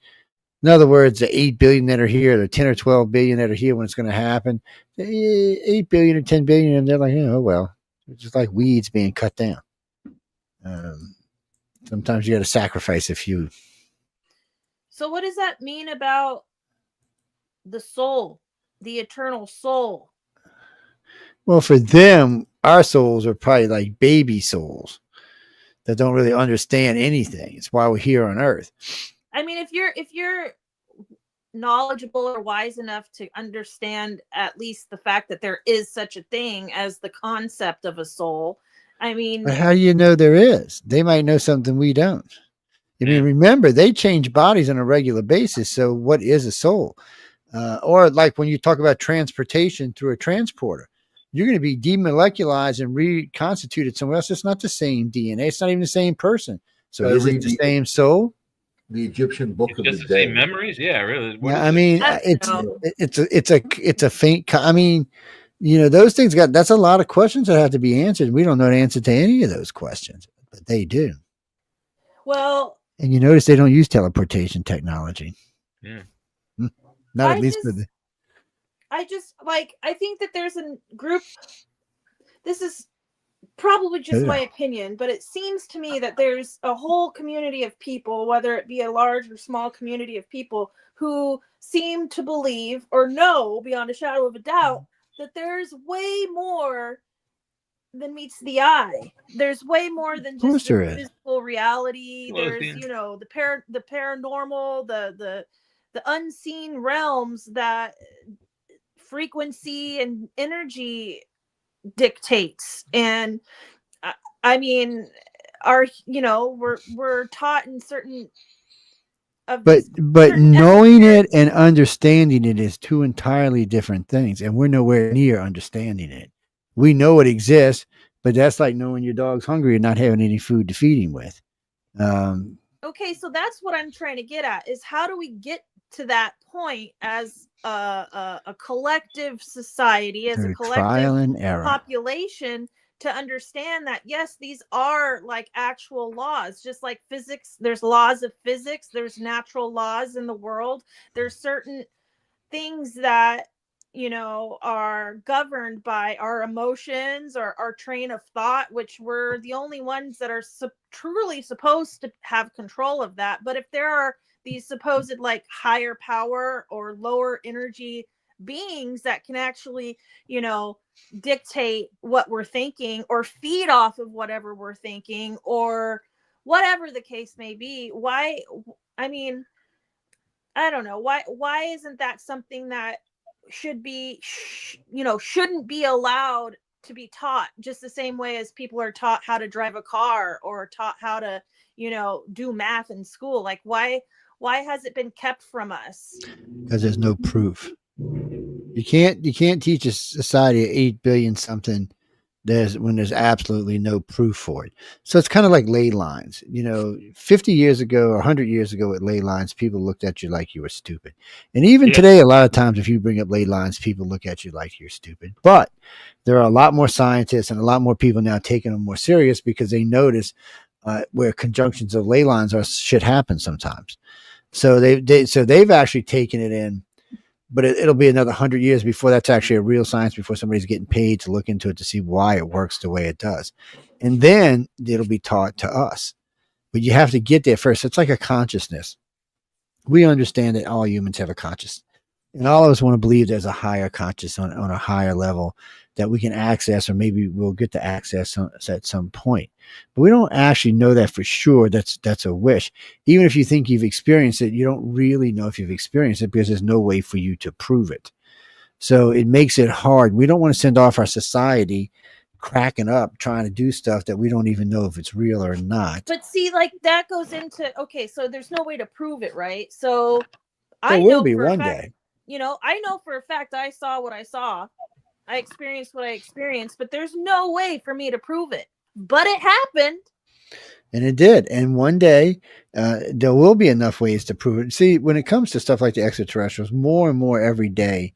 In other words, the 8 billion that are here, the 10 or 12 billion that are here when it's going to happen, 8 billion or 10 billion, and they're like, oh, well, it's just like weeds being cut down. Sometimes you got to sacrifice a few. So what does that mean about the soul, the eternal soul? Well, for them, our souls are probably like baby souls that don't really understand anything. It's why we're here on Earth. I mean, if you're knowledgeable or wise enough to understand at least the fact that there is such a thing as the concept of a soul, I mean, but how do you know there is? They might know something we don't. I mean, remember, they change bodies on a regular basis. So what is a soul? Or like when you talk about transportation through a transporter, you're going to be demoleculized and reconstituted somewhere else. It's not the same DNA. It's not even the same person. So is it the same soul? The Egyptian book of the just the dead. same memories, yeah, really. Yeah, I mean, it's a faint. I mean, those things that's a lot of questions that have to be answered. We don't know the answer to any of those questions, but they do. Well, and you notice they don't use teleportation technology. Yeah, not at least for the. I think that there's a group. This is probably just my opinion, but it seems to me that there's a whole community of people, whether it be a large or small community of people, who seem to believe or know beyond a shadow of a doubt that there's way more than meets the eye. There's way more than just the physical reality. There's the paranormal, the unseen realms that frequency and energy dictates. And I mean, we're taught in certain of but knowing it and understanding it is two entirely different things, and we're nowhere near understanding it. We know it exists, but that's like knowing your dog's hungry and not having any food to feed him with. Okay, so that's what I'm trying to get at, is how do we get to that point as a collective society, as a collective population, to understand that, yes, these are like actual laws, just like physics. There's laws of physics. There's natural laws in the world. There's certain things that, are governed by our emotions or our train of thought, which we're the only ones that are truly supposed to have control of that. But if there are these supposed like higher power or lower energy beings that can actually, dictate what we're thinking or feed off of whatever we're thinking or whatever the case may be, I mean, I don't know why isn't that something that should be shouldn't be allowed to be taught just the same way as people are taught how to drive a car or taught how to do math in school? Like why has it been kept from us? Because there's no proof. You can't teach a society of 8 billion something when there's absolutely no proof for it. So it's kind of like ley lines. 50 years ago or 100 years ago with ley lines, people looked at you like you were stupid. And even today, a lot of times if you bring up ley lines, people look at you like you're stupid. But there are a lot more scientists and a lot more people now taking them more serious because they notice where conjunctions of ley lines should happen sometimes. So they've actually taken it in. But it'll be another 100 years before that's actually a real science, before somebody's getting paid to look into it to see why it works the way it does. And then it'll be taught to us. But you have to get there first. It's like a consciousness. We understand that all humans have a consciousness. And all of us want to believe there's a higher conscious on a higher level that we can access, or maybe we'll get to access at some point. But we don't actually know that for sure. That's a wish. Even if you think you've experienced it, you don't really know if you've experienced it because there's no way for you to prove it. So it makes it hard. We don't want to send off our society cracking up trying to do stuff that we don't even know if it's real or not. But see, like that goes into, okay, so there's no way to prove it, right? So there will be one day. I know for a fact I saw what I saw. I experienced what I experienced, but there's no way for me to prove it. But it happened. And it did. And one day, there will be enough ways to prove it. See, when it comes to stuff like the extraterrestrials, more and more every day,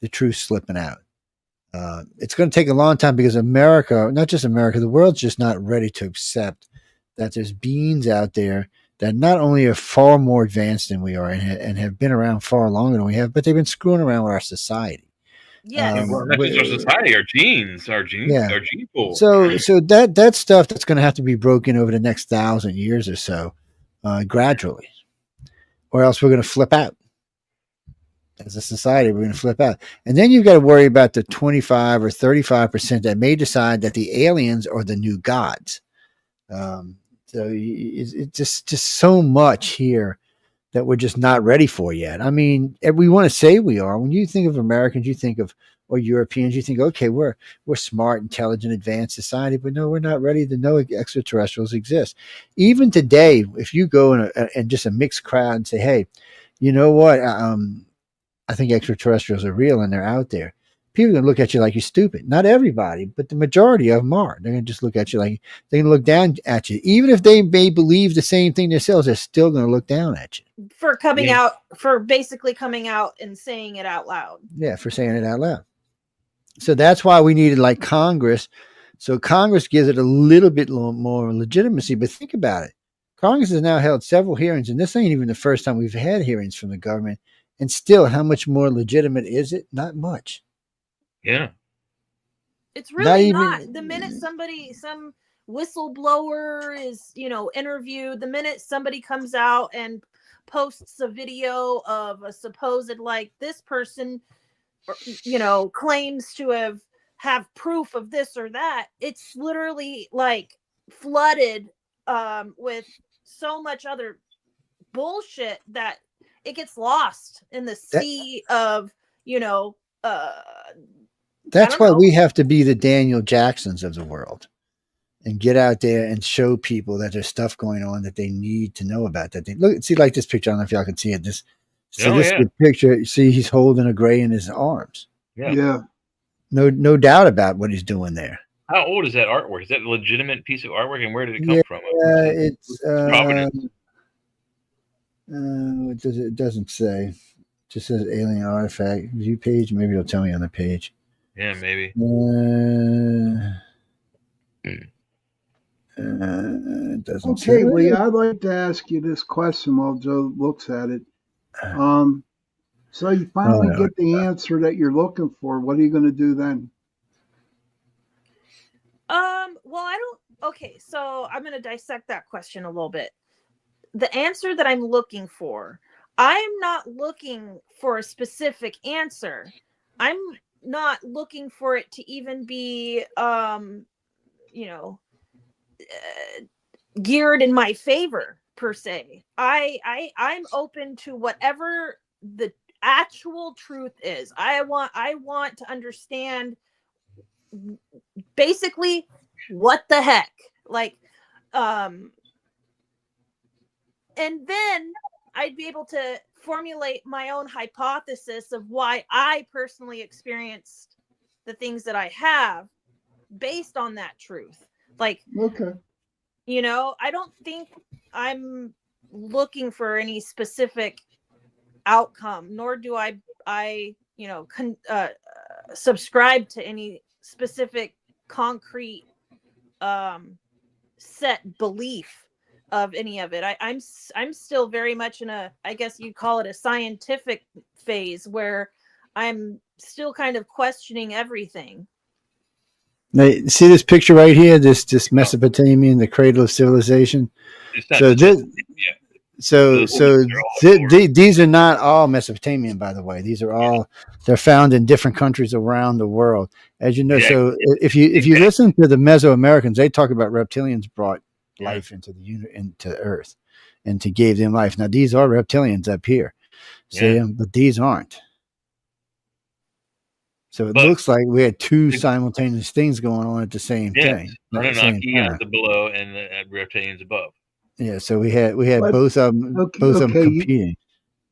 the truth's slipping out. It's going to take a long time because America, not just America, the world's just not ready to accept that there's beings out there that not only are far more advanced than we are and have been around far longer than we have, but they've been screwing around with our society. Yes. Well, not just our society, our gene pool. So that stuff that's going to have to be broken over the next 1,000 years or so, gradually, or else we're going to flip out. As a society, we're going to flip out. And then you've got to worry about the 25 or 35% that may decide that the aliens are the new gods. So it's just so much here that we're just not ready for yet. I mean, we want to say we are. When you think of Americans, you think of, or Europeans, you think, okay, we're smart, intelligent, advanced society, but no, we're not ready to know extraterrestrials exist. Even today, if you go in just a mixed crowd and say, hey, you know what? I think extraterrestrials are real and they're out there. People are going to look at you like you're stupid. Not everybody, but the majority of them are. They're going to just look at you like, they're going to look down at you. Even if they may believe the same thing themselves, they're still going to look down at you. For coming out, for basically coming out and saying it out loud. Yeah, for saying it out loud. So that's why we needed like Congress. So Congress gives it a little bit more legitimacy. But think about it. Congress has now held several hearings, and this ain't even the first time we've had hearings from the government. And still, how much more legitimate is it? Not much. Yeah. It's really not. The minute some whistleblower is, interviewed, the minute somebody comes out and posts a video of a supposed, like, this person, claims to have proof of this or that, it's literally like flooded with so much other bullshit that it gets lost in the sea of, that's why we have to be the Daniel Jacksons of the world and get out there and show people that there's stuff going on that they need to know about. That they look, see, like this picture. I don't know if y'all can see it. This picture. You see, he's holding a gray in his arms. Yeah. No doubt about what he's doing there. How old is that artwork? Is that a legitimate piece of artwork, and where did it come from? It doesn't say. It just says alien artifact view page. Maybe it'll tell me on the page. Yeah, maybe. It doesn't. Okay, Lee, I'd like to ask you this question while Joe looks at it. So you finally get the answer that you're looking for. What are you going to do then? Well, I don't. Okay, so I'm going to dissect that question a little bit. The answer that I'm looking for, I'm not looking for a specific answer. I'm not looking for it to even be, geared in my favor per se. I'm open to whatever the actual truth is. I want to understand basically what the heck, like, and then I'd be able to formulate my own hypothesis of why I personally experienced the things that I have based on that truth. Like, okay, I don't think I'm looking for any specific outcome, nor do I subscribe to any specific concrete set belief of any of it. I'm still very much in a, I guess you'd call it a scientific phase, where I'm still kind of questioning everything. Now, see this picture right here, this Mesopotamian, the cradle of civilization. So these are not all Mesopotamian, by the way. These are all, they're found in different countries around the world, as you know. Yeah. So if you listen to the Mesoamericans, they talk about reptilians brought life into Earth, and to gave them life. Now these are reptilians up here, see, but these aren't. So it looks like we had two simultaneous things going on at the same thing. Anunnaki at the below and the reptilians above. Yeah, so we had both of them, competing.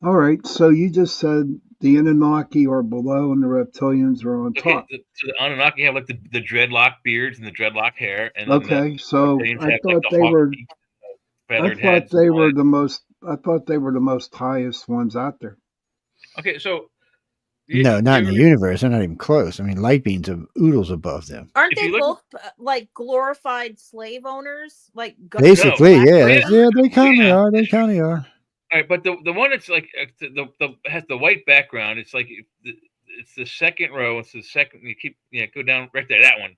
All right, so you just said the Anunnaki are below and the reptilians are on top. So the Anunnaki have like the dreadlock beards and the dreadlock hair, and so I thought they were. I thought they were the most. I thought they were the most highest ones out there. Okay, so. No, not in the universe. They're not even close. I mean, light beams of oodles above them. Aren't they both like glorified slave owners? Like basically, yeah, they kind of are. They kind of are. All right, but the one that's like the has the white background. It's like it's the second row. It's the second. You keep go down right there. That one,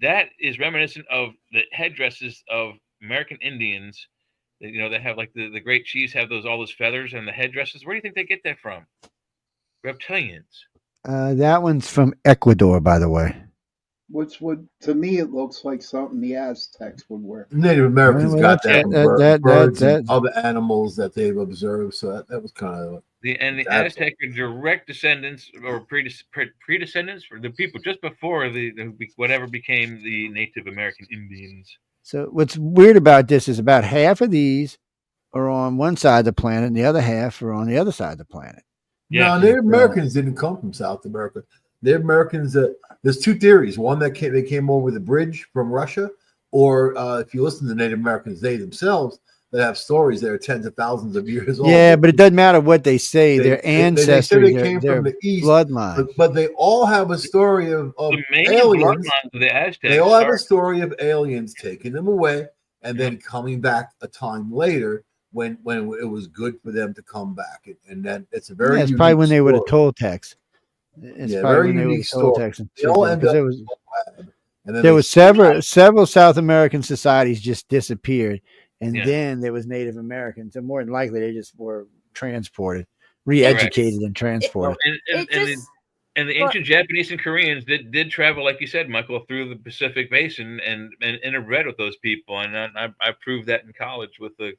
that is reminiscent of the headdresses of American Indians. They have like the great chiefs have all those feathers and the headdresses. Where do you think they get that from? Reptilians. That one's from Ecuador, by the way. Which would, to me, it looks like something the Aztecs would wear. Native Americans got that birds and other animals that they've observed. So that was kind of the Aztec are direct descendants or predescendants for the people just before the whatever became the Native American Indians. So what's weird about this is about half of these are on one side of the planet, and the other half are on the other side of the planet. No, Native Americans didn't come from South America. Native Americans, there's two theories. One that they came over the bridge from Russia, or if you listen to Native Americans, they themselves that have stories that are tens of thousands of years old. Yeah, but it doesn't matter what they say. Their ancestors, they came from the east bloodline. But they all have a story of aliens. They all have a story of aliens taking them away and then coming back a time later. When it was good for them to come back, and then it's a very it's probably when they would have told Tex. It's probably when they would have told Tex. There was several South American societies just disappeared, and then there was Native Americans, and more than likely they just were transported, re-educated, and transported. And the ancient Japanese and Koreans did travel, like you said, Michael, through the Pacific Basin and interbred with those people, and I proved that in college with a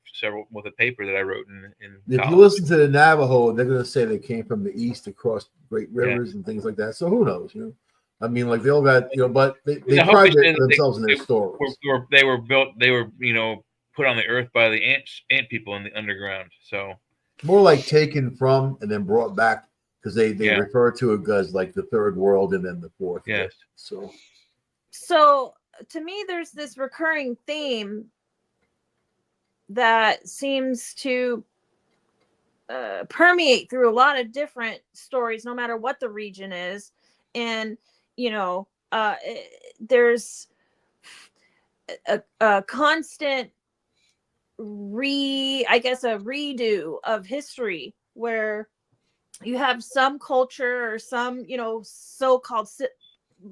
paper that I wrote in if college. you listen to the Navajo, they're going to say they came from the east across great rivers and things like that. So who knows? I mean, like they all got but they pride themselves in their stories. They were built. They were put on the earth by the ant people in the underground. So more like taken from and then brought back. Because they refer to it as like the third world and then the fourth. Yes. So to me, there's this recurring theme that seems to permeate through a lot of different stories, no matter what the region is. And, there's a constant a redo of history where you have some culture or some, so-called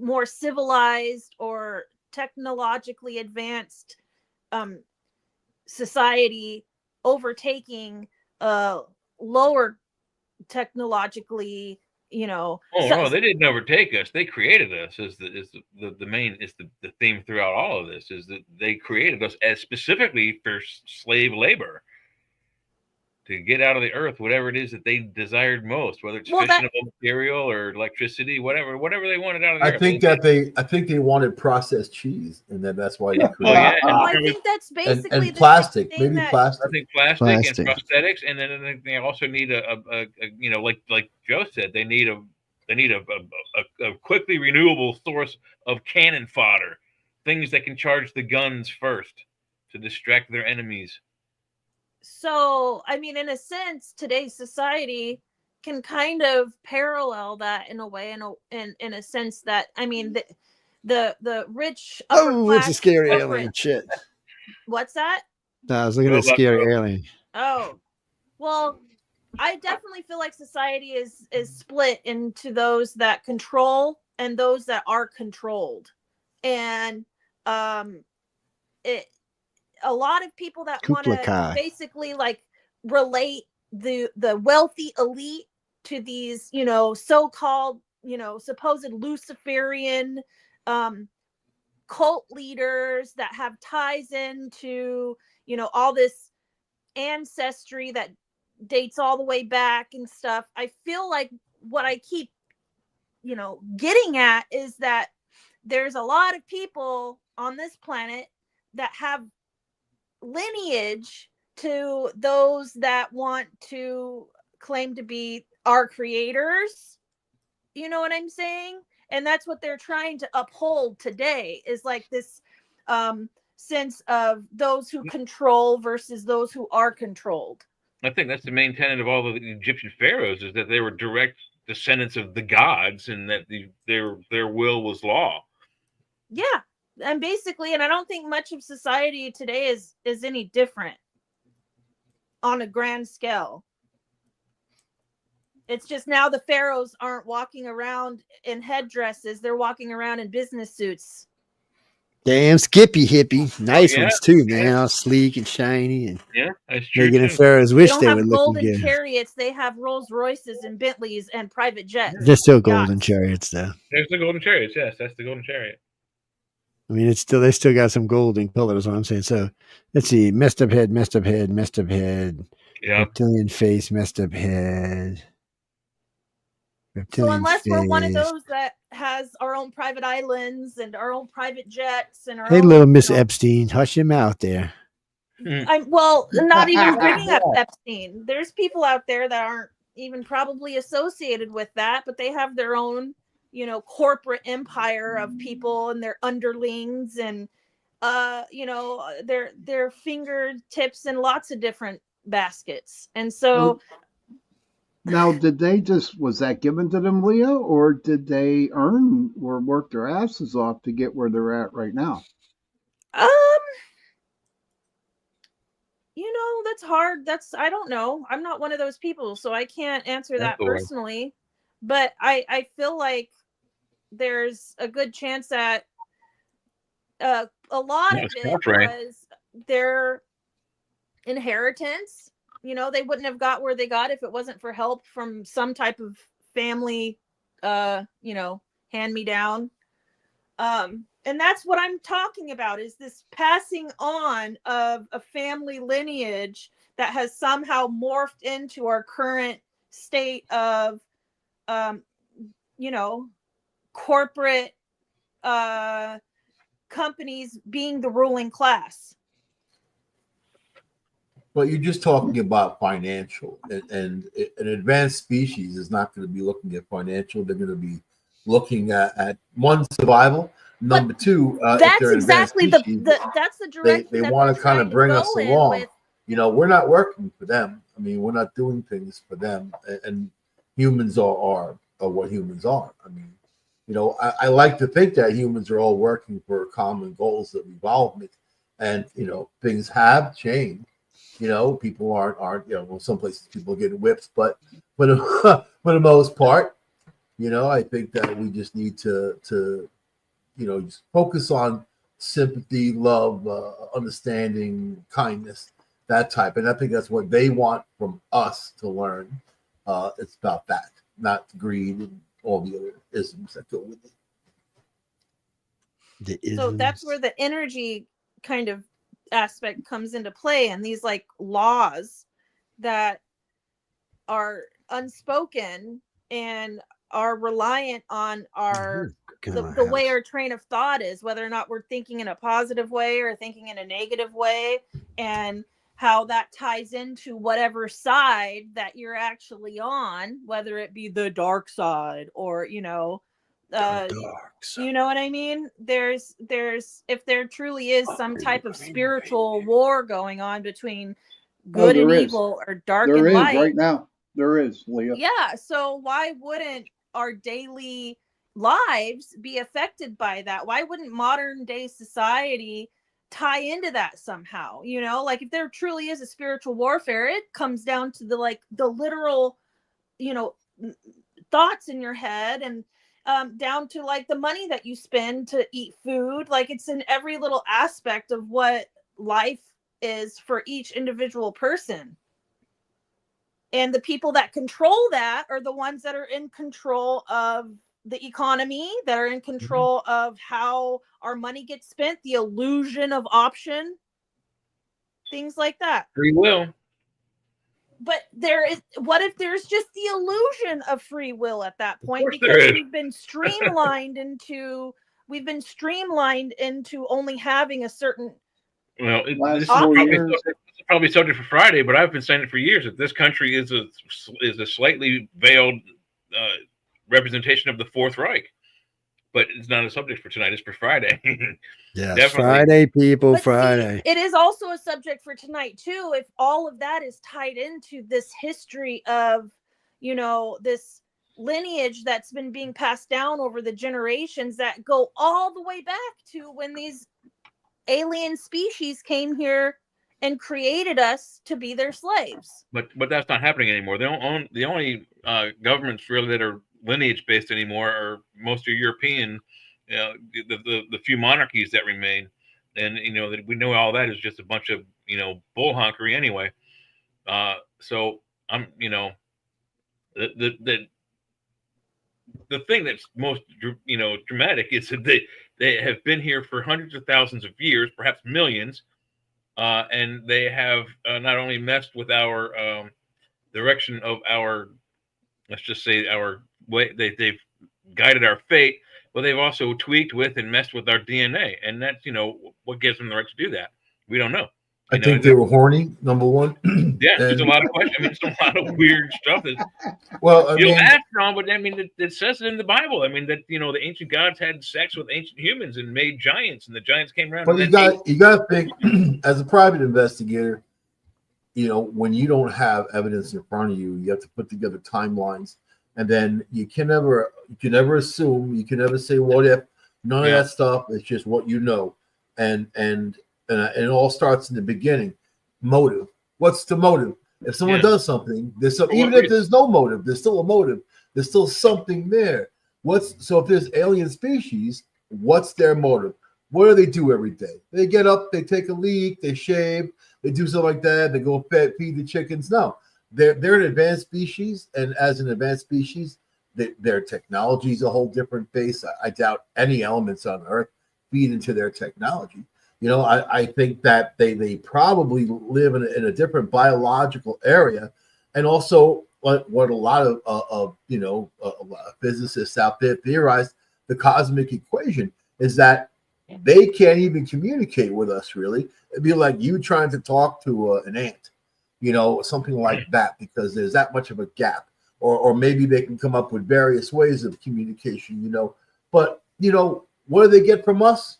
more civilized or technologically advanced society overtaking lower technologically, Oh no, they didn't overtake us. They created us. Is the main the theme throughout all of this is that they created us as specifically for slave labor to get out of the earth whatever it is that they desired most, whether it's fissionable material or electricity, whatever they wanted out of the earth. I think they wanted processed cheese, and that's why they created. I think that's basically and plastic, maybe plastic. I think plastic and prosthetics, and then they also need a like Joe said, they need a quickly renewable source of cannon fodder, things that can charge the guns first to distract their enemies. So, I mean, in a sense, today's society can kind of parallel that in a way, in a sense that, I mean, the rich upper class. It's a scary alien shit. What's that? No, I was looking at a scary alien. Oh, well, I definitely feel like society is split into those that control and those that are controlled, and a lot of people that want to basically like relate the wealthy elite to these, so-called, supposed Luciferian cult leaders that have ties into, all this ancestry that dates all the way back and stuff. I feel like what I keep, getting at is that there's a lot of people on this planet that have lineage to those that want to claim to be our creators. You know what I'm saying? And that's what they're trying to uphold today, is like this sense of those who control versus those who are controlled. I think that's the main tenet of all the Egyptian pharaohs, is that they were direct descendants of the gods, and that their will was law. Yeah. And basically, and I don't think much of society today is any different on a grand scale. It's just now the pharaohs aren't walking around in headdresses. They're walking around in business suits. Damn Skippy hippie. Nice ones too, man. All sleek and shiny. And that's true. Making the pharaohs wish they would look golden good. chariots. They have Rolls Royces and Bentleys and private jets. They're still golden chariots, though. There's the golden chariots. Yes, that's the golden chariot. I mean, they still got some golden colors, what I'm saying. So let's see. Messed up head, messed up head, messed up head. Yeah. Reptilian face, messed up head. So unless we're one of those that has our own private islands and our own private jets and our Hey, own, little Miss Epstein, hush your mouth there. I'm not even bringing up Epstein. There's people out there that aren't even probably associated with that, but they have their own, corporate empire of people and their underlings and, their fingertips in lots of different baskets. And so. Now, was that given to them, Leah, or did they earn or work their asses off to get where they're at right now? That's hard. I don't know. I'm not one of those people, so I can't answer that personally. But I feel like there's a good chance that a lot of it was their inheritance. They wouldn't have got where they got if it wasn't for help from some type of family, hand me down. And that's what I'm talking about, is this passing on of a family lineage that has somehow morphed into our current state of, corporate companies being the ruling class. Well, you're just talking about financial, and an advanced species is not going to be looking at financial. They're going to be looking at one, survival. Number two, that's exactly species, that's the direction they want to kind of bring us along. We're not working for them. I mean, we're not doing things for them, and humans are what humans are. I mean, I like to think that humans are all working for common goals of evolvement, and things have changed. People aren't well, some places people are getting whipped, but for the for the most part, I think that we just need to just focus on sympathy, love, understanding, kindness, that type. And I think that's what they want from us to learn. It's about that, not greed and all the other isms that go with it. So that's where the energy kind of aspect comes into play, and these like laws that are unspoken and are reliant on our the way our train of thought is, whether or not we're thinking in a positive way or thinking in a negative way, and how that ties into whatever side that you're actually on, whether it be the dark side or you know what I mean. There's if there truly is some type of spiritual war going on between good and evil or dark and light right now. There is, Leah. Yeah, so why wouldn't our daily lives be affected by that? Why wouldn't modern day society tie into that somehow? Like if there truly is a spiritual warfare, it comes down to the literal, thoughts in your head, and down to like the money that you spend to eat food. Like it's in every little aspect of what life is for each individual person. And the people that control that are the ones that are in control of the economy, that are in control of how our money gets spent, the illusion of option, things like that. Free will. But what if there's just the illusion of free will at that point? Because we've been streamlined into only having a certain. Well, this is probably subject for Friday, but I've been saying it for years that this country is a slightly veiled representation of the Fourth Reich. But it's not a subject for tonight. It's for Friday. Yes, Friday, people, Friday. See, it is also a subject for tonight, too, if all of that is tied into this history of, this lineage that's been being passed down over the generations that go all the way back to when these alien species came here and created us to be their slaves. But that's not happening anymore. The only governments really that are lineage based anymore are mostly European, the few monarchies that remain, and that we know all that is just a bunch of bull honkery anyway. So I'm the thing that's most dramatic is that they have been here for hundreds of thousands of years, perhaps millions, and they have not only messed with our direction of our, let's just say, our way, they've guided our fate, but they've also tweaked with and messed with our DNA, and that's what gives them the right to do that. We don't know. I think they were horny, number one. Yeah, there's a lot of questions. I mean, there's a lot of weird stuff. Well, you'll ask now, but I mean, it says it in the Bible. I mean, that the ancient gods had sex with ancient humans and made giants, and the giants came around. But you got to think, as a private investigator, when you don't have evidence in front of you, you have to put together timelines, and then you can never assume, you can never say what if. None of that stuff. It's just what you know, and it all starts in the beginning. Motive. What's the motive? If someone does something, even if there's no motive, there's still a motive. There's still something there. So if there's alien species, what's their motive? What do they do every day? They get up, they take a leak, they shave, they do something like that. They go feed the chickens. No, they're an advanced species, and as an advanced species, their technology is a whole different base. I doubt any elements on Earth feed into their technology. I think that they probably live in a different biological area, and also what a lot of physicists out there theorize, the cosmic equation is that they can't even communicate with us. Really, it'd be like you trying to talk to an ant, something like that, because there's that much of a gap. Or maybe they can come up with various ways of communication. But what do they get from us?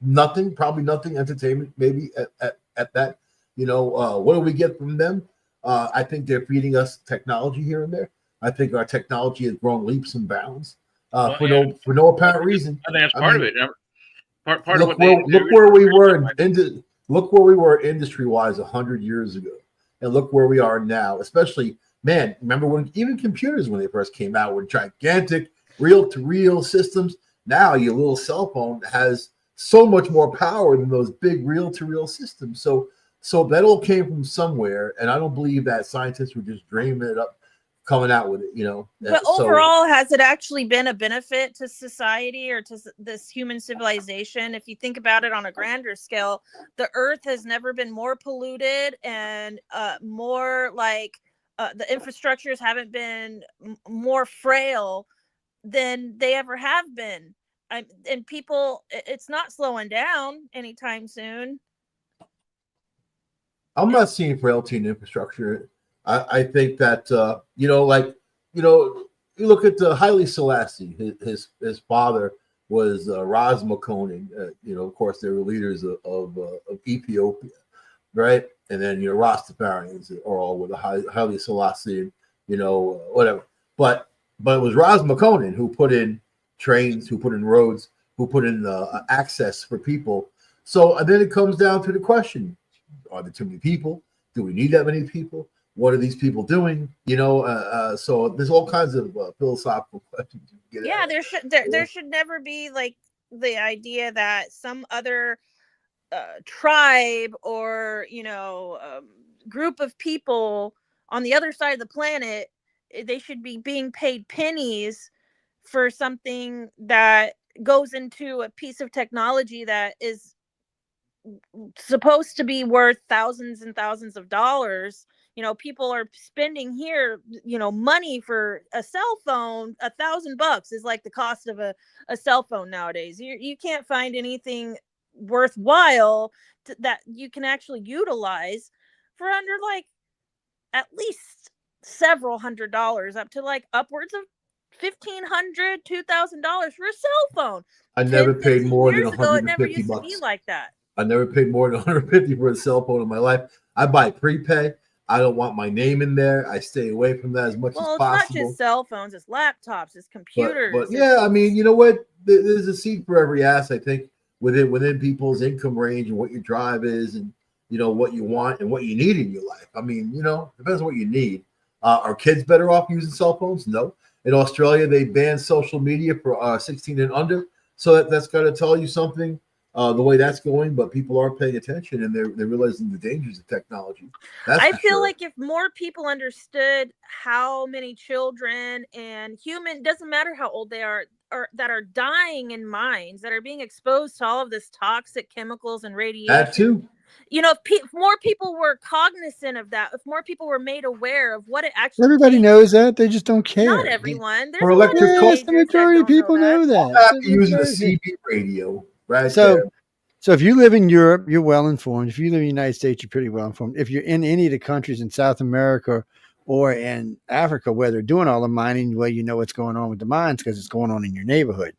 Nothing, probably nothing. Entertainment, maybe at that. What do we get from them? I think they're feeding us technology here and there. I think our technology has grown leaps and bounds for no apparent reason. I think that's part of it. Part look of what where we were industry-wise 100 years ago. and look where we are now. Especially, man, remember when even computers, when they first came out, were gigantic reel-to-reel systems. Now your little cell phone has so much more power than those big reel-to-reel systems. So that all came from somewhere, and I don't believe that scientists were just dreaming it up, coming out with it. But overall, has it actually been a benefit to society or to this human civilization? If you think about it on a grander scale, the earth has never been more polluted and more like the infrastructures haven't been more frail than they ever have been. And people, it's not slowing down anytime soon. I'm not seeing frailty in infrastructure. I think that you look at Haile Selassie. His father was Ras Makonnen. Of course, they were leaders of Ethiopia, right? And then Rastafarians are all with the Haile Selassie, whatever. But it was Ras Makonnen who put in trains, who put in roads, who put in access for people. So and then it comes down to the question: are there too many people? Do we need that many people? What are these people doing? So there's all kinds of philosophical questions. Yeah, there should never be like the idea that some other tribe or group of people on the other side of the planet, they should be being paid pennies for something that goes into a piece of technology that is supposed to be worth thousands and thousands of dollars. People are spending here, money for a cell phone. $1,000 is like the cost of a cell phone nowadays. You can't find anything worthwhile that you can actually utilize for under like at least several $100s, up to like upwards of $1,500, $2,000 for a cell phone. I never paid more than $150. It never used $150. to be like that. I never paid more than $150 for a cell phone in my life. I buy prepay. I don't want my name in there. I stay away from that as much as possible. Well, it's not just cell phones, it's laptops, it's computers. But yeah, I mean, you know what? There's a seat for every ass, I think, within people's income range and what your drive is and, what you want and what you need in your life. I mean, depends on what you need. Are kids better off using cell phones? No. In Australia, they banned social media for 16 and under. So that's got to tell you something. The way that's going, but people are paying attention and they're realizing the dangers of technology. I feel like if more people understood how many children and doesn't matter how old they are that are dying in mines, that are being exposed to all of this toxic chemicals and radiation. That too. If more people were cognizant of that, if more people were made aware of what it actually everybody knows that, they just don't care. Not everyone. There's for electric cars, the majority of people know that. I'm happy using the CB radio. Right. So if you live in Europe, you're well informed. If you live in the United States, you're pretty well informed. If you're in any of the countries in South America or in Africa where they're doing all the mining, well, you know what's going on with the mines because it's going on in your neighborhood.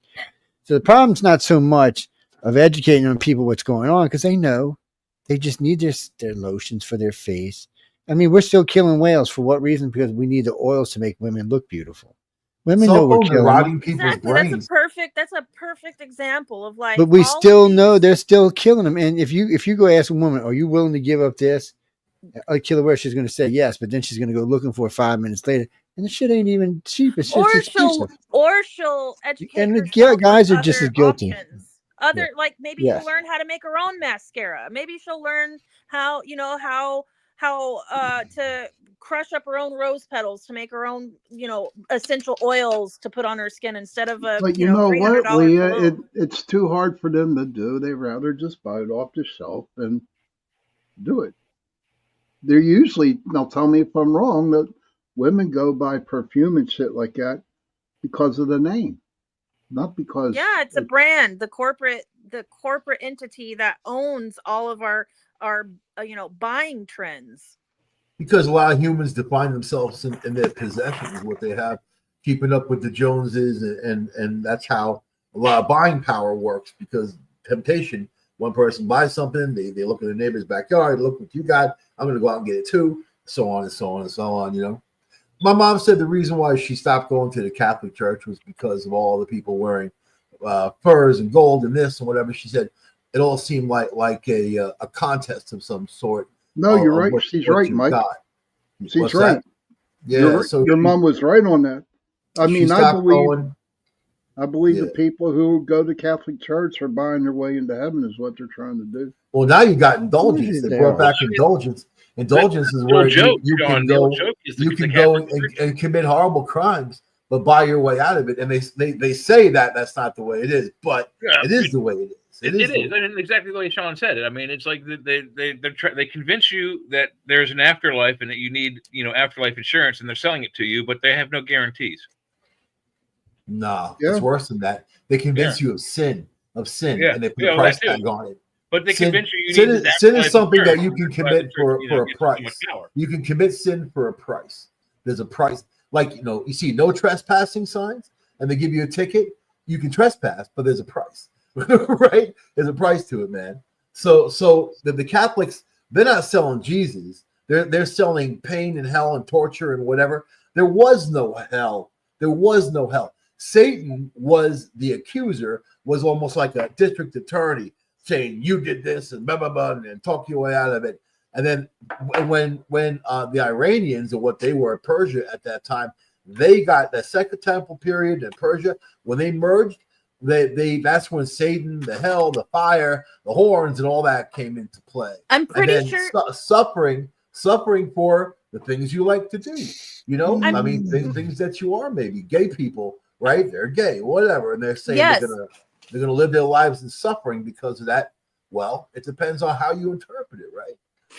So the problem's not so much of educating on people what's going on because they know. They just need their lotions for their face. I mean, we're still killing whales for what reason? Because we need the oils to make women look beautiful. Women know we're killing rotting people's brains. That's a perfect example of like. But we still know they're still killing them. And if you go ask a woman, are you willing to give up this? I'll kill her where she's going to say yes, but then she's going to go looking for it 5 minutes later, and the shit ain't even cheap. It's just expensive. Or she'll educate. And the guys are just as guilty. Options. Like maybe she'll learn how to make her own mascara. Maybe she'll learn how to crush up her own rose petals to make her own essential oils to put on her skin instead of a. But you know what, Leah? It's too hard for them to do. They rather just buy it off the shelf and do it. They're usually, now tell me if I'm wrong, that women go buy perfume and shit like that because of the name. Not because it's a brand, the corporate entity that owns all of our buying trends. Because a lot of humans define themselves in their possessions, what they have, keeping up with the Joneses, and that's how a lot of buying power works. Because temptation, one person buys something, they look at their neighbor's backyard, look what you got, I'm going to go out and get it too, so on and so on and so on. My mom said the reason why she stopped going to the Catholic Church was because of all the people wearing furs and gold and this and whatever. She said it all seemed like a contest of some sort No, you're right. What, She's what right, you've Mike. got. She's What's right. that? Yeah. So your mom was right on that. I she mean, stopped going. I believe the Yeah. people who go to Catholic Church are buying their way into heaven is what they're trying to do. Well, now you got indulgence. They brought back indulgence. Indulgence is where you can go. You can go and commit horrible crimes, but buy your way out of it. And they say that that's not the way it is, but it is the way it is. It is, and exactly the way Sean said it. I mean, it's like they convince you that there's an afterlife and that you need afterlife insurance, and they're selling it to you, but they have no guarantees. No, it's worse than that. They convince you of sin, and they put a price tag on it. But they convince you sin is something that you can commit for a price. You can commit sin for a price. There's a price. Like, you see no trespassing signs, and they give you a ticket. You can trespass, but there's a price, right? There's a price to it, man. So the Catholics, they're not selling Jesus. They're selling pain and hell and torture and whatever. There was no hell. There was no hell. Satan was the accuser, was almost like a district attorney saying you did this and blah blah blah and talk your way out of it. And then when the Iranians, or what they were, Persia at that time, they got the Second Temple period in Persia. When they merged, that's when Satan, the hell, the fire, the horns, and all that came into play. I'm pretty sure suffering for the things you like to do. I mean, things that you are, maybe gay people, right? They're gay, whatever, and they're saying they're gonna live their lives in suffering because of that. Well, it depends on how you interpret it, right?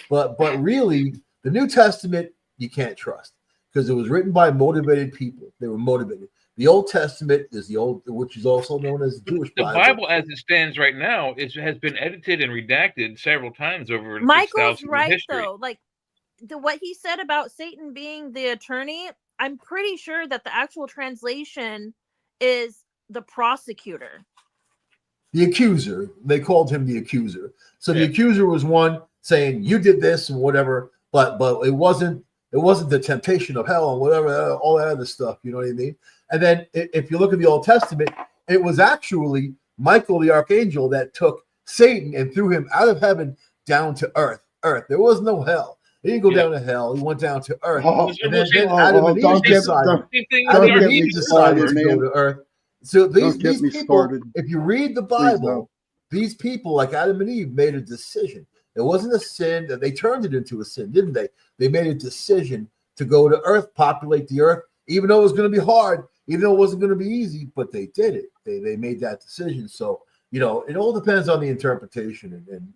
But really, the New Testament you can't trust because it was written by motivated people. They were motivated. The Old Testament is which is also known as the Jewish Bible. The Bible, as it stands right now, has been edited and redacted several times over. Michael's right, though. Like what he said about Satan being the attorney, I'm pretty sure that the actual translation is the prosecutor. The accuser. They called him the accuser. So the accuser was one saying you did this and whatever, but it wasn't the temptation of hell and whatever, all that other stuff. You know what I mean? And then if you look at the Old Testament, it was actually Michael the archangel that took Satan and threw him out of heaven down to earth. There was no hell. He didn't go down to hell. He went down to earth. And then Adam and Eve decided to go to earth. So these people, if you read the Bible, these people like Adam and Eve made a decision. It wasn't a sin. They turned it into a sin, didn't they? They made a decision to go to earth, populate the earth, even though it was going to be hard, even though it wasn't going to be easy, but they did it. They made that decision. So, it all depends on the interpretation. And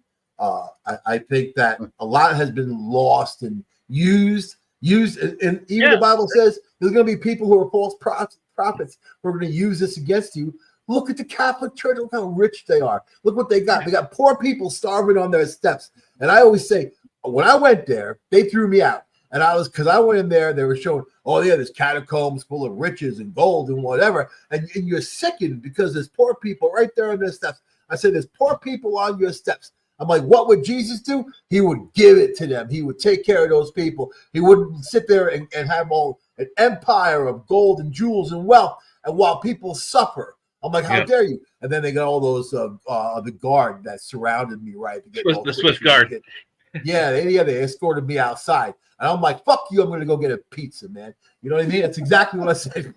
I think that a lot has been lost and used. And even the Bible says there's going to be people who are false prophets who are going to use this against you. Look at the Catholic Church. Look how rich they are. Look what they got. They got poor people starving on their steps. And I always say, when I went there, they threw me out. And because I went in there, they were showing, there's catacombs full of riches and gold and whatever. And you're sickened because there's poor people right there on their steps. I said, there's poor people on your steps. I'm like, what would Jesus do? He would give it to them. He would take care of those people. He wouldn't sit there and have an empire of gold and jewels and wealth. And while people suffer, I'm like, how dare you? And then they got all those the guard that surrounded me, right? The Swiss guard. They escorted me outside. And I'm like, fuck you, I'm going to go get a pizza, man. You know what I mean? That's exactly what I said.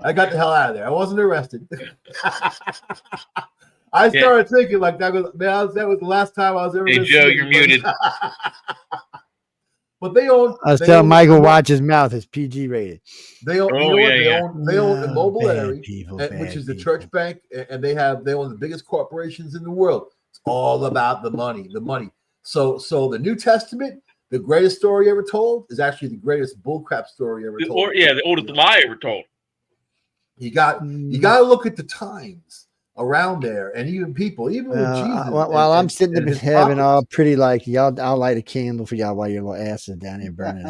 I got the hell out of there. I wasn't arrested. I started thinking like that was the last time I was ever. Hey, Joe, you're muted. But they own. I was telling Michael, watch his mouth. It's PG rated. They own. They own the Mobile Area, which is the church bank, and they own the biggest corporations in the world. It's all about the money. The money. So the New Testament, the greatest story ever told, is actually the greatest bullcrap story ever told. The oldest lie ever told. You got to look at the times around there, and even people, even with Jesus. While I'm sitting in heaven, all pretty like y'all, I'll light a candle for y'all while your little asses down there burning.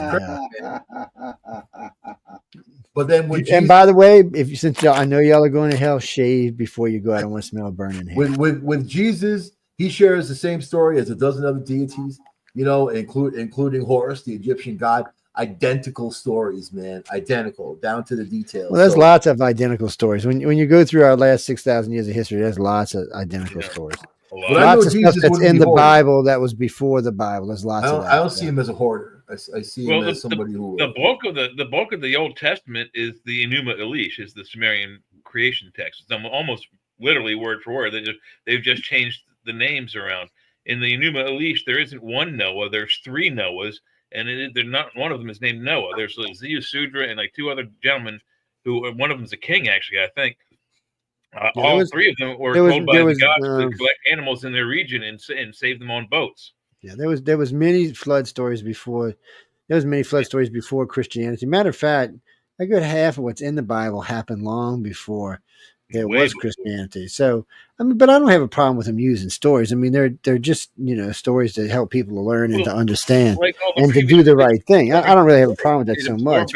But then, and by the way, since I know y'all are going to hell, shave before you go. I don't want to smell burning hair. With Jesus, he shares the same story as a dozen other deities. Including Horus, the Egyptian god. Identical stories, man. Identical, down to the details. Well, there's lots of identical stories. When you go through our last 6,000 years of history, there's lots of identical stories. Lots of stuff that's in the Bible that was before the Bible. There's lots of that. I don't see him as a hoarder. I see him as somebody who the bulk of the Old Testament is the Enuma Elish, is the Sumerian creation text. It's almost literally word for word. They've just changed the names around. In the Enuma Elish, there isn't one Noah. There's 3 Noahs, and they're not one of them is named Noah. There's Zeus, Sudra, and like 2 other gentlemen who one of them's a king, actually, I think. All 3 of them were told by the gods to collect animals in their region and save them on boats. Yeah, there was many flood stories before. There was many flood stories before Christianity. Matter of fact, a good half of what's in the Bible happened long before there was Christianity. So, I mean, but I don't have a problem with them using stories. I mean, they're just stories to help people to learn and to understand and to do the right thing. I don't really have a problem with that so much.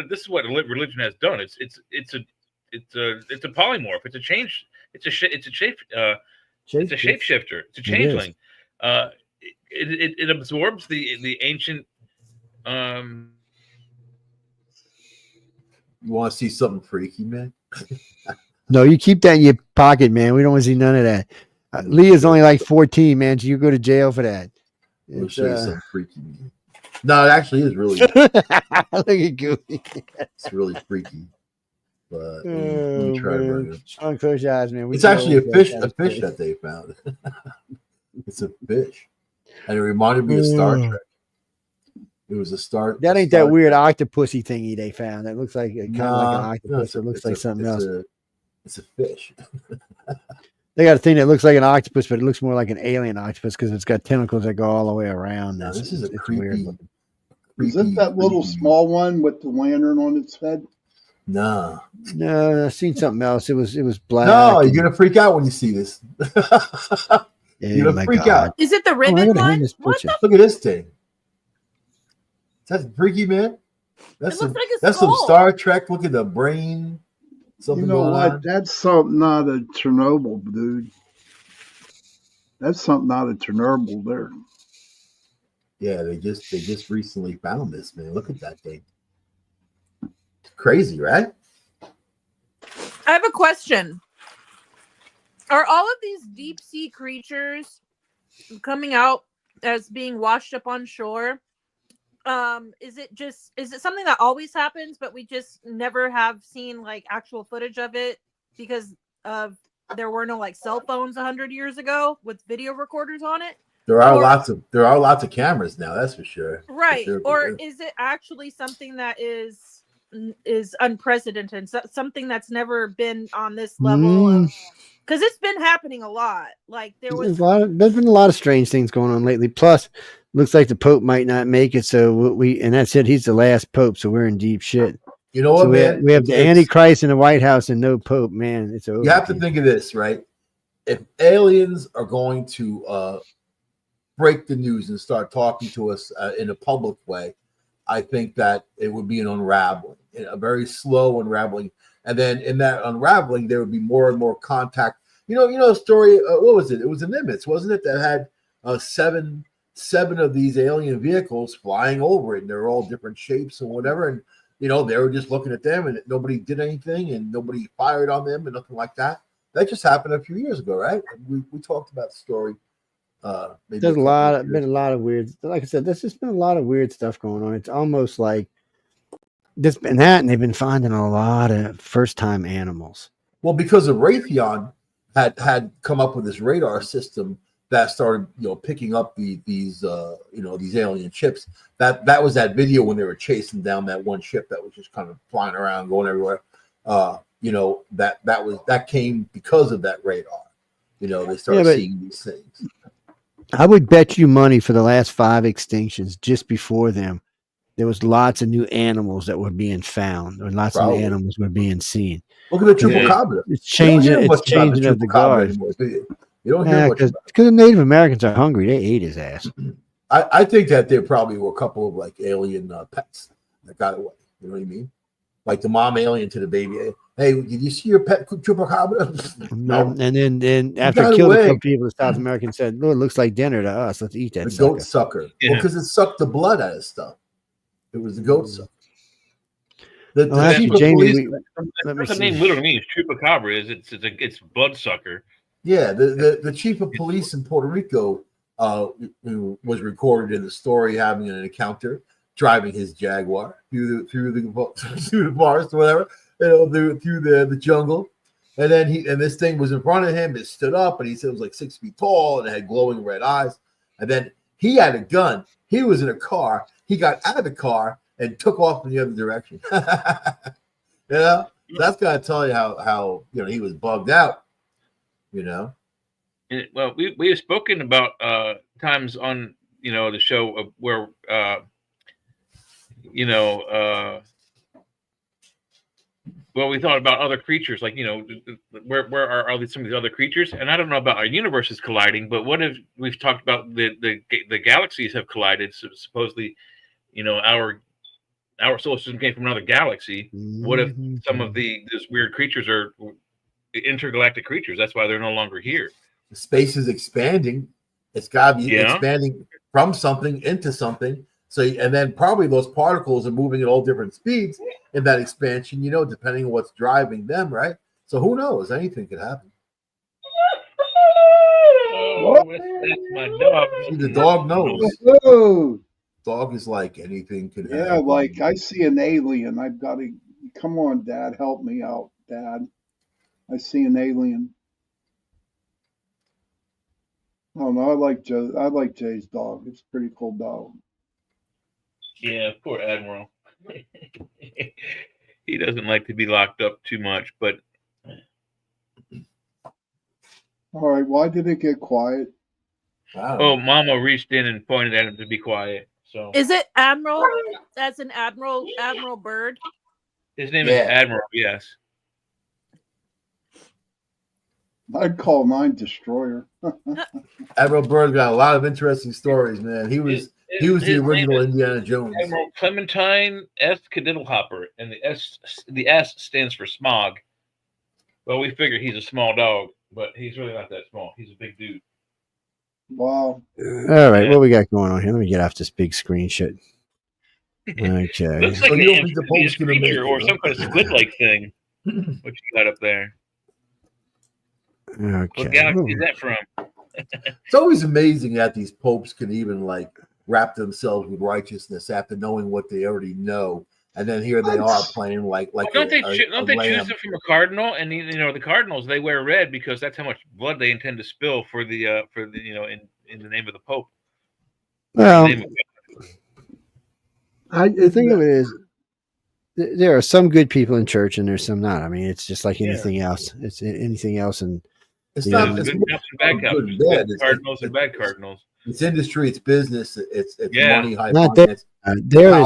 This is what religion has done. It's a polymorph. It's a change. It's a shapeshifter. It's a changeling. It absorbs the ancient. You want to see something freaky, man? No, you keep that in your pocket, man. We don't want to see none of that. Leah's only like 14, man. So you go to jail for that. We'll show you something freaky. No, it actually is really. Look at Goofy. It's really freaky. But let me try to bring it. Sean, close your eyes, man. It's actually a fish that they found. It's a fish, and it reminded me of Star Trek. It was a Star. That ain't that weird octopusy thingy they found. That looks like kind of like an octopus. It looks like something else. It's a fish. They got a thing that looks like an octopus, but it looks more like an alien octopus because it's got tentacles that go all the way around. No, this is a creepy. Is it that little small one with the lantern on its head? No, I've seen something else. It was black. No, you're gonna freak out when you see this. You're gonna freak out. Is it the ribbon one? Look at this thing. That's freaky, man. That's some Star Trek. Look at the brain. Something going on. That's something out of Chernobyl, dude. That's something out of Chernobyl there. Yeah, they just recently found this, man. Look at that thing. It's crazy, right? I have a question. Are all of these deep sea creatures coming out as being washed up on shore? Is it something that always happens, but we just never have seen like actual footage of it because there were no like cell phones 100 years ago with video recorders on it? There are lots of cameras now, that's for sure. Right. Or is it actually something that is unprecedented, something that's never been on this level? Because it's been happening a lot. Like there's been a lot of strange things going on lately. Plus, looks like the Pope might not make it. So and that's it. He's the last Pope. So we're in deep shit. You know what, man? We have the Antichrist in the White House and no Pope, man. It's over. You have to think of this, right? If aliens are going to break the news and start talking to us in a public way, I think that it would be an unraveling, a very slow unraveling. And then in that unraveling, there would be more and more contact. You know, a story. What was it? It was the Nimitz, wasn't it? That had seven of these alien vehicles flying over it, and they're all different shapes and whatever. And they were just looking at them, and nobody did anything, and nobody fired on them, and nothing like that. That just happened a few years ago, right? We talked about the story. There's been a lot of weird. Like I said, there's just been a lot of weird stuff going on. It's almost like this and that, and they've been finding a lot of first-time animals. Well, because of Raytheon had come up with this radar system that started, picking up these alien ships. That was that video when they were chasing down that one ship that was just kind of flying around, going everywhere. That came because of that radar. They started seeing these things. I would bet you money for the last 5 extinctions, just before them, there was lots of new animals that were being found, or lots of new animals were being seen. Look at the chupacabra. It's changing of the guard. You don't hear much because the Native Americans are hungry. They ate his ass. I think that there probably were a couple of like alien pets that got away. You know what I mean? Like the mom alien to the baby. Hey, did you see your pet chupacabra? No. And then after it killed a couple people, the South Americans said, "Oh, it looks like dinner to us. Let's eat that." The goat sucker. Yeah. Well, because it sucked the blood out of stuff. It was the goat sucker. Jamie, the name literally means chupacabra. It's blood sucker. Yeah, the chief of police in Puerto Rico, who was recorded in the story having an encounter driving his Jaguar through the forest or whatever, through the jungle, and then this thing was in front of him. It stood up, and he said it was like 6 feet tall, and it had glowing red eyes. And then he had a gun. He was in a car. He got out of the car and took off in the other direction. That's got to tell you how he was bugged out. Well, we have spoken about times on the show where well, we thought about other creatures, like where are some of these other creatures? And I don't know about our universes colliding, but what if we've talked about the galaxies have collided? So supposedly, our solar system came from another galaxy. What if some of these weird creatures are intergalactic creatures? That's why they're no longer here. The space is expanding. It's got to be expanding from something into something. So, and then probably those particles are moving at all different speeds in that expansion, depending on what's driving them, right? So who knows? Anything could happen. Oh, that's my dog. See, the dog knows. Whoa. Dog is like anything could happen. Yeah, like I see an alien. I've got to come on, Dad, help me out, Dad. I see an alien. Oh no, I like Jay's dog. It's a pretty cool dog. Yeah, poor Admiral. He doesn't like to be locked up too much, but all right, why did it get quiet? Oh, Mama reached in and pointed at him to be quiet. So is it Admiral? That's an Admiral Bird. His name is Admiral. Yes. I'd call mine Destroyer. Admiral Byrd got a lot of interesting stories, man. He was the original Indiana Jones. Admiral Clementine S. Cadiddlehopper, and the S stands for smog. Well, we figure he's a small dog, but he's really not that small. He's a big dude. Wow. All right, what we got going on here? Let me get off this big screen shit. Okay. Looks like an amphibious creature or some kind of squid-like thing. What you got up there? Okay. What galaxy is that from? It's always amazing that these popes can even wrap themselves with righteousness after knowing what they already know, and then here they are playing like. Don't they choose them from a cardinal? And the cardinals, they wear red because that's how much blood they intend to spill for the in the name of the Pope. Well, the thing of it is, there are some good people in church, and there's some not. I mean, it's just like anything else. It's anything else, and it's not good cops and bad cops. Good cardinals and bad cardinals. It's industry, it's business, it's money, high not finance. There it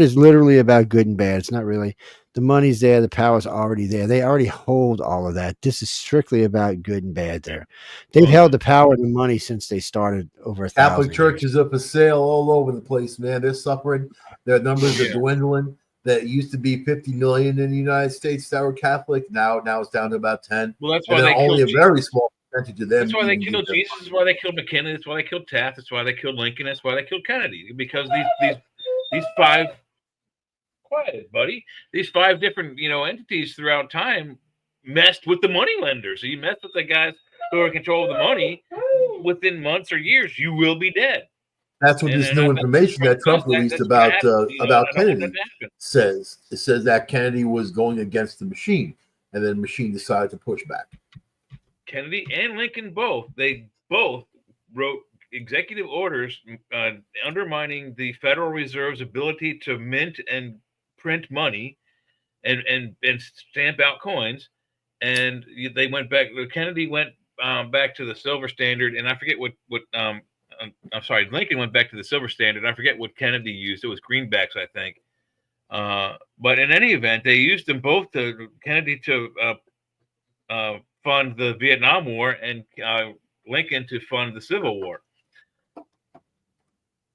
is literally about good and bad. It's not really. The money's there, the power's already there. They already hold all of that. This is strictly about good and bad there. They've held the power and the money since they started over 1,000 Catholic churches are for sale all over the place, man. They're suffering. Their numbers are dwindling. That used to be 50 million in the United States that were Catholic. Now it's down to about 10. Well, that's why they only a very small percentage of them. That's why they killed Jesus. That's why they killed McKinley. That's why they killed Taft. That's why they killed Lincoln. That's why they killed Kennedy. Because these five, quiet, buddy. These five different entities throughout time messed with the money lenders. So you mess with the guys who are in control of the money. Within months or years, you will be dead. That's what this new information that Trump released about Kennedy says. It says that Kennedy was going against the machine, and then the machine decided to push back. Kennedy and Lincoln both wrote executive orders undermining the Federal Reserve's ability to mint and print money and stamp out coins. And they went back. Kennedy went back to the silver standard, and I forget what I'm sorry, Lincoln went back to the silver standard. I forget what Kennedy used. It was greenbacks, I think. But in any event, they used them both Kennedy to fund the Vietnam War and Lincoln to fund the Civil War.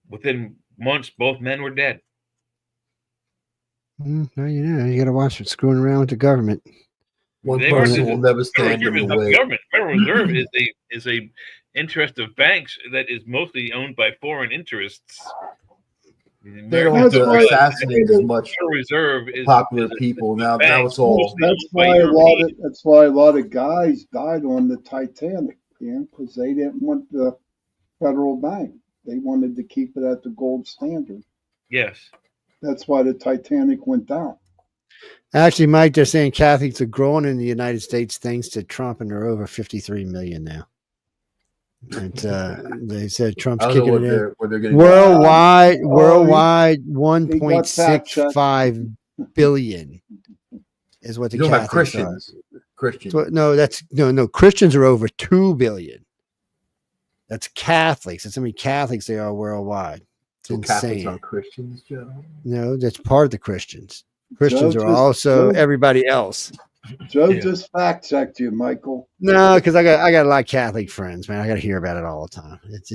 Within months, both men were dead. Well, you got to watch it screwing around with the government. One person will never stand in the way. Government. Federal Reserve is a interest of banks that is mostly owned by foreign interests. They don't assassinate as much Reserve is popular people. Now it's all. That's why a lot of guys died on the Titanic, because they didn't want the federal bank. They wanted to keep it at the gold standard. Yes. That's why the Titanic went down. Actually, Mike, they're saying Catholics are growing in the United States thanks to Trump, and they're over 53 million now. And they said Trump's kicking it in. Worldwide, 1.65 billion is what the Catholics Christians. are. Christians. So, no. Christians are over 2 billion. That's Catholics. That's how many Catholics they are worldwide. It's insane. Catholics aren't Christians, Joe? No, that's part of the Christians. Christians are also everybody else. Joe just fact checked you, Michael. No, because I got a lot of Catholic friends, man. I got to hear about it all the time. It's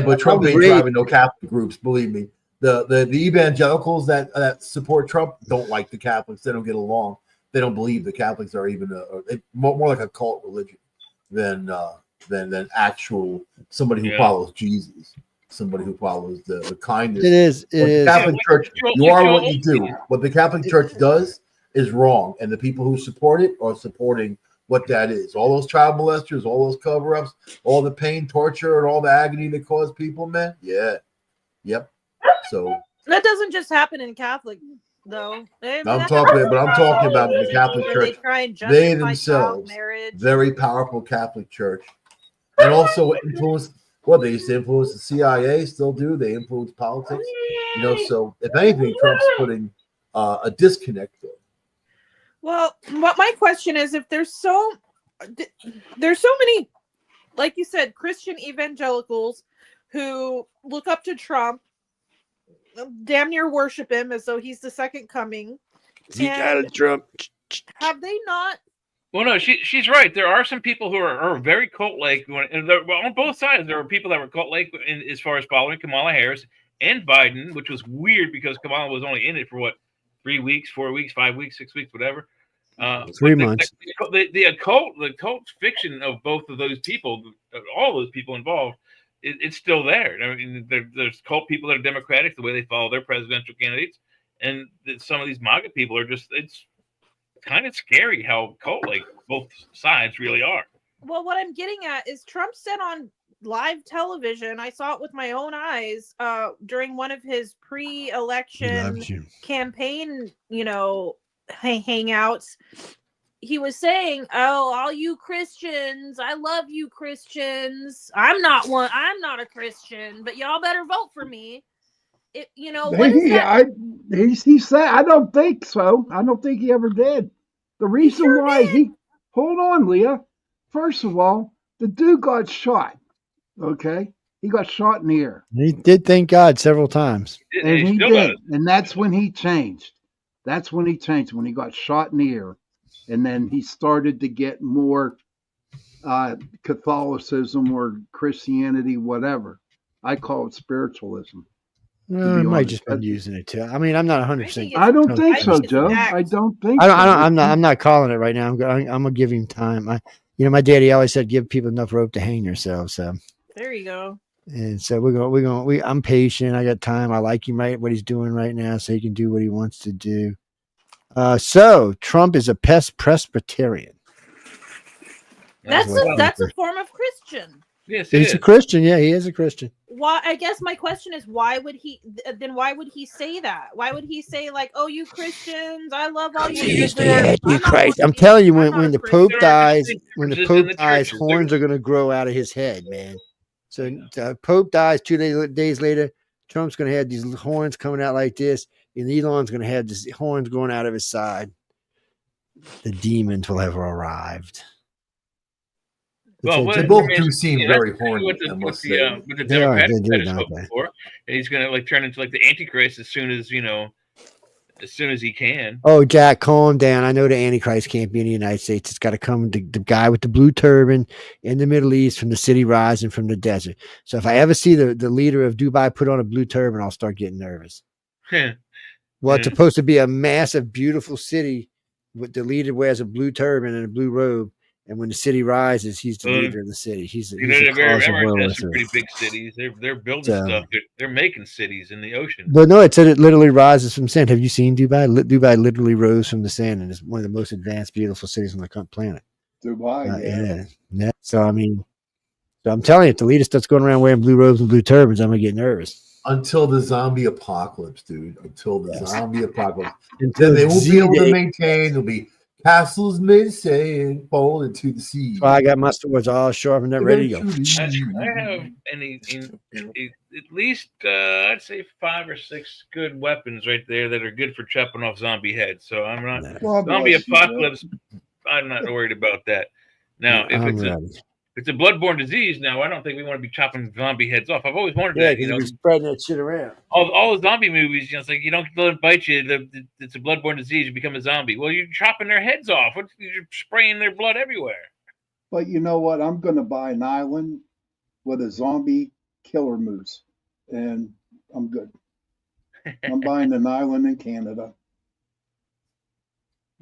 but Trump ain't driving no Catholic groups. Believe me, the evangelicals that support Trump don't like the Catholics. They don't get along. They don't believe the Catholics are even more like a cult religion than actual somebody who follows Jesus. Somebody who follows the kindness. It is. Catholic Church. You are what you do. What the Catholic Church does is wrong, and the people who support it are supporting what that is. All those child molesters, all those cover-ups, all the pain, torture, and all the agony that cause people, man. Yeah. Yep. So that doesn't just happen in Catholic, though. I'm talking about the Catholic Church. They themselves, very powerful Catholic Church, and also influence. Well, they used to influence the CIA, still do. They influence politics, So if anything, Trump's putting a disconnect there. Well, what my question is, if there's so many, like you said, Christian evangelicals who look up to Trump, damn near worship him as though he's the second coming. He got it, Trump. Have they not? Well, no, she's right. There are some people who are very cult-like, and on both sides. There are people that were cult-like as far as following Kamala Harris and Biden, which was weird because Kamala was only in it for 3 weeks, 4 weeks, 5 weeks, 6 weeks, whatever. 3 months. The occult fiction of both of those people, all those people involved, it's still there. I mean, there's cult people that are Democratic, the way they follow their presidential candidates, and some of these MAGA people are just it's kind of scary how cult-like both sides really are. Well, what I'm getting at is Trump said on live television, I saw it with my own eyes, during one of his pre-election campaign, hangouts. He was saying, "Oh, all you Christians, I love you Christians. I'm not a Christian, but y'all better vote for me." What is that? He said, I don't think so. I don't think he ever did. The reason why hold on, Leah. First of all, the dude got shot. Okay, he got shot in the ear. He did thank God several times, and he did, and that's when he changed. That's when he changed, when he got shot in the ear, and then he started to get more Catholicism or Christianity, whatever. I call it spiritualism. I might just been using it too. I mean, I'm not 100%. I don't think so, Joe. I don't think. I'm not calling it right now. I'm gonna give him time. My daddy always said, give people enough rope to hang themselves. So there you go. And so I'm patient. I got time. I like him what he's doing right now, so he can do what he wants to do. So Trump is a Presbyterian. That's a form of Christian. Yes, he's a Christian. Yeah, he is a Christian. Why? I guess my question is, why would he say that? Why would he say like, "Oh, you Christians, I love all you"? Christ, I'm telling you, when the Pope dies, horns are going to grow out of his head, man. So the Pope dies 2 days later. Trump's going to have these horns coming out like this, and Elon's going to have these horns growing out of his side. The demons will have arrived. Well, they both do seem very horny. With the Democratic side is hoping for, and he's going to turn into the Antichrist as soon as he can. Oh, Jack, calm down. I know the Antichrist can't be in the United States. It's got to come the guy with the blue turban in the Middle East from the city rising from the desert. So if I ever see the leader of Dubai put on a blue turban, I'll start getting nervous. Well, it's supposed to be a massive, beautiful city with the leader wears a blue turban and a blue robe. And when the city rises, he's the leader of the city. He's the That's cause of world war some pretty big cities. They're building stuff. They're making cities in the ocean. But no, it said it literally rises from sand. Have you seen Dubai? Dubai literally rose from the sand, and it's one of the most advanced, beautiful cities on the planet. Dubai, yeah. So I mean, I'm telling you, if the leader starts going around wearing blue robes and blue turbans, I'm gonna get nervous. Until the zombie apocalypse, dude. Until the zombie apocalypse. Then they won't be able to maintain. There'll be castles made sand fall into the sea. That's why I got my swords all sharpened and ready to go. I have at least I'd say 5 or 6 good weapons right there that are good for chopping off zombie heads. So I'm not zombie apocalypse. I'm not worried about that. Now, if it's a bloodborne disease, now I don't think we want to be chopping zombie heads off. I've always wanted that. Because you're spreading that shit around. All the zombie movies, it's like you don't let it bite you. It's a bloodborne disease. You become a zombie. Well, you're chopping their heads off. You're spraying their blood everywhere. But you know what? I'm going to buy an island with a zombie killer moose, and I'm good. I'm buying an island in Canada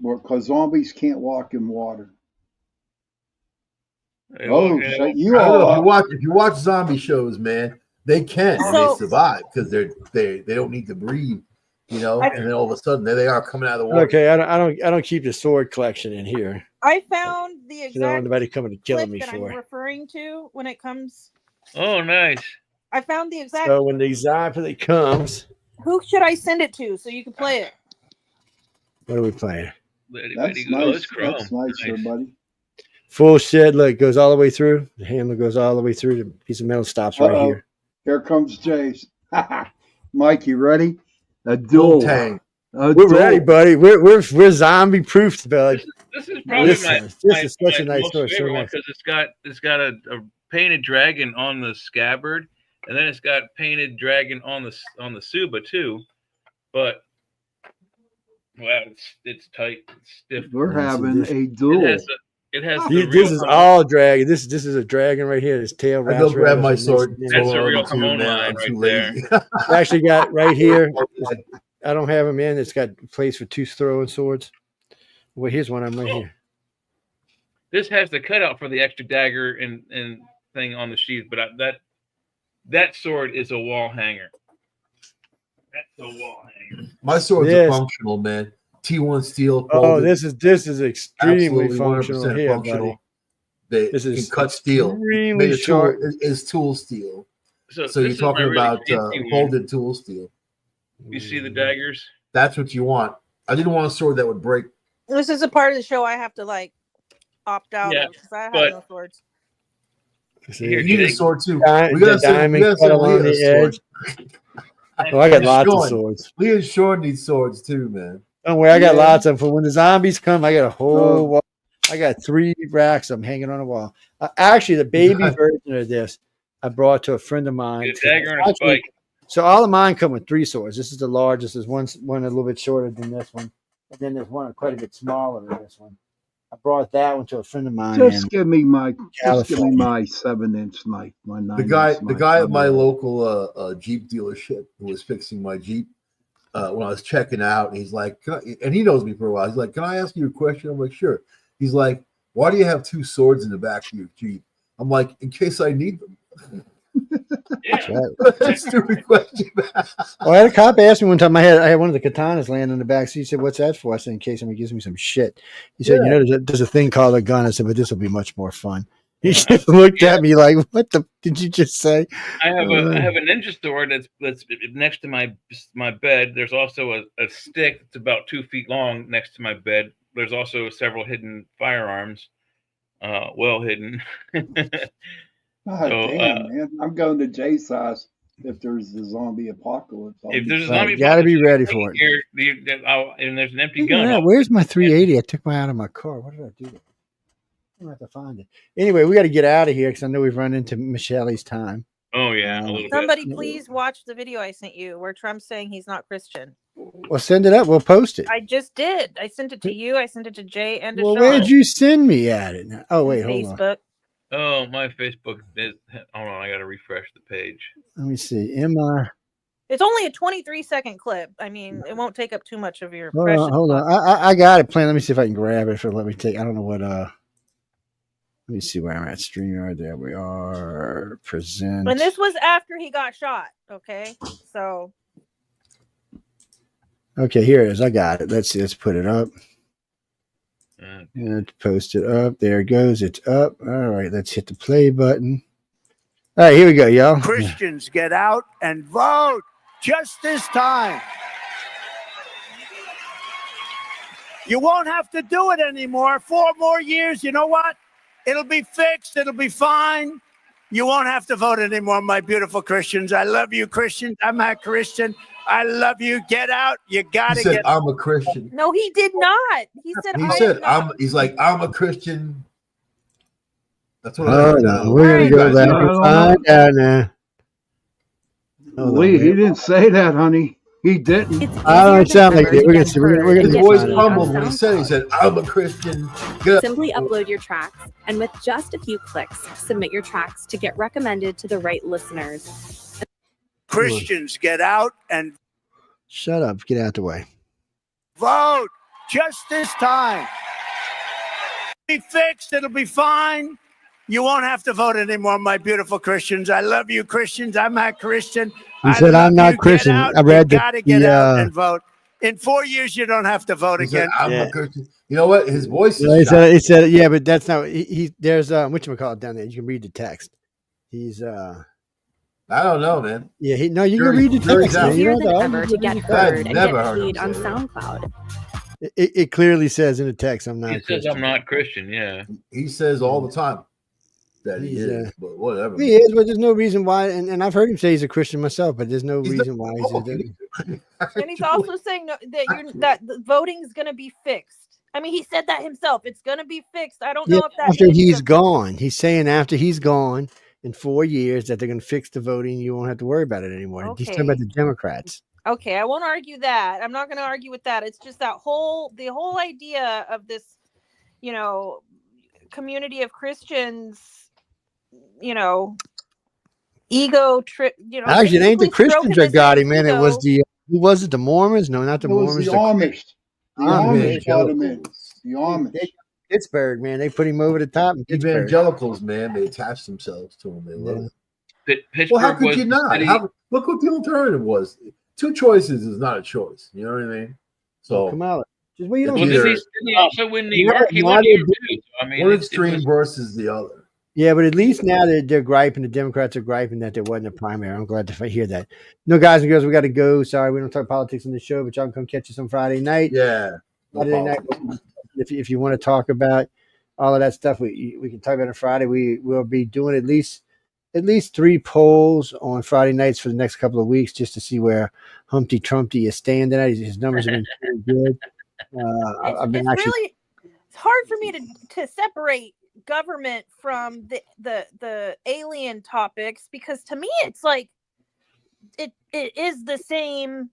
because zombies can't walk in water. If you watch zombie shows, man, they can and they survive because they don't need to breathe, and then all of a sudden there they are coming out of the water. Okay, I don't keep the sword collection in here. I found the exact anybody coming to kill me that for. I'm referring to when it comes. Oh, nice! I found the exact. So when the zombie comes, who should I send it to so you can play it? What are we playing? That's nice. That's nice, buddy. Full shed, look, goes all the way through. The handle goes all the way through. The piece of metal stops right here. Here comes Jace. Mike, you ready? A dual tank. We're ready, buddy. We're zombie proofed, buddy. This is probably this is such a nice sword. Because it's got a painted dragon on the scabbard, and then it's got painted dragon on the Suba too. But it's tight, it's stiff. We're having a duel. It has. This is all dragon. This is a dragon right here. His tail wraps. I go grab my sword. That's a real Kimon line right there. I actually got right here. I don't have them in. It's got a place for 2 throwing swords. Well, here's one. I'm right here. This has the cutout for the extra dagger and thing on the sheath, but that sword is a wall hanger. That's a wall hanger. My swords are functional, man. T1 steel. Oh, this is extremely functional here, buddy. This is cut steel. Extremely sharp. It's tool steel. So you're talking about folded tool steel. You see the daggers? That's what you want. I didn't want a sword that would break. This is a part of the show I have to opt out of because I have no swords. You need a sword too. We got a diamond cut along the edge. Oh, I got lots of swords. Leah and Sean need swords too, man. Don't worry, I got lots of them. For when the zombies come, I got a whole wall. I got 3 racks of them hanging on the wall. Actually, the baby version of this, I brought to a friend of mine. A dagger and a spike. So all of mine come with 3 swords. This is the largest. There's one a little bit shorter than this one. And then there's one quite a bit smaller than this one. I brought that one to a friend of mine. Just give me my 7-inch knife. My 9-inch the guy at my local Jeep dealership who was fixing my Jeep. When I was checking out, he's like, and he knows me for a while. He's like, "Can I ask you a question?" I'm like, "Sure." He's like, "Why do you have 2 swords in the back of your Jeep?" I'm like, "In case I need them." Yeah, that's a stupid question. I had a cop ask me one time. I had one of the katanas laying in the back. So he said, "What's that for?" I said, "In case somebody gives me some shit." He said, there's a thing called a gun." I said, "But this will be much more fun." He just looked at me like, "What the did you just say?" I have a ninja sword that's next to my bed. There's also a stick that's about 2 feet long next to my bed. There's also several hidden firearms, well hidden. Damn, man! I'm going to Jay's house if there's a zombie apocalypse. If there's a zombie, you got to be ready for it. And there's an empty gun. Where's my 380? I took mine out of my car. What did I do? I have to find it. Anyway, we got to get out of here because I know we've run into Michelle's time. Oh yeah, somebody please watch the video I sent you where Trump's saying he's not Christian. Well, send it up. We'll post it. I just did. I sent it to you. I sent it to Jay and to Sean. Where did you send me at it? Oh wait, hold on. Oh, my Facebook is. Hold on, I got to refresh the page. Let me see. It's only a 23-second clip. I mean, it won't take up too much of your. Hold on. I got it planned. Let me see if I can grab it. Let me take. I don't know what. Let me see where I'm at. StreamYard. There we are. Present. And this was after he got shot. Okay, so. Okay, here it is. I got it. Let's see. Let's put it up. And post it up. There it goes. It's up. All right. Let's hit the play button. All right, here we go, y'all. Christians, get out and vote just this time. You won't have to do it anymore. 4 more years. You know what? It'll be fixed. It'll be fine. You won't have to vote anymore, my beautiful Christians. I love you, Christians. I'm a Christian. I love you. Get out. You got to get out. I'm a Christian. No, he did not. He said, he's like, I'm a Christian. That's what We're going to go back and find out now. Lee, he didn't say that, honey. He didn't. I don't sound like it. We're going to see. His voice humbled when he said, I'm a Christian. Simply upload your tracks, and with just a few clicks, submit your tracks to get recommended to the right listeners. Christians, get out and shut up. Get out the way. Vote just this time. It'll be fixed. It'll be fine. You won't have to vote anymore, my beautiful Christians. I love you, Christians. I'm a Christian. He said, I'm not Christian. I read you gotta get out and vote. In 4 years, you don't have to vote again. I'm a Christian. You know what? His voice is he said, yeah, but that's not, there's, whatchamacallit down there. You can read the text. He's, I don't know, man. Yeah, you can read the text. It's easier than ever to get heard and get paid on SoundCloud. It clearly says in the text, I'm not Christian. He says I'm not Christian, yeah. He says all the time that he is, but whatever. He is, but there's no reason why, and I've heard him say he's a Christian myself, but there's no reason why he's And he's also saying that the voting is going to be fixed. I mean, he said that himself. It's going to be fixed. I don't know if that after he's gone. He's saying after he's gone in 4 years that they're going to fix the voting. You won't have to worry about it anymore. Okay. He's talking about the Democrats. Okay, I won't argue that. I'm not going to argue with that. It's just the whole idea of this, community of Christians, ego trip. Actually, it ain't the Christians that got him, man. It was who was it? The Mormons? No, not the Mormons. The Amish. The Amish got him in. The Amish. Pittsburgh, man. They put him over the top. Evangelicals, man. They attached themselves to him. They love it. Pittsburgh well, how could you not? Look what the alternative was. 2 choices is not a choice. You know what I mean? So come out. Just what you don't. Did he also win New York? He won here too. I mean, one extreme versus the other. Yeah, but at least now they're griping. The Democrats are griping that there wasn't a primary. I'm glad to hear that. No, guys and girls, we got to go. Sorry, we don't talk politics on the show, but y'all can come catch us on Friday night. Yeah, Friday night. If you want to talk about all of that stuff, we can talk about it on Friday. We will be doing at least 3 polls on Friday nights for the next couple of weeks, just to see where Humpty Trumpty is standing at. His numbers have been pretty good. It's hard for me to separate government from the alien topics, because to me it's like it is the same.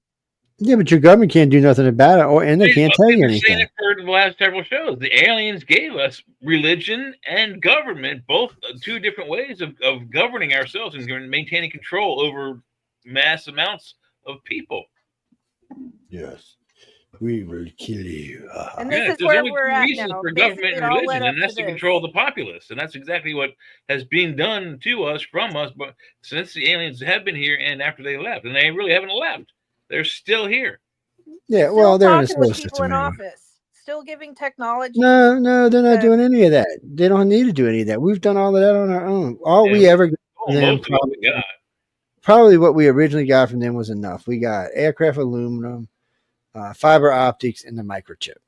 Yeah, but your government can't do nothing about it, and they can't tell you anything. I've heard the last several shows. The aliens gave us religion and government, both 2 different ways of governing ourselves and maintaining control over mass amounts of people. Yes. We will kill you. And this is where we're at now. For government and religion, and that's to control the populace. And that's exactly what has been done to us, from us, but since the aliens have been here and after they left. And they really haven't left. They're still here. Yeah, well, they're in a solar system. People in office, still giving technology. No, they're not doing any of that. They don't need to do any of that. We've done all of that on our own. We ever got from them, probably what we originally got from them was enough. We got aircraft aluminum, fiber optics, and the microchip.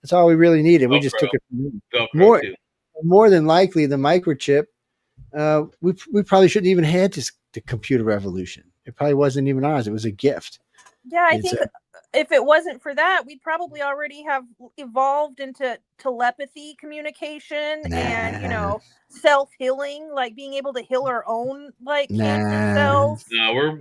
That's all we really needed. We just took it from them. More than likely, the microchip, we probably shouldn't even had the computer revolution. It probably wasn't even ours. It was a gift. Yeah, I think if it wasn't for that, we'd probably already have evolved into telepathy communication and self-healing, like being able to heal our own cancer cells. No, we're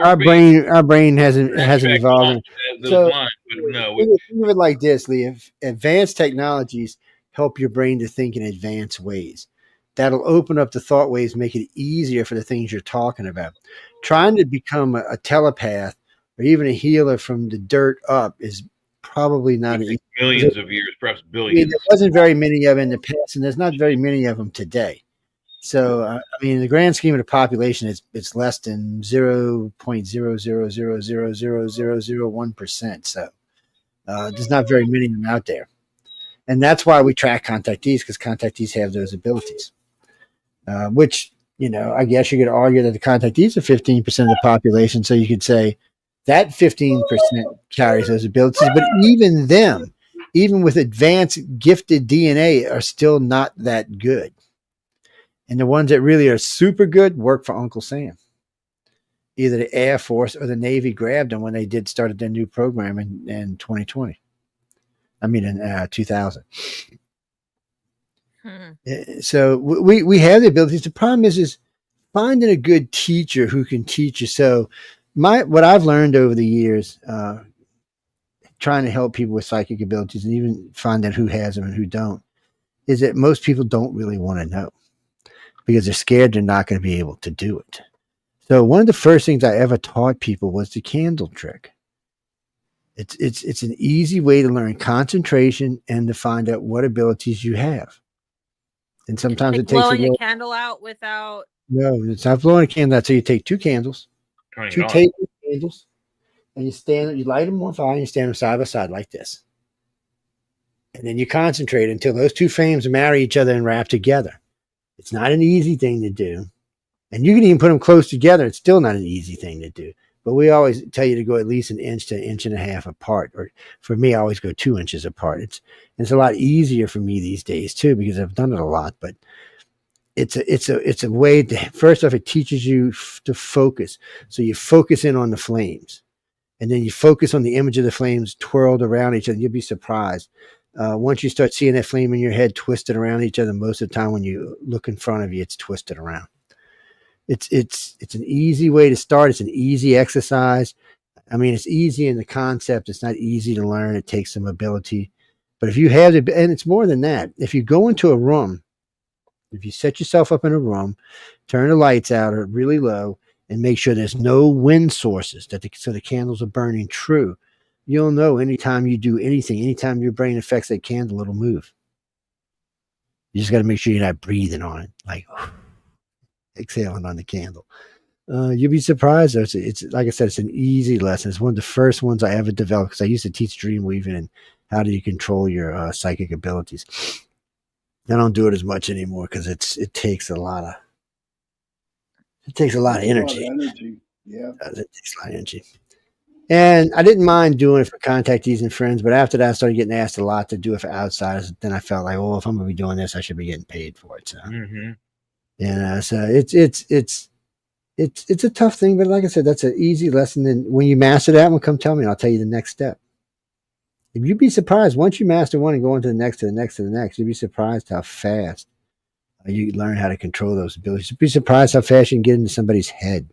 our brain hasn't evolved. So think of it like this, Lee. If advanced technologies help your brain to think in advanced ways, that'll open up the thought waves, make it easier for the things you're talking about. Trying to become a telepath or even a healer from the dirt up is probably not millions of years, perhaps I mean, billions. there wasn't very many of them in the past, and there's not very many of them today. So, I mean, in the grand scheme of the population, it's less than 0.000000001%. So, there's not very many of them out there, and that's why we track contactees, because contactees have those abilities. Which, I guess you could argue that the contactees are 15% of the population, so you could say that 15% carries those abilities, but even them, even with advanced gifted DNA, are still not that good. And the ones that really are super good work for Uncle Sam. Either the Air Force or the Navy grabbed them when they started their new program in 2020. I mean, in 2000. So we have the abilities. The problem is finding a good teacher who can teach you. So what I've learned over the years, trying to help people with psychic abilities and even find out who has them and who don't, is that most people don't really want to know because they're scared they're not going to be able to do it. So one of the first things I ever taught people was the candle trick. It's an easy way to learn concentration and to find out what abilities you have. And sometimes it takes blowing a candle out without. No, it's not blowing a candle out. So you take two candles, two tapered candles, and you light them on fire and you stand them side by side like this. And then you concentrate until those two flames marry each other and wrap together. It's not an easy thing to do. And you can even put them close together. It's still not an easy thing to do. But we always tell you to go at least an inch to an inch and a half apart. Or for me, I always go 2 inches apart. It's a lot easier for me these days too, because I've done it a lot. But it's a way to, first off, it teaches you to focus. So you focus in on the flames, and then you focus on the image of the flames twirled around each other. You'll be surprised. Once you start seeing that flame in your head twisted around each other, most of the time when you look in front of you, it's twisted around. It's an easy way to start. It's an easy exercise. I mean, it's easy in the concept. It's not easy to learn. It takes some ability. But if you have and it's more than that. If you go into a room, if you set yourself up in a room, turn the lights out or really low, and make sure there's no wind sources, so the candles are burning true, you'll know anytime you do anything, anytime your brain affects that candle, it'll move. You just got to make sure you're not breathing on it, like exhaling on the candle. You'll be surprised. It's like I said, it's an easy lesson. It's one of the first ones I ever developed because I used to teach dream weaving and how do you control your psychic abilities. I don't do it as much anymore because it takes a lot of energy. Yeah, it takes a lot of energy. And I didn't mind doing it for contactees and friends, but after that, I started getting asked a lot to do it for outsiders. Then I felt like, well, if I'm going to be doing this, I should be getting paid for it. So, so it's a tough thing, but like I said, that's an easy lesson. And when you master that one, come tell me, and I'll tell you the next step. If you'd be surprised, once you master one and go on to the next, to the next, to the next, you'd be surprised how fast you learn how to control those abilities. You'd be surprised how fast you can get into somebody's head.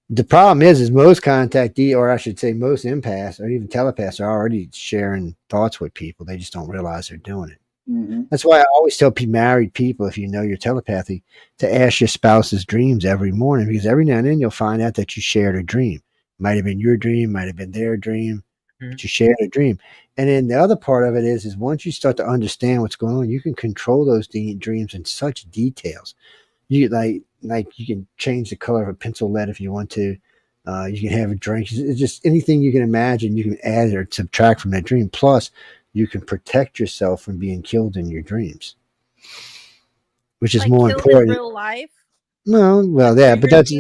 The problem is most contactee, or I should say most empaths or even telepaths, are already sharing thoughts with people. They just don't realize they're doing it. Mm-hmm. That's why I always tell married people, if you know your telepathy, to ask your spouse's dreams every morning, because every now and then you'll find out that you shared a dream. Might have been your dream, might have been their dream, but you shared a dream. And then the other part of it is once you start to understand what's going on, you can control those dreams in such details. You like you can change the color of a pencil lead if you want to. You can have a drink. It's just anything you can imagine, you can add or subtract from that dream. Plus, you can protect yourself from being killed in your dreams, which is more important. In real life? No, well, yeah, but that's.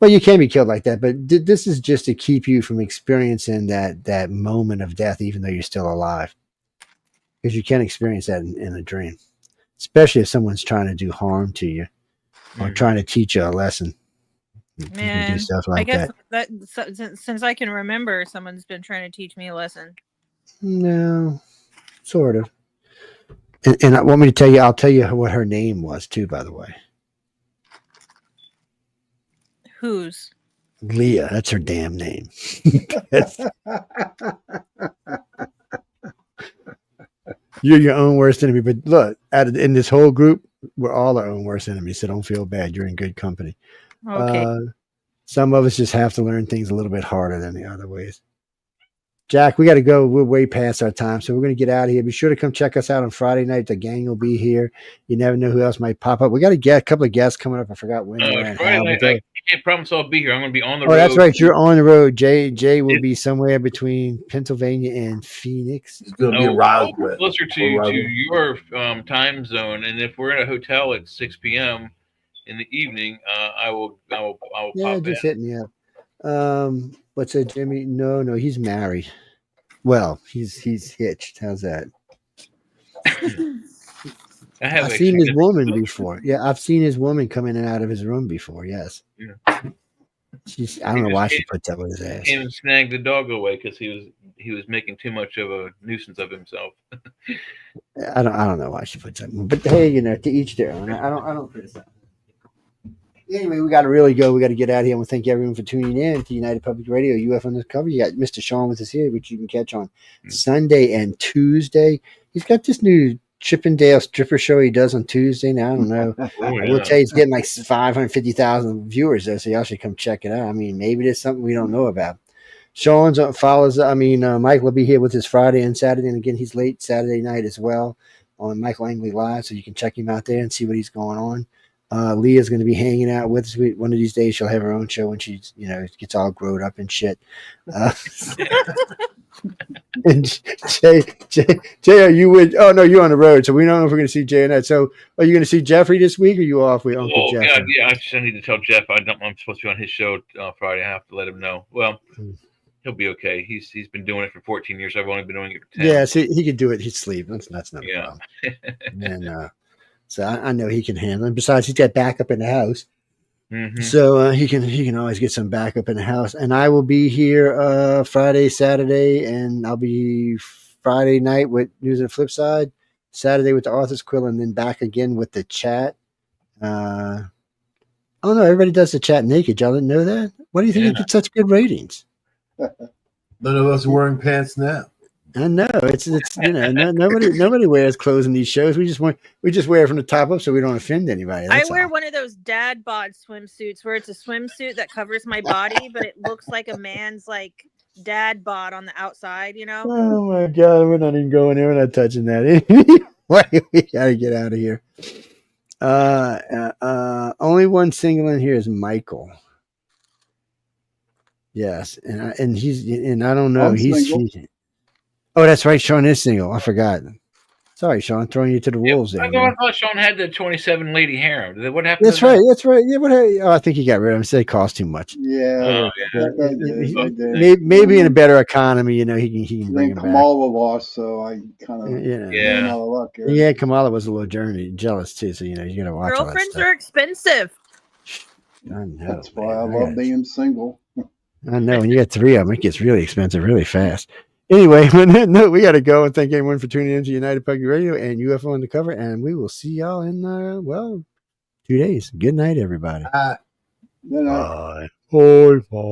Well, you can be killed like that, but this is just to keep you from experiencing that moment of death, even though you're still alive, because you can experience that in a dream, especially if someone's trying to do harm to you or trying to teach you a lesson. Man, you can do stuff like I guess that since I can remember, someone's been trying to teach me a lesson. No, sort of. And I want me to tell you, I'll tell you what her name was too, by the way. Whose? Leah. That's her damn name. You're your own worst enemy. But look, in this whole group, we're all our own worst enemies. So don't feel bad. You're in good company. Okay. Some of us just have to learn things a little bit harder than the other ways. Jack, we got to go. We're way past our time, so we're going to get out of here. Be sure to come check us out on Friday night. The gang will be here. You never know who else might pop up. We got a couple of guests coming up. I forgot when, where, and Friday how. night, I can't promise I'll be here. I'm going to be on the road. Oh, that's right. You're on the road. Jay will be somewhere between Pennsylvania and Phoenix. It's going to be a Roswell. Closer to your time zone, and if we're in a hotel at 6 p.m. in the evening, I will pop just in. hit me up. What's that, Jimmy? No, he's married. Well, he's hitched. How's that? I've seen his woman before. Yeah, I've seen his woman come in and out of his room before. Yes. Yeah. I don't know why she puts up with his ass. Came and snagged the dog away because he was making too much of a nuisance of himself. I don't know why she puts up. But hey, to each their own. I don't criticize. Anyway, we got to really go. We got to get out of here. I want to thank everyone for tuning in to United Public Radio, UFO Undercover. You got Mr. Sean with us here, which you can catch on Sunday and Tuesday. He's got this new Chippendale stripper show he does on Tuesday. Now, I don't know. I will tell you, he's getting like 550,000 viewers there, so y'all should come check it out. I mean, maybe there's something we don't know about. Sean's follows. Mike will be here with us Friday and Saturday, and again, he's late Saturday night as well on Michael Angley Live, so you can check him out there and see what he's going on. Leah's going to be hanging out with us. One of these days, she'll have her own show when she's, gets all grown up and shit. And Jay, are you with? Oh no, you're on the road, so we don't know if we're going to see Jay or not. So, are you going to see Jeffrey this week, or are you off with Uncle Jeffrey? God, yeah, I need to tell Jeff I'm supposed to be on his show Friday. I have to let him know. Well, he'll be okay. He's been doing it for 14 years. I've only been doing it for 10. Yeah, see, he could do it. He'd sleep. That's not a problem. And so I know he can handle it. Besides, he's got backup in the house. Mm-hmm. So he can always get some backup in the house. And I will be here Friday, Saturday, and I'll be Friday night with News on the Flip Side, Saturday with the Author's Quill, and then back again with the chat. Oh no, everybody does the chat naked. Y'all didn't know that? Why do you think it gets such good ratings? None of us are wearing pants now. I know it's nobody wears clothes in these shows. We just wear it from the top up so we don't offend anybody. I wear one of those dad bod swimsuits where it's a swimsuit that covers my body, but it looks like a man's like dad bod on the outside. Oh my God, we're not even going there. We're not touching that. We gotta get out of here. Only one single in here is Michael. Yes, and he's I don't know. He's oh, that's right. Sean is single. I forgot. Sorry, Sean, throwing you to the wolves there. I thought Sean had the 27 lady harem. What happened? That's right. That's right. Yeah, I think he got rid of him. Said it cost too much. Yeah. Maybe in a better economy, he can bring him back. Kamala lost, so I kind of out of luck here. Yeah, Kamala was a little jealous too. So you got to watch. Girlfriends are expensive. I know. That's why I love being single. I know. When you got 3 of them, it gets really expensive really fast. Anyway, we got to go, and thank everyone for tuning in to United Public Radio and UFO Undercover, and we will see y'all in 2 days. Good night, everybody. Good night. Bye. Bye.